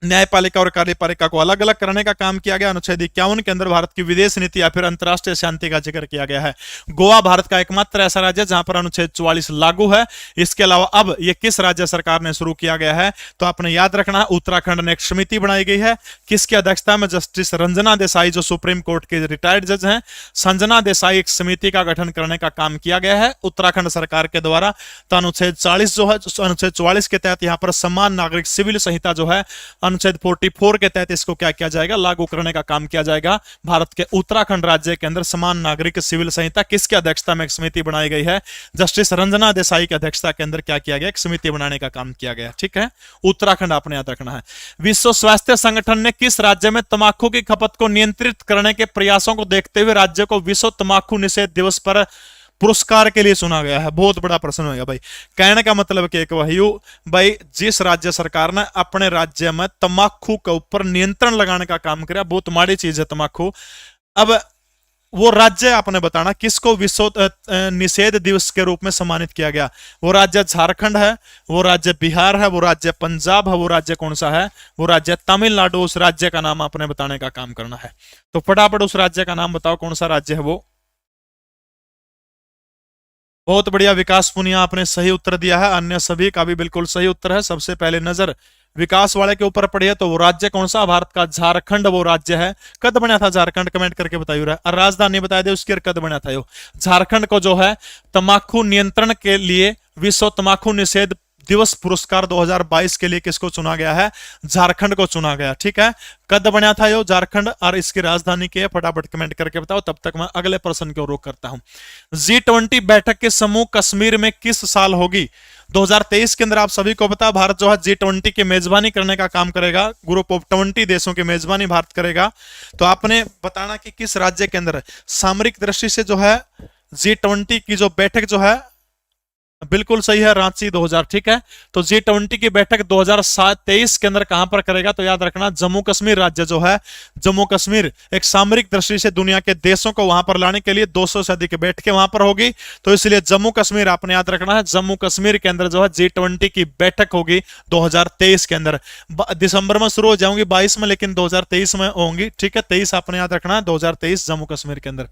न्यायपालिका और कार्यपालिका को अलग अलग करने का काम किया गया। अनुच्छेद 51 के अंदर भारत की विदेश नीति या फिर अंतरराष्ट्रीय शांति का जिक्र किया गया है। गोवा भारत का एकमात्र ऐसा राज्य है जहां पर अनुच्छेद 44 लागू है। इसके अलावा अब यह किस राज्य सरकार ने शुरू किया गया है? तो आपने याद रखना उत्तराखंड में एक समिति बनाई गई है। किसकी अध्यक्षता में? जस्टिस रंजना देसाई जो सुप्रीम कोर्ट के रिटायर्ड जज हैं, संजना देसाई, एक समिति का गठन करने का काम किया गया है उत्तराखंड सरकार के द्वारा। तो अनुच्छेद 40 जो है, अनुच्छेद 44 के तहत यहां पर समान नागरिक सिविल संहिता जो है अनुच्छेद 44 के तहत इसको क्या किया जाएगा? लागू करने का काम किया जाएगा। भारत के उत्तराखंड राज्य के अंदर समान नागरिक सिविल संहिता किसकी अध्यक्षता में एक समिति बनाई गई है? जस्टिस रंजना देसाई की अध्यक्षता के अंदर क्या किया गया? एक समिति बनाने का काम किया गया। ठीक है, उत्तराखंड आपने याद रखना है। विश्व स्वास्थ्य संगठन ने किस राज्य में तंबाकू की खपत को नियंत्रित करने के प्रयासों को देखते हुए राज्य को विश्व तंबाकू निषेध दिवस पर पुरस्कार के लिए चुना गया है? बहुत बड़ा प्रश्न होगा भाई। कहने का मतलब कि एक वही भाई, जिस राज्य सरकार ने अपने राज्य में तंबाकू के ऊपर नियंत्रण लगाने का काम किया, बहुत माड़ी चीज है तंबाकू। अब वो राज्य आपने बताना किसको विश्व निषेध दिवस के रूप में सम्मानित किया गया? वो राज्य झारखंड है, वो राज्य बिहार है, वो राज्य पंजाब है, वो राज्य कौन सा है? वो राज्य तमिलनाडु। उस राज्य का नाम आपने बताने का काम करना है। तो फटाफट उस राज्य का नाम बताओ, कौन सा राज्य है वो? बहुत बढ़िया विकास पुनिया, आपने सही उत्तर दिया है। अन्य सभी का भी बिल्कुल सही उत्तर है। सबसे पहले नजर विकास वाले के ऊपर पड़ी है। तो वो राज्य कौन सा? भारत का झारखंड वो राज्य है। कद बना था झारखंड? कमेंट करके बताइए। और राजधानी बता दे उसके, कद बना था यो झारखंड को जो है तंबाकू नियंत्रण के लिए विश्व तंबाकू निषेध दिवस पुरस्कार 2022 के लिए किसको चुना गया है? झारखंड को चुना गया। ठीक है, कद बना था यो झारखंड और इसकी राजधानी क्या है? फटाफट कमेंट करके बताओ। तब तक मैं अगले प्रश्न की ओर रुख करता हूं। G20 बैठक के समूह कश्मीर में किस साल होगी? 2023 के अंदर आप सभी को पता भारत जो है G20 की मेजबानी करने का काम करेगा। ग्रुप ऑफ 20 देशों की मेजबानी भारत करेगा। तो आपने बताना कि किस राज्य के अंदर सामरिक दृष्टि से जो है G20 की जो बैठक जो है, बिल्कुल सही है, रांची 2000। ठीक है, तो G20 की बैठक 2023 के अंदर कहां पर करेगा? तो याद रखना जम्मू कश्मीर राज्य जो है, जम्मू कश्मीर एक सामरिक दृष्टि से दुनिया के देशों को वहां पर लाने के लिए 200 से अधिक बैठकें वहां पर होगी। तो इसलिए जम्मू कश्मीर आपने याद रखना है। जम्मू कश्मीर के अंदर जो है G20 की बैठक होगी 2023 के अंदर। दिसंबर में शुरू हो जाऊंगी 22 में, लेकिन 2023 में होंगी। ठीक है, 23 आपने याद रखना है, 2023 जम्मू कश्मीर के अंदर।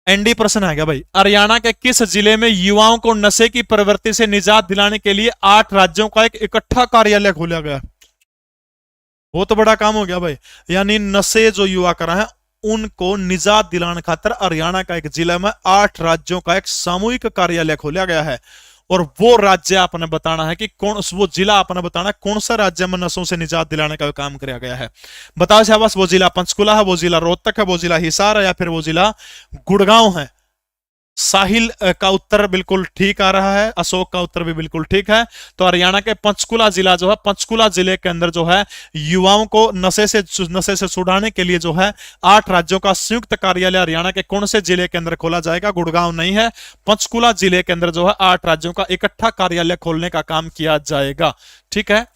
एनडी प्रश्न आ गया भाई। हरियाणा के किस जिले में युवाओं को नशे की प्रवृत्ति से निजात दिलाने के लिए 8 राज्यों का एक इकट्ठा कार्यालय खोला गया? बहुत बड़ा काम हो गया भाई। यानी नशे जो युवा कर रहे हैं उनको निजात दिलाने खातर हरियाणा का एक जिला में 8 राज्यों का एक सामूहिक कार्यालय खोला गया है। और वो राज्य आपने बताना है कि कौन, वो जिला आपने बताना है कौन सा राज्य में नशों से निजात दिलाने का काम किया गया है। बताओ शाबाश, वो जिला पंचकुला है, वो जिला रोहतक है, वो जिला हिसार है, या फिर वो जिला गुड़गांव है। साहिल का उत्तर बिल्कुल ठीक आ रहा है, अशोक का उत्तर भी बिल्कुल ठीक है। तो हरियाणा के पंचकुला जिला जो है, पंचकुला जिले के अंदर जो है युवाओं को नशे से छुड़ाने के लिए जो है 8 राज्यों का संयुक्त कार्यालय हरियाणा के कौन से जिले के अंदर खोला जाएगा? गुड़गांव नहीं है, पंचकुला जिले के अंदर जो है 8 राज्यों का इकट्ठा कार्यालय खोलने का काम किया जाएगा। ठीक है।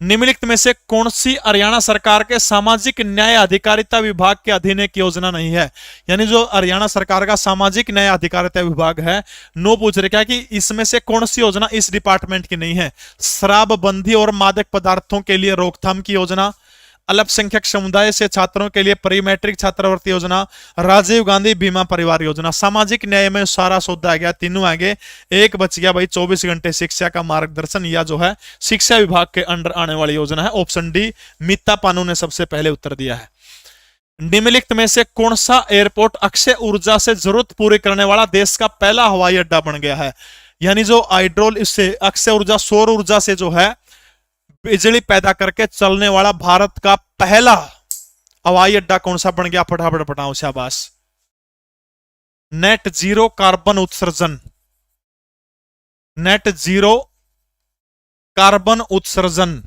निम्नलिखित में से कौन सी हरियाणा सरकार के सामाजिक न्याय अधिकारिता विभाग के अधीन एक योजना नहीं है? यानी जो हरियाणा सरकार का सामाजिक न्याय अधिकारिता विभाग है, नो पूछ रहे क्या कि इसमें से कौन सी योजना इस डिपार्टमेंट की नहीं है? शराबबंदी और मादक पदार्थों के लिए रोकथाम की योजना, अल्पसंख्यक समुदाय से छात्रों के लिए प्री मैट्रिक छात्रवृत्ति योजना, राजीव गांधी बीमा परिवार योजना। सामाजिक न्याय में सारा सौदा आ गया, तीनों आगे, एक बच गया भाई 24 घंटे शिक्षा का मार्गदर्शन, या जो है शिक्षा विभाग के अंडर आने वाली योजना है। ऑप्शन डी, मीता पानू ने सबसे पहले उत्तर दिया है। निम्नलिखित में से कौन सा एयरपोर्ट अक्षय ऊर्जा से जरूरत पूरी करने वाला देश का पहला हवाई अड्डा बन गया है? यानी जो हाइड्रोल इससे अक्षय ऊर्जा, सौर ऊर्जा से जो है बिजली पैदा करके चलने वाला भारत का पहला हवाई अड्डा कौन सा बन गया? फटाफट बताओ शाबाश। नेट जीरो कार्बन उत्सर्जन, नेट जीरो कार्बन उत्सर्जन,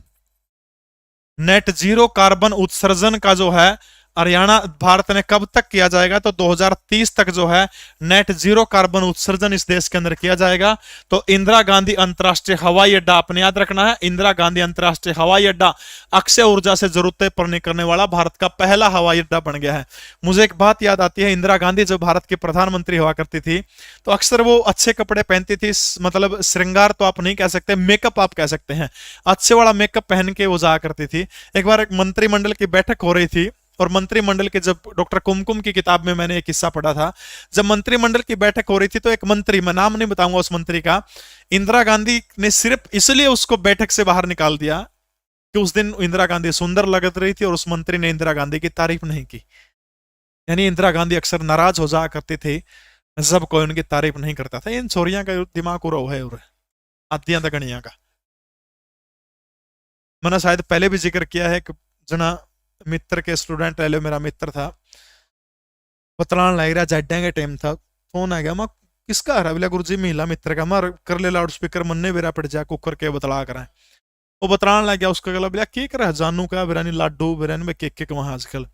नेट जीरो कार्बन उत्सर्जन का जो है हरियाणा भारत ने कब तक किया जाएगा? तो 2030 तक जो है नेट जीरो कार्बन उत्सर्जन इस देश के अंदर किया जाएगा। तो इंदिरा गांधी अंतरराष्ट्रीय हवाई अड्डा आपने याद रखना है, इंदिरा गांधी अंतरराष्ट्रीय हवाई अड्डा अक्षय ऊर्जा से जरूरतें पूरी करने वाला भारत का पहला हवाई अड्डा बन गया है। मुझे एक बात याद आती है, इंदिरा गांधी जब भारत की प्रधानमंत्री हुआ करती थी तो अक्सर वो अच्छे कपड़े पहनती थी, मतलब श्रृंगार तो आप नहीं कह सकते, मेकअप आप कह सकते हैं, अच्छे वाला मेकअप पहन के वो जाया करती थी। एक बार एक मंत्रिमंडल की बैठक हो रही थी और मंत्रिमंडल के, जब डॉक्टर कुमकुम की किताब में मैंने एक किस्सा पढ़ा था, जब मंत्रिमंडल की बैठक हो रही थी तो एक मंत्री, मैं नाम नहीं बताऊंगा उस मंत्री का, इंदिरा गांधी ने सिर्फ इसलिए उसको बैठक से बाहर निकाल दिया कि उस दिन इंदिरा गांधी सुंदर लग रही थी और उस मंत्री ने इंदिरा गांधी की तारीफ नहीं की। यानी इंदिरा गांधी अक्सर नाराज हो जाया करती थी जब कोई उनकी तारीफ नहीं करता था। इन छोरियां का दिमाग उरा है और आदियां तगड़ियां का। मैंने शायद पहले भी जिक्र किया है कि जना मित्र के स्टूडेंट रह लो, मेरा मित्र था, बतलान लग रहा जड्डे के टाइम था, फोन आ गया, मैं किसका हरा बोला गुरु जी महिला मित्र का, मार कर ले लाउड स्पीकर मन्ने बेरा पड़ जा कुकर के बतला कर वो बतलान लग गया। उसका गला बोला की कर जानू का बिरानी लाडू बिरानी में केक केक वहां आजकल,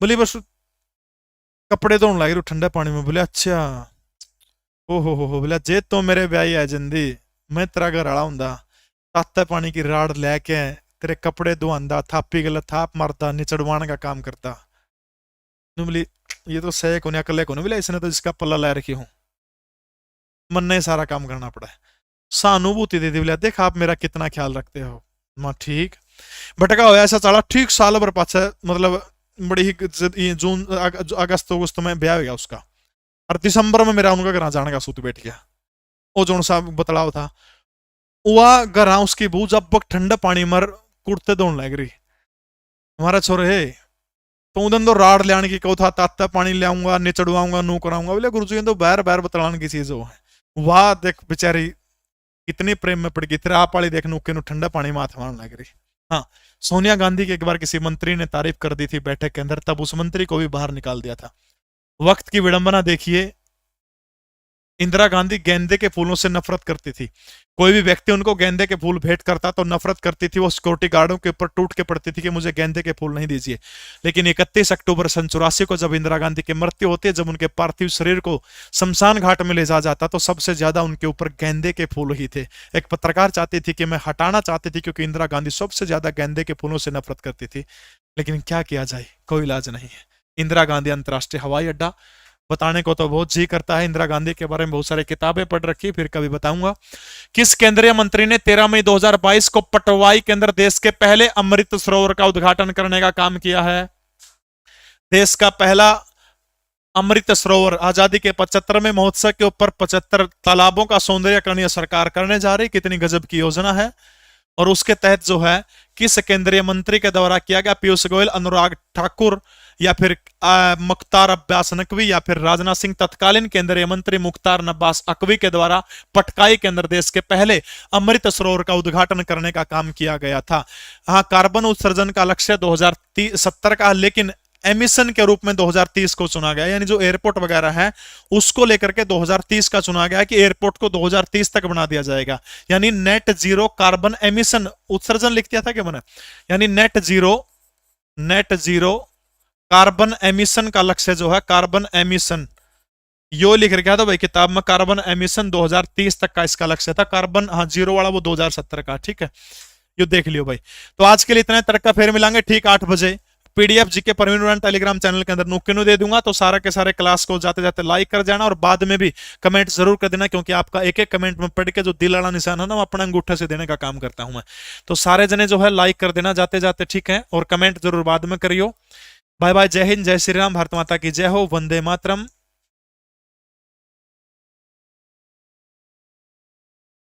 बोली बस कपड़े धोने लगे ठंडे पानी में। बोले अच्छा, ओ हो बोला जे तो मेरे ब्याही है जिंदी, मैं तेरा घर आड़ा हूं, ताते पानी की राड़ लैके तेरे कपड़े धोआंदा, थापी गला थाप मारता, निचड़वाने का काम करता। बोली ये तो सही को अकले को बोले, इसने तो इसका पल्ला लै रखी हूं, मन ने सारा काम करना पड़ा है। सहानुभूति दे दी, बोले देख आप मेरा कितना ख्याल रखते हो। मैं ठीक भटका हो ऐसा चला ठीक साल भर पाछे, मतलब बड़ी ही जून अगस्त अगस्त में ब्याह हो गया उसका, और दिसंबर में मेरा उनका घर जाने का सूत बैठ गया। वो जो सा बतलाव था वह घर उसकी बू जब ठंडे पानी मर कुड़ते धोने लग रही, हमारा छोरे है तो उदन तो राड़ लिया की कहो था, ताता पानी लियाऊंगा, निचड़वाऊंगा, नू कराऊंगा। बोले गुरु जी तो बैर बैर बतलाने की चीज वो है। वाह देख बेचारी कितनी प्रेम में पड़ गई, तेरे आप वाली देख नुके नु ठंडा पानी में हाथ मारने लग रही। हाँ, सोनिया गांधी की एक बार किसी मंत्री ने तारीफ कर दी थी बैठक के अंदर, तब उस मंत्री को भी बाहर निकाल दिया था। वक्त की विडंबना देखिए, इंदिरा गांधी गेंदे के फूलों से नफरत करती थी। कोई भी व्यक्ति उनको गेंदे के फूल भेंट करता तो नफरत करती थी, वो सिक्योरिटी गार्डों के ऊपर टूट के पड़ती थी कि मुझे गेंदे के फूल नहीं दीजिए। लेकिन 31 अक्टूबर सन 84 को जब इंदिरा गांधी की मृत्यु होती है, जब उनके पार्थिव शरीर को शमशान घाट में ले जाया जाता, तो सबसे ज्यादा उनके ऊपर गेंदे के फूल ही थे। एक पत्रकार चाहती थी कि मैं हटाना चाहती थी क्योंकि इंदिरा गांधी सबसे ज्यादा गेंदे के फूलों से नफरत करती थी, लेकिन क्या किया जाए, कोई इलाज नहीं है। इंदिरा गांधी अंतरराष्ट्रीय हवाई अड्डा बताने को तो बहुत जी करता है, इंदिरा गांधी के बारे में बहुत सारी किताबें पढ़ रखी, फिर कभी बताऊंगा। किस केंद्रीय मंत्री ने 13 मई 2022 को पटवाई के अंदर देश के पहले अमृत सरोवर का उद्घाटन करने का काम किया है? देश का पहला अमृत सरोवर, आजादी के 75वें महोत्सव के ऊपर 75 तालाबों का सौंदर्यकरण सरकार करने जा रही, कितनी गजब की योजना है। और उसके तहत जो है किस केंद्रीय मंत्री के द्वारा किया गया? पीयूष गोयल, अनुराग ठाकुर, या फिर मुख्तार अब्बास नकवी, या फिर राजनाथ सिंह। तत्कालीन केंद्रीय मंत्री मुख्तार अब्बास नकवी के द्वारा पटकाई के अंदर देश के पहले अमृत सरोवर का उद्घाटन करने का काम किया गया था। हाँ, कार्बन उत्सर्जन का लक्ष्य 2070 का, लेकिन एमिशन के रूप में 2030 को चुना गया, यानी जो एयरपोर्ट वगैरह है उसको लेकर के 2030 का चुना गया कि एयरपोर्ट को 2030 तक बना दिया जाएगा, यानी नेट जीरो कार्बन एमिशन, उत्सर्जन लिख दिया था क्या मैंने, यानी नेट जीरो कार्बन एमिशन का लक्ष्य जो है, कार्बन एमिशन यो लिख रखा था भाई किताब में, कार्बन एमिशन 2030 तक का इसका लक्ष्य था। कार्बन हाँ जीरो वाला वो 2070 का, ठीक है, ये देख लियो भाई। तो आज के लिए इतना, तड़का फिर मिलांगे ठीक 8 बजे। पीडीएफ जीके परवीन उड़ान टेलीग्राम चैनल के अंदर नुक्किनु दे दूंगा, तो सारा के सारे क्लास को जाते जाते लाइक कर जाना और बाद में भी कमेंट जरूर कर देना, क्योंकि आपका एक एक कमेंट में पढ़ के जो दिल वाला निशान है ना, वो अपने अंगूठे से देने का काम करता हूं मैं। तो सारे जने जो है लाइक कर देना जाते जाते, ठीक है, और कमेंट जरूर बाद में करियो। बाय बाय, जय हिंद, जय श्री राम, भारत माता की जय हो, वंदे मातरम।